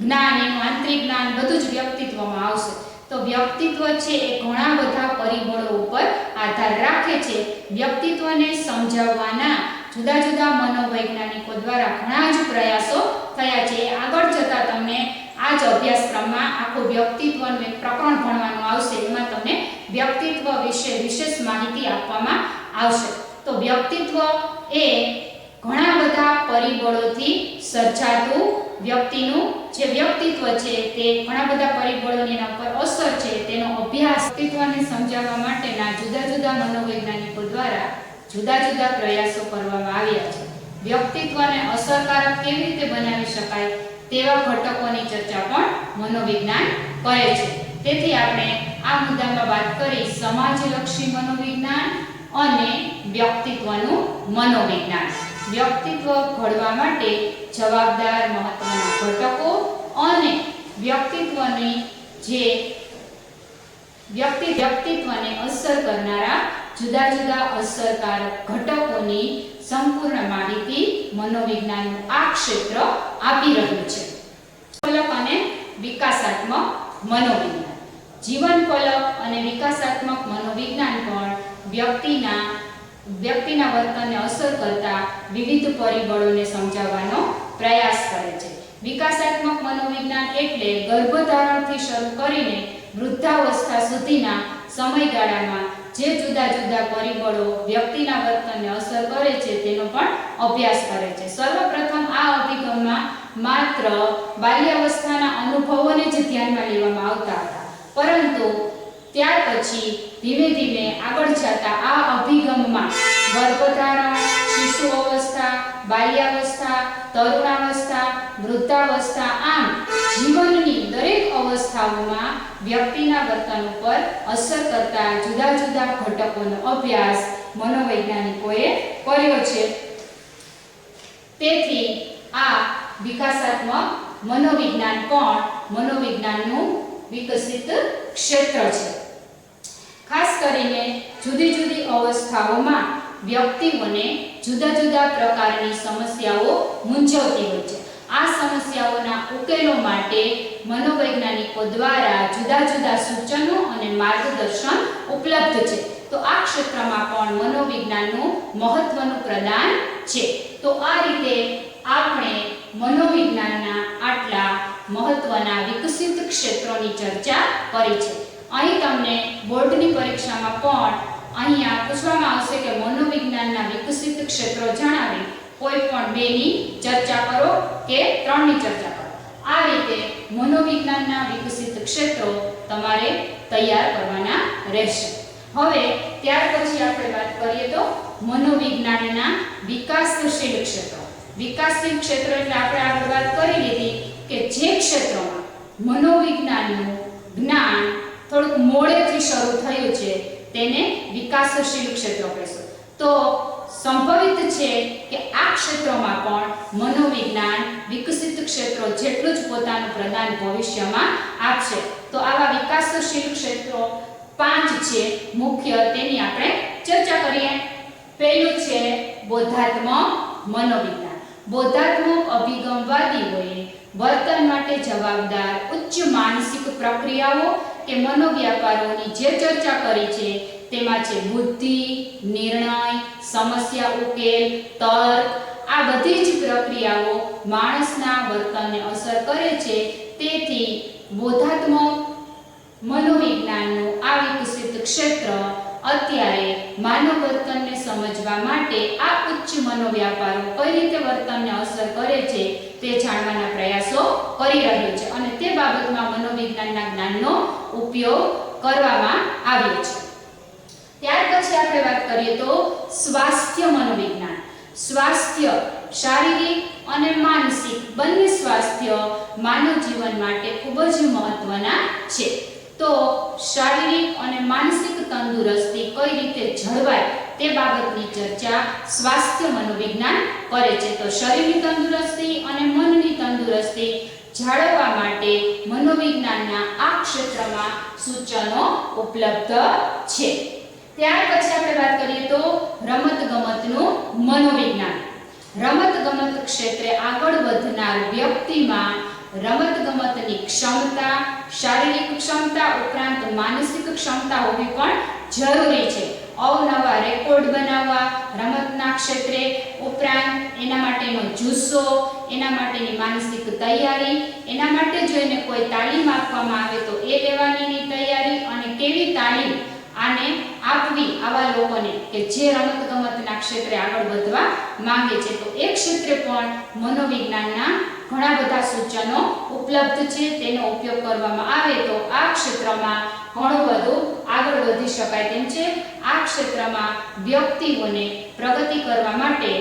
જ્ઞાન, એનું આંતરિક જ્ઞાન બધું જ વ્યક્તિત્વમાં આવશે. તો વ્યક્તિત્વ છે એ ઘણા બધા પરિબળો ઉપર આધાર રાખે છે. વ્યક્તિત્વને સમજાવવાના જુદા જુદા મનોવૈજ્ઞાનિકો દ્વારા ઘણા જ પ્રયાસો થયા છે. આગળ જતા તમને આ જ અભ્યાસક્રમમાં આખું વ્યક્તિત્વનું એક પ્રકરણ ભણવાનું આવશે. એમાં તમને વ્યક્તિત્વ વિશે વિશેષ માહિતી આપવામાં આવશે. તો વ્યક્તિત્વ એ ઘણા બધા પરિબળોથી સર્જાતું વ્યક્તિનું જે વ્યક્તિત્વ છે તે ઘણા બધા પરિબળોની એના પર અસર છે, તેનો અભ્યાસ. વ્યક્તિત્વને સમજાવવા માટેના જુદા જુદા મનોવૈજ્ઞાનિકો દ્વારા જુદા જુદા પ્રયાસો કરવામાં આવ્યા છે. વ્યક્તિત્વને અસરકારક કેવી રીતે બનાવી શકાય તેવા ઘટકોની ચર્ચા પણ મનોવિજ્ઞાન કરે છે. તેથી આપણે આ મુદ્દામાં વાત કરી સમાજલક્ષી મનોવિજ્ઞાન અને વ્યક્તિત્વનું મનોવિજ્ઞાન. વ્યક્તિત્વ ઘડવા માટે જવાબદાર મહત્વના ઘટકો અને વ્યક્તિત્વની જે વ્યક્તિત્વને અસર કરનારા જુદા જુદા અસરકારક ઘટકોની સંપૂર્ણ માહિતી મનોવિજ્ઞાનનું આ ક્ષેત્ર આપી રહ્યું છે. ફલક અને વિકાસાત્મક મનોવિજ્ઞાન. જીવન ફલક અને વિકાસાત્મક મનોવિજ્ઞાન પણ વ્યક્તિના વર્તનને અસર કરતા વિવિધ પરિબળોને સમજાવવાનો પ્રયાસ કરે છે. વિકાસાત્મક મનોવિજ્ઞાન એટલે ગર્ભધારણથી શરૂ કરીને વૃદ્ધાવસ્થા સુધીના સમયગાળામાં જે જુદા જુદા પરિબળો વ્યક્તિના વર્તનને અસર કરે છે તેનો પણ અભ્યાસ કરે છે. સર્વપ્રથમ આ અભિગમમાં માત્ર બાલ્યાવસ્થાના અનુભવોને જ ધ્યાનમાં લેવામાં આવતા હતા, પરંતુ ત્યાર પછી ધીમે ધીમે આગળ જતા આ અભિગમમાં ગર્ભધારણ, શિશુ અવસ્થા, બાલ્યાવસ્થા, તરુણાવસ્થા, વૃદ્ધાવસ્થા, આમ જીવનની દરેક અવસ્થાઓમાં વ્યક્તિના વર્તન ઉપર અસર કરતા જુદા જુદા ઘટકોનો અભ્યાસ મનોવૈજ્ઞાનિકોએ કર્યો છે. તેથી આ વિકાસાત્મક મનોવિજ્ઞાન પણ મનોવિજ્ઞાનનું વિકસિત ક્ષેત્ર છે. ખાસ કરીને જુદી જુદી અવસ્થાઓમાં વ્યક્તિઓને જુદા જુદા પ્રકારની સમસ્યાઓ મૂંઝવતી હોય છે. આ સમસ્યાઓના ઉકેલો માટે મનોવૈજ્ઞાનિકો દ્વારા જુદા જુદા સૂચનો અને માર્ગદર્શન ઉપલબ્ધ છે. તો આ ક્ષેત્રમાં પણ મનોવિજ્ઞાનનું મહત્વનું પ્રદાન છે. તો આ રીતે આપણે મનોવિજ્ઞાનના આટલા મહત્વના વિકસિત ક્ષેત્રોની ચર્ચા કરી છે. અહીં તમને બોર્ડની પરીક્ષામાં પણ અહીંયા પૂછવામાં આવશે કે મનોવિજ્ઞાનના વિકસિત ક્ષેત્રો જણાવી કોઈ પણ બેની ચર્ચા કરો કે ત્રણની ચર્ચા કરો. આ રીતે મનોવિજ્ઞાનના વિકસિત ક્ષેત્રો તમારે તૈયાર કરવાના રહેશે. હવે ત્યાર પછી આપણે વાત કરીએ તો મનોવિજ્ઞાનના વિકાસશીલ ક્ષેત્રો. વિકાસશીલ ક્ષેત્ર એટલે આપણે આગળ વાત કરી લીધી કે જે ક્ષેત્રોમાં મનોવિજ્ઞાનનું જ્ઞાન થોડુંક મોડેથી શરૂ થયું છે તેને વિકાસશીલ ક્ષેત્રો કહેશું. તો સંભવિત છે કે આ ક્ષેત્રોમાં પણ મનોવિજ્ઞાન વિકસિત ક્ષેત્રો જેટલું જ પોતાનું પ્રદાન ભવિષ્યમાં આપશે. તો આવા વિકાસશીલ ક્ષેત્રો 5 છે મુખ્ય, તેની આપણે ચર્ચા કરીએ. પહેલું છે બોધાત્મક મનોવિજ્ઞાન. બોધાત્મક અભિગમવાદીઓએ વર્તન માટે જવાબદાર ઉચ્ચ માનસિક પ્રક્રિયાઓ કે મનોવ્યાપારોની જે ચર્ચા કરી છે તેમાં છે બુદ્ધિ, નિર્ણય, સમસ્યા ઉકેલ, તર્ક. આ બધી જ પ્રક્રિયાઓ માણસના વર્તનને અસર કરે છે. તેથી બોધાત્મક મનોવિજ્ઞાનનું આ વિકસિત ક્ષેત્ર અત્યારે માનવ વર્તનને સમજવા માટે આ ઉચ્ચ મનોવ્યાપારો કઈ રીતે વર્તનને અસર કરે છે તે જાણવાના પ્રયાસો કરી રહ્યું છે અને તે બાબતમાં મનોવિજ્ઞાનના જ્ઞાનનો ઉપયોગ કરવામાં આવ્યો છે. ત્યાર પછી આપણે વાત કરીએ તો સ્વાસ્થ્ય મનોવિજ્ઞાન. સ્વાસ્થ્ય શારીરિક અને માનસિક બંને સ્વાસ્થ્ય માનવ જીવન માટે ખૂબ જ મહત્વના છે. તો શારીરિક અને માનસિક તંદુરસ્તી કઈ રીતે જળવાય તે તે બાબતની ચર્ચા સ્વાસ્થ્ય મનોવિજ્ઞાન કરે છે. તો શરીરની તંદુરસ્તી અને મનની તંદુરસ્તી જાળવવા માટે મનોવિજ્ઞાનના આ ક્ષેત્રમાં સૂચનો ઉપલબ્ધ છે. ત્યાર પછી આપણે વાત કરીએ તો રમતગમતનું મનોવિજ્ઞાન. રમતગમત ક્ષેત્રે આગળ વધનાર વ્યક્તિમાં રમતગમતની ક્ષમતા, શારીરિક ક્ષમતા ઉપરાંત માનસિક ક્ષમતા હોવી પણ જરૂરી છે. અવનવા રેકોર્ડ બનાવવા રમતના ક્ષેત્રે ઉપરાંત એના માટેનો જુસ્સો, એના માટેની માનસિક તૈયારી, એના માટે જો એને કોઈ તાલીમ આપવામાં આવે તો એ લેવાની તૈયારી અને કેવી તાલીમ આને આપવી આવા લોકોને કે જે રમતગમતના ક્ષેત્રે આગળ વધવા માંગે છે. તો એ ક્ષેત્રે પણ મનોવિજ્ઞાનના ઘણા બધા સૂચનો ઉપલબ્ધ છે. તેનો ઉપયોગ કરવામાં આવે તો આ ક્ષેત્રમાં ઘણું બધું આગળ વધી શકાય તેમ છે. આ ક્ષેત્રમાં વ્યક્તિઓને પ્રગતિ કરવા માટે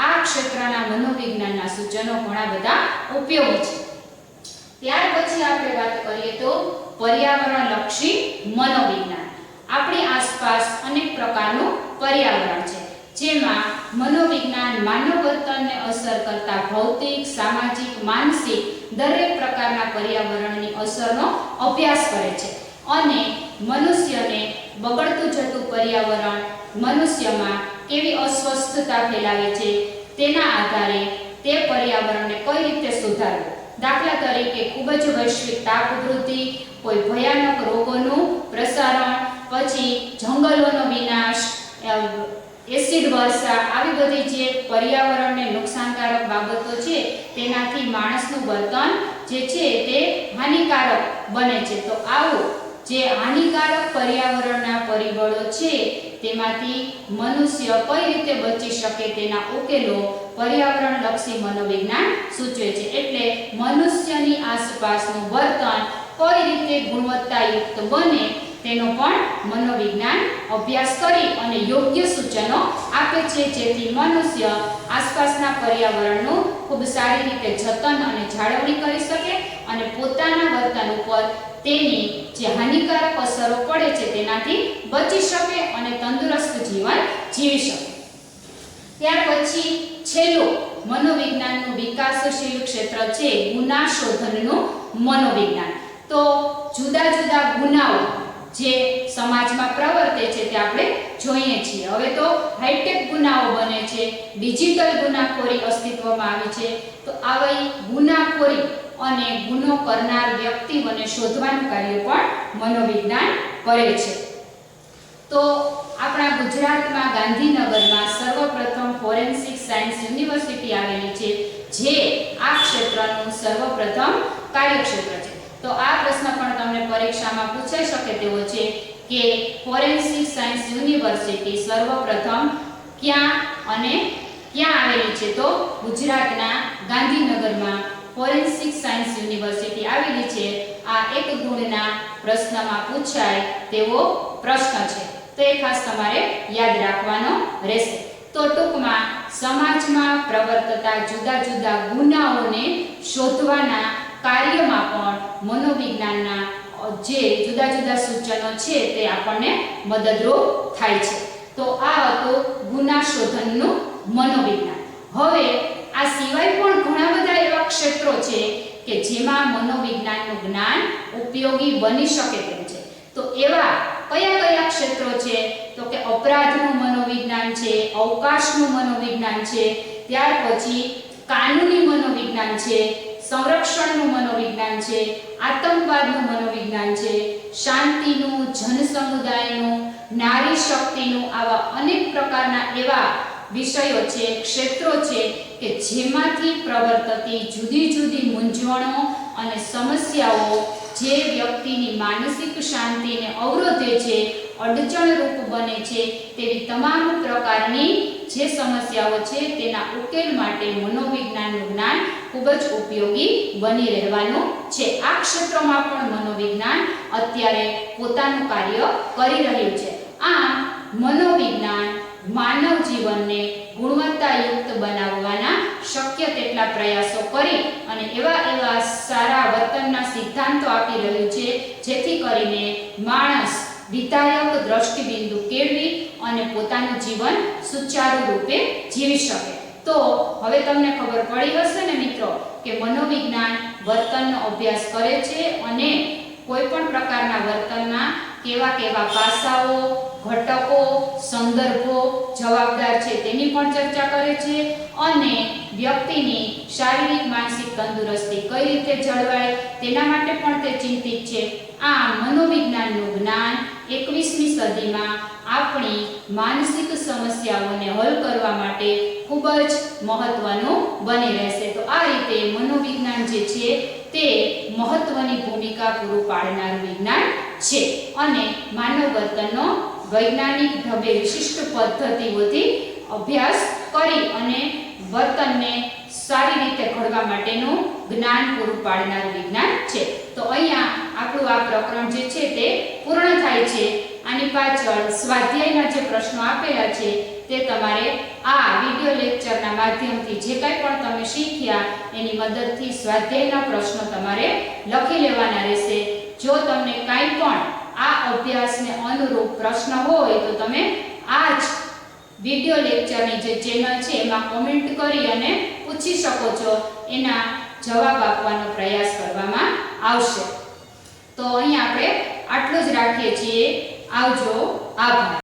આ ક્ષેત્રના મનોવિજ્ઞાનના સૂચનો ઘણા બધા ઉપયોગી છે. ત્યાર પછી આપણે વાત કરીએ તો પર્યાવરણલક્ષી મનોવિજ્ઞાન. આપણી આસપાસ અનેક પ્રકારનું પર્યાવરણ છે, જેમાં મનોવિજ્ઞાન માનવ વર્તનને અસર કરતા ભૌતિક, સામાજિક, માનસિક દરેક પ્રકારના પર્યાવરણની અસરનો અભ્યાસ કરે છે અને મનુષ્યને બગડતું જતું પર્યાવરણ મનુષ્યમાં કેવી અસ્વસ્થતા ફેલાવે છે તેના આધારે તે પર્યાવરણને કઈ રીતે સુધારવું. દાખલા તરીકે ખૂબ જ વૈશ્વિક તાપવૃદ્ધિ, કોઈ ભયાનક રોગોનું પ્રસારણ, પછી જંગલોનો વિનાશ, એસિડ વર્ષા, આવી બધી જે પર્યાવરણને નુકસાનકારક બાબતો છે તેનાથી માણસનું વર્તન જે છે તે હાનિકારક બને છે. તો આવું જે હાનિકારક પર્યાવરણના પરિબળો છે તેમાંથી મનુષ્ય કઈ રીતે બચી શકે તેના ઉકેલો પર્યાવરણલક્ષી મનોવિજ્ઞાન સૂચવે છે. એટલે મનુષ્યની આસપાસનું વર્તન કઈ રીતે ગુણવત્તાયુક્ત બને તેનો પણ મનોવિજ્ઞાન અભ્યાસ કરી અને યોગ્ય સૂચનો આપે છે, જેથી મનુષ્ય આસપાસના પર્યાવરણનું ખૂબ સારી રીતે જતન અને જાળવણી કરી શકે અને પોતાના વર્તન ઉપર તેની જે હાનિકારક અસરો પડે છે તેનાથી બચી શકે અને તંદુરસ્ત જીવન જીવી શકે. ત્યાર પછી છેલ્લું મનોવિજ્ઞાનનું વિકાસશીલ ક્ષેત્ર છે ગુના શોધનનું મનોવિજ્ઞાન. તો જુદા જુદા ગુનાઓ જે સમાજમાં પ્રવર્તે છે તે આપણે જોઈએ છીએ. હવે તો હાઈટેક ગુનાઓ બને છે, ડિજિટલ ગુનાખોરી અસ્તિત્વમાં આવી છે. તો આવી ગુનાખોરી અને ગુનો કરનાર વ્યક્તિઓને શોધવાનું કાર્ય પણ મનોવિજ્ઞાન કરે છે. તો આપણા ગુજરાતમાં ગાંધીનગરમાં સર્વપ્રથમ ફોરેન્સિક સાયન્સ યુનિવર્સિટી આવેલી છે, જે આ ક્ષેત્રનું સર્વપ્રથમ કાર્યક્ષેત્ર છે. તો આ પ્રશ્ન પણ તમને પરીક્ષામાં પૂછાઈ શકે તેવો છે કે ફોરેન્સિક સાયન્સ યુનિવર્સિટી સર્વપ્રથમ ક્યાં અને ક્યાં આવેલી છે? તો ગુજરાતના ગાંધીનગરમાં ફોરેન્સિક સાયન્સ યુનિવર્સિટી આવેલી છે. આ એક ગુણના પ્રશ્નમાં પૂછાય તેવો પ્રશ્ન છે, તો એ ખાસ તમારે યાદ રાખવાનો રહેશે. તો ટૂંકમાં સમાજમાં પ્રવર્તતા જુદા જુદા ગુનાઓને શોધવાના કાર્યમાં પણ મનોવિજ્ઞાનના જે જુદા જુદા સૂચનો છે તે આપણને મદદરૂપ થાય છે. તો આ હતું ગુના શોધનનું મનોવિજ્ઞાન. હવે આ સિવાય પણ ઘણા બધા એવા ક્ષેત્રો છે કે જેમાં મનોવિજ્ઞાનનું જ્ઞાન ઉપયોગી બની શકે તેમ છે. તો એવા કયા કયા ક્ષેત્રો છે? તો કે અપરાધનું મનોવિજ્ઞાન છે, અવકાશનું મનોવિજ્ઞાન છે, ત્યાર પછી કાનૂની મનોવિજ્ઞાન છે, સંરક્ષણનું મનોવિજ્ઞાન છે, આતંકવાદનું મનોવિજ્ઞાન છે, શાંતિનું, જનસમુદાયનું, નારી શક્તિનું, આવા અનેક પ્રકારના એવા વિષયો છે, ક્ષેત્રો છે કે જેમાંથી પ્રવર્તતી જુદી જુદી મૂંઝવણો અને સમસ્યાઓ જે વ્યક્તિની માનસિક શાંતિને અવરોધે છે, અડચણરૂપ બને છે, તેવી તમામ પ્રકારની જે સમસ્યાઓ છે તેના ઉકેલ માટે મનોવિજ્ઞાનનું જ્ઞાન ખૂબ જ ઉપયોગી બની રહેવાનું છે. આ ક્ષેત્રમાં પણ મનોવિજ્ઞાન અત્યારે પોતાનું કાર્ય કરી રહ્યું છે. આમ મનોવિજ્ઞાન માનવ જીવનને ગુણવત્તાયુક્ત બનાવવાના શક્ય તેટલા પ્રયાસો કરી અને એવા સારા વર્તનના સિદ્ધાંતો આપી રહ્યું છે, જેથી કરીને માણસ વિધાયક દ્રષ્ટિબિંદુ કેળવી અને પોતાનું જીવન સુચારુ રૂપે જીવી શકે. તો હવે તમને ખબર પડી હશે ને મિત્રો કે મનોવિજ્ઞાન વર્તનનો અભ્યાસ કરે છે અને કોઈ પણ પ્રકારના વર્તનના કેવા કેવા પાસાઓ, ઘટકો, સંદર્ભો જવાબદાર છે તેની પણ ચર્ચા કરે છે અને વ્યક્તિની શારીરિક માનસિક તંદુરસ્તી કઈ રીતે જળવાય તેના માટે પણ તે ચિંતિત છે. આ મનોવિજ્ઞાનનું જ્ઞાન 21મી સદીમાં આપણી માનસિક સમસ્યાઓને હલ કરવા માટે ખૂબ જ મહત્વનું બની રહેશે. તો આ રીતે મનોવિજ્ઞાન જે છે તે મહત્વની ભૂમિકા પૂરું પાડનાર વિજ્ઞાન છે અને માનવ વર્તનનો વૈજ્ઞાનિક ઢબે વિશિષ્ટ પદ્ધતિઓથી અભ્યાસ કરી અને વર્તનને સારી રીતે ઘડવા માટેનું જ્ઞાન પૂરું પાડનાર વિજ્ઞાન છે. તો અહીંયા આપણું આ પ્રકરણ જે છે તે પૂર્ણ થાય છે. આની પાછળ સ્વાધ્યાયના જે પ્રશ્નો આપેલા છે તે તમારે આ વિડિયો લેક્ચરના માધ્યમથી જે કંઈ પણ તમે શીખ્યા એની મદદથી સ્વાધ્યાયના પ્રશ્નો તમારે લખી લેવાના રહેશે. જો તમને કાંઈ પણ આ અભ્યાસને અનુરૂપ પ્રશ્ન હોય તો તમે આ જ વિડિયો લેક્ચરની જે ચેનલ છે એમાં કોમેન્ટ કરી અને પૂછી શકો છો. એના જવાબ આપવાનો પ્રયાસ કરવામાં આવશે. તો અહીં આપણે આટલું જ રાખીએ છીએ. આવજો. આભાર.